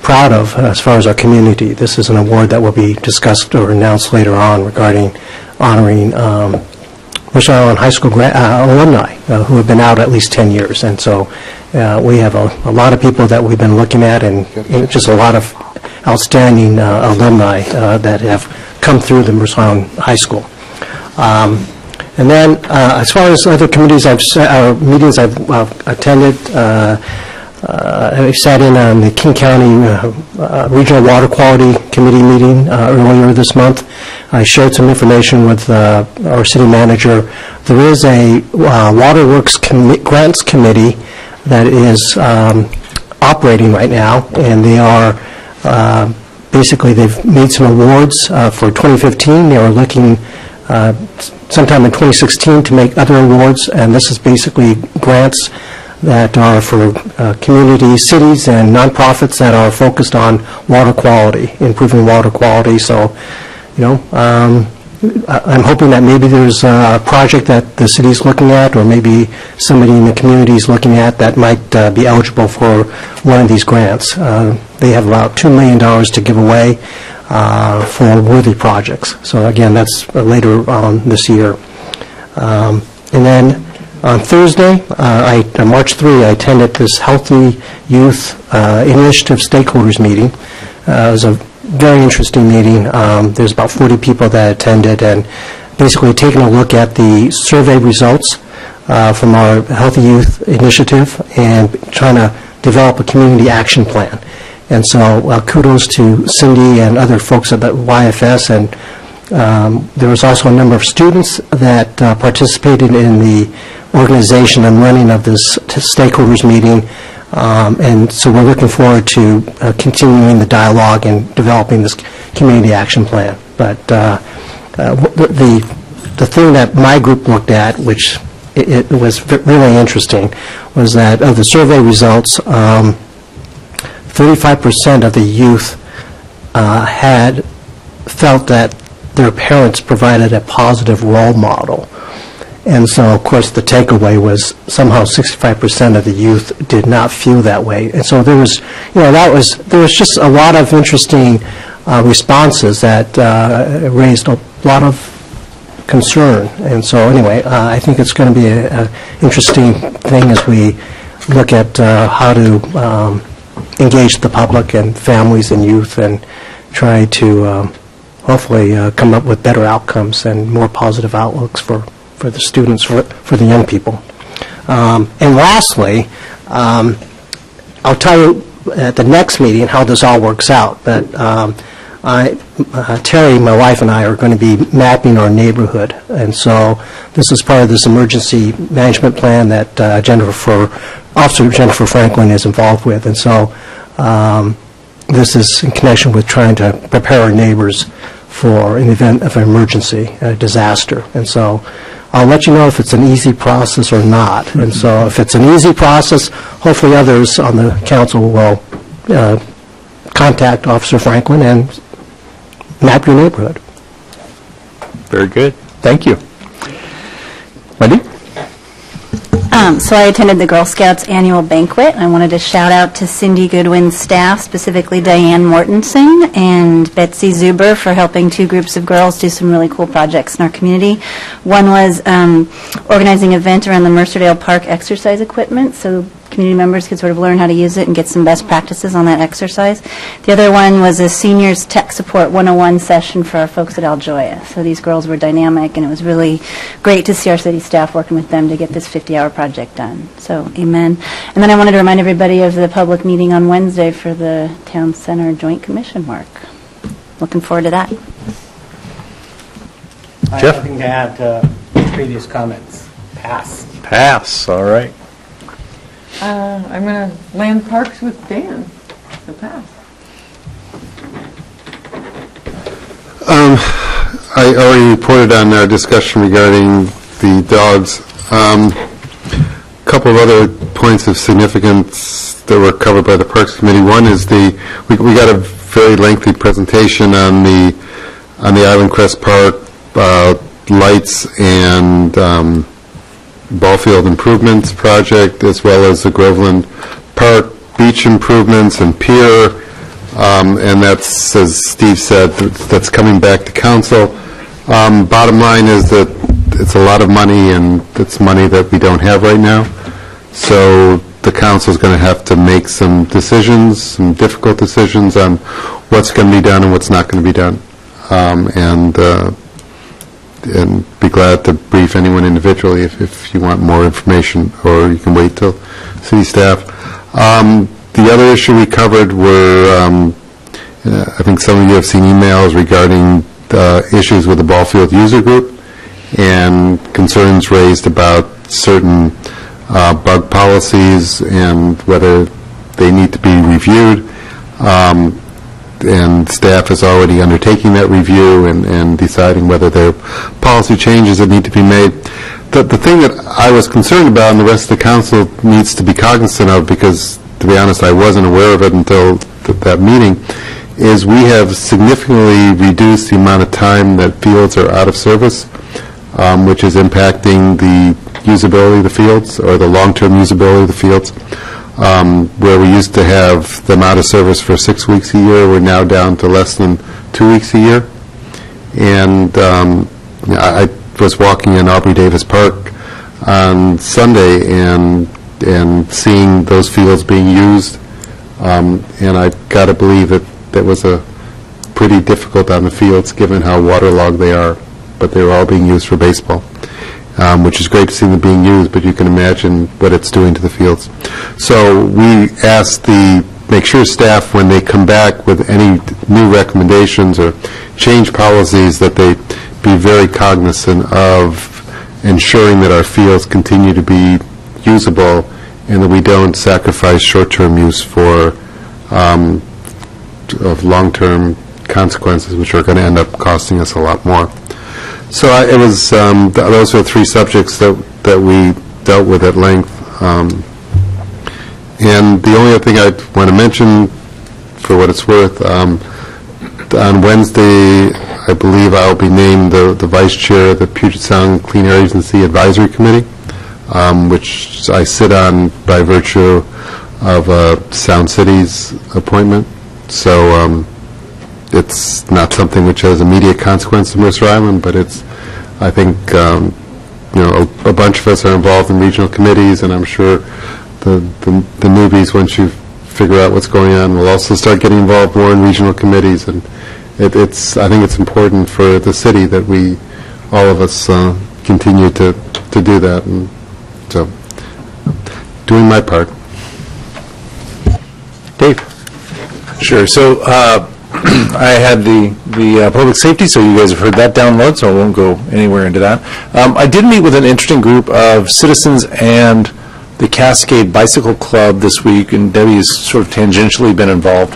proud of as far as our community. This is an award that will be discussed or announced later on regarding honoring Mercer Island High School alumni who have been out at least 10 years. And so we have a lot of people that we've been looking at, and just a lot of outstanding alumni that have come through the Mercer Island High School. And then as far as other committees meetings I've attended, I sat in on the King County Regional Water Quality Committee meeting earlier this month. I shared some information with our city manager. There is a Waterworks Grants Committee that is operating right now, and they are basically, they've made some awards for 2015. They are looking sometime in 2016 to make other awards, and this is basically grants that are for communities, cities, and nonprofits that are focused on water quality, improving water quality. So, I'm hoping that maybe there's a project that the city's looking at, or maybe somebody in the community is looking at that might be eligible for one of these grants. They have about $2 million to give away for worthy projects. So again, that's later on this year. And then on Thursday, March 3, I attended this Healthy Youth Initiative Stakeholders meeting. It was a very interesting meeting. There's about 40 people that attended, and basically taking a look at the survey results from our Healthy Youth Initiative and trying to develop a community action plan. And so kudos to Cindy and other folks at the YFS, and there was also a number of students that participated in the organization and running of this stakeholders meeting, and so we're looking forward to continuing the dialogue and developing this community action plan. But the thing that my group looked at, which it was really interesting, was that of the survey results, 35% of the youth had felt that their parents provided a positive role model. And so, of course, the takeaway was somehow 65% of the youth did not feel that way. And so there was, there was just a lot of interesting responses that raised a lot of concern. And so anyway, I think it's going to be an interesting thing as we look at how to engage the public and families and youth and try to hopefully come up with better outcomes and more positive outlooks for the students, for the young people. And lastly, I'll tell you at the next meeting how this all works out, but Terry, my wife, and I are going to be mapping our neighborhood, and so this is part of this emergency management plan that Officer Jennifer Franklin is involved with, and so this is in connection with trying to prepare our neighbors for an event of an emergency, a disaster, and so I'll let you know if it's an easy process or not. And so if it's an easy process, hopefully others on the council will contact Officer Franklin and map your neighborhood. Very good. Thank you. Wendy? So I attended the Girl Scouts annual banquet. I wanted to shout out to Cindy Goodwin's staff, specifically Diane Mortensen and Betsy Zuber, for helping two groups of girls do some really cool projects in our community. One was organizing an event around the Mercerdale Park exercise equipment, so community members could sort of learn how to use it and get some best practices on that exercise. The other one was a seniors tech support 101 session for our folks at Aljoya. So these girls were dynamic, and it was really great to see our city staff working with them to get this 50-hour project done. So amen. And then I wanted to remind everybody of the public meeting on Wednesday for the Town Center Joint Commission work. Looking forward to that. I Jeff? have nothing to add to previous comments. Pass. Pass, all right. I'm going to land parks with Dan. So pass. I already reported on our discussion regarding the dogs. A couple of other points of significance that were covered by the Parks Committee. One is we got a very lengthy presentation on the Island Crest Park lights and ball field improvements project, as well as the Groveland Park beach improvements and pier, and that's, as Steve said, that's coming back to council. Bottom line is that it's a lot of money, and it's money that we don't have right now. So the council's going to have to make some decisions, some difficult decisions on what's going to be done and what's not going to be done. And be glad to brief anyone individually if you want more information, or you can wait till city staff. The other issue we covered were, I think some of you have seen emails regarding issues with the ball field user group and concerns raised about certain bug policies and whether they need to be reviewed. And staff is already undertaking that review and deciding whether there are policy changes that need to be made. The thing that I was concerned about, and the rest of the council needs to be cognizant of, because, to be honest, I wasn't aware of it until that meeting, is we have significantly reduced the amount of time that fields are out of service, which is impacting the usability of the fields, or the long-term usability of the fields. Where we used to have them out of service for 6 weeks a year, we're now down to less than 2 weeks a year. And I was walking in Aubrey Davis Park on Sunday and seeing those fields being used, and I got to believe that was a pretty difficult on the fields given how waterlogged they are, but they were all being used for baseball. Which is great to see them being used, but you can imagine what it's doing to the fields. So we asked the make sure staff, when they come back with any new recommendations or change policies, that they be very cognizant of ensuring that our fields continue to be usable and that we don't sacrifice short-term use for of long-term consequences, which are going to end up costing us a lot more. So it was those are three subjects that we dealt with at length. And the only other thing I want to mention, for what it's worth, on Wednesday, I believe I'll be named the vice chair of the Puget Sound Clean Air Agency Advisory Committee, which I sit on by virtue of Sound City's appointment. So it's not something which has immediate consequence to Mercer Island, but it's, I think, a bunch of us are involved in regional committees, and I'm sure the newbies, once you figure out what's going on, will also start getting involved more in regional committees. And I think it's important for the city that we, all of us, continue to do that. And so, doing my part. Dave? Sure. So I had the public safety, so you guys have heard that download, so I won't go anywhere into that. I did meet with an interesting group of citizens and the Cascade Bicycle Club this week, and Debbie has sort of tangentially been involved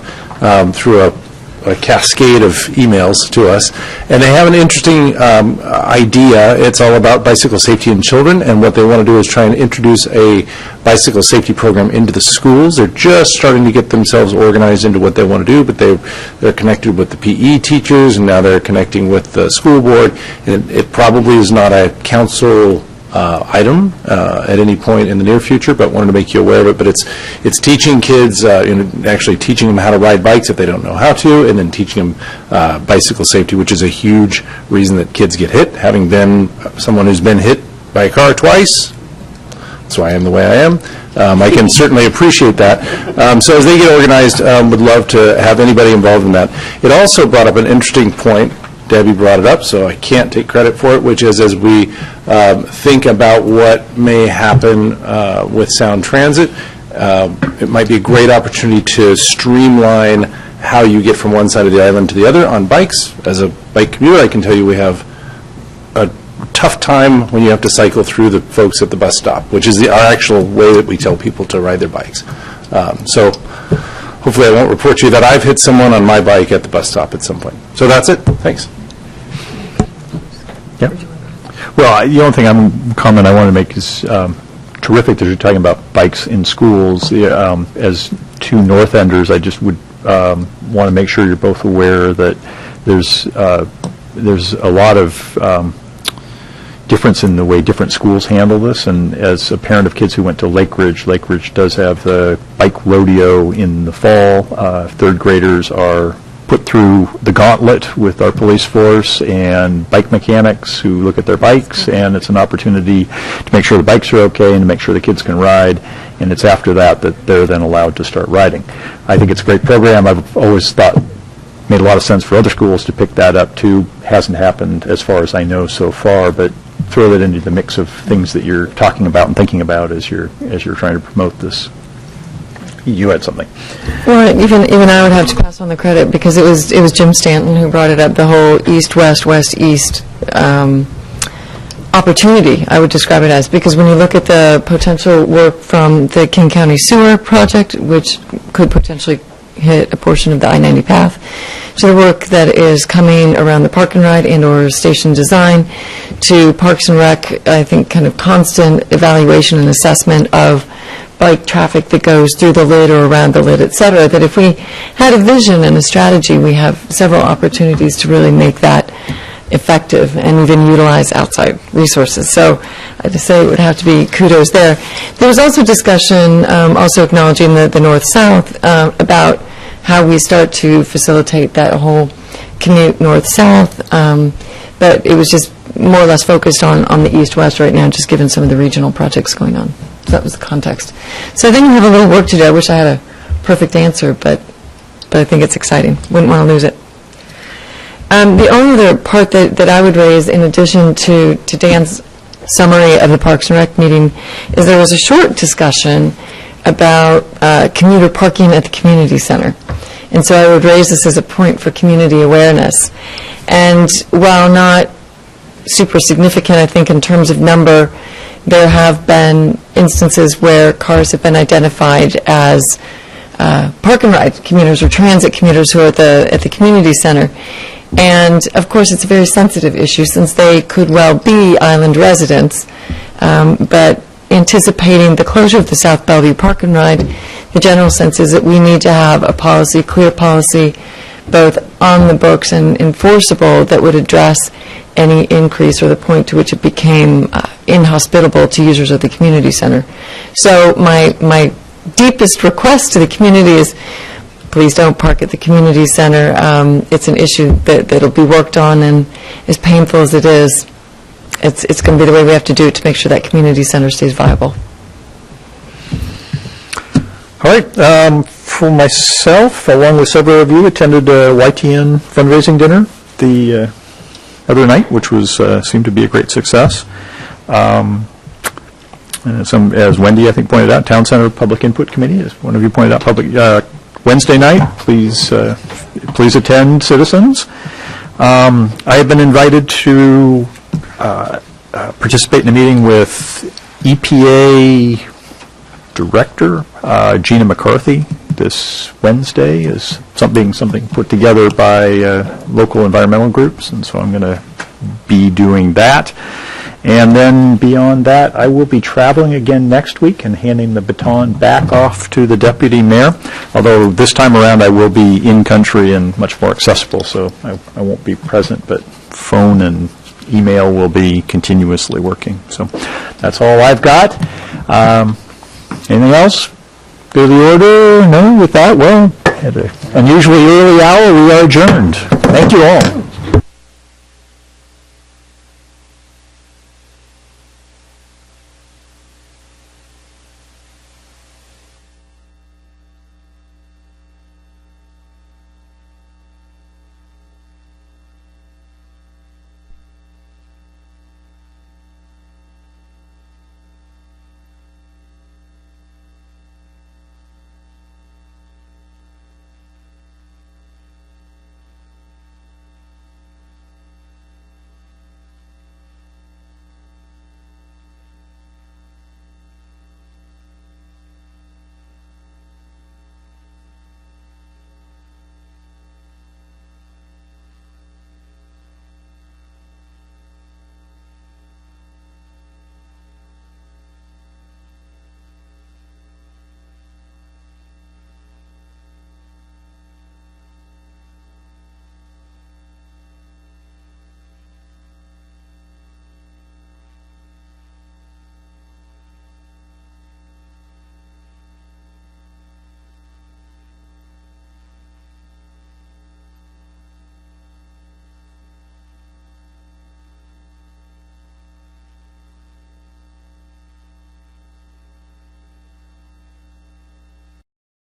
through a cascade of emails to us. And they have an interesting idea. It's all about bicycle safety in children, and what they want to do is try and introduce a bicycle safety program into the schools. They're just starting to get themselves organized into what they want to do, but they're connected with the PE teachers, and now they're connecting with the school board. And it probably is not a council item at any point in the near future, but wanted to make you aware of it. But it's teaching kids, actually teaching them how to ride bikes if they don't know how to, and then teaching them bicycle safety, which is a huge reason that kids get hit. Having been someone who's been hit by a car twice, that's why I am the way I am. I can certainly appreciate that. So as they get organized, would love to have anybody involved in that. It also brought up an interesting point. Debbie brought it up, so I can't take credit for it, which is as we think about what may happen with Sound Transit, it might be a great opportunity to streamline how you get from one side of the island to the other on bikes. As a bike commuter, I can tell you we have a tough time when you have to cycle through the folks at the bus stop, which is our actual way that we tell people to ride their bikes. So hopefully I won't report to you that I've hit someone on my bike at the bus stop at some point. So that's it. Thanks. Yep. Well, the only thing I want to make is terrific that you're talking about bikes in schools. As two North Enders, I just would want to make sure you're both aware that there's a lot of difference in the way different schools handle this. And as a parent of kids who went to Lake Ridge does have the bike rodeo in the fall. Third graders are put through the gauntlet with our police force and bike mechanics who look at their bikes, and it's an opportunity to make sure the bikes are okay and to make sure the kids can ride, and it's after that they're then allowed to start riding. I think it's a great program. I've always thought made a lot of sense for other schools to pick that up too. Hasn't happened as far as I know so far, but throw that into the mix of things that you're talking about and thinking about as you're trying to promote this. You had something. Well, even I would have to pass on the credit because it was Jim Stanton who brought it up. The whole east-west, west-east opportunity, I would describe it as, because when you look at the potential work from the King County Sewer Project, which could potentially hit a portion of the I-90 path, to the work that is coming around the park and ride and or station design, to Parks and Rec, I think kind of constant evaluation and assessment of bike traffic that goes through the lid or around the lid, et cetera, that if we had a vision and a strategy, we have several opportunities to really make that effective and even utilize outside resources. So I'd just say it would have to be kudos there. There was also discussion, also acknowledging the north-south, about how we start to facilitate that whole commute north-south, but it was just more or less focused on the east-west right now, just given some of the regional projects going on. So that was the context. So I think we have a little work to do. I wish I had a perfect answer, but I think it's exciting. Wouldn't want to lose it. The only other part that I would raise, in addition to Dan's summary of the Parks and Rec meeting, is there was a short discussion about commuter parking at the community center. And so I would raise this as a point for community awareness. And while not super significant, I think, in terms of number, there have been instances where cars have been identified as park and ride commuters or transit commuters who are at the community center. And, of course, it's a very sensitive issue since they could well be island residents. But anticipating the closure of the South Bellevue Park and Ride, the general sense is that we need to have a policy, clear policy, both on the books and enforceable, that would address any increase or the point to which it became inhospitable to users of the community center. So my deepest request to the community is, please don't park at the community center. It's an issue that'll be worked on, and as painful as it is, it's going to be the way we have to do it to make sure that community center stays viable. All right. For myself, along with several of you, attended a YTN fundraising dinner the other night, which was seemed to be a great success. And as Wendy, I think, pointed out, Town Center Public Input Committee, as one of you pointed out, Wednesday night. Please attend, citizens. I have been invited to participate in a meeting with EPA Director Gina McCarthy this Wednesday. Is something put together by local environmental groups, and so I'm going to be doing that. And then beyond that, I will be traveling again next week and handing the baton back off to the Deputy Mayor, although this time around I will be in country and much more accessible, so I won't be present, but phone and email will be continuously working. So that's all I've got. Anything else? Go to the order? No? With that, well, at an unusually early hour, we are adjourned. Thank you all.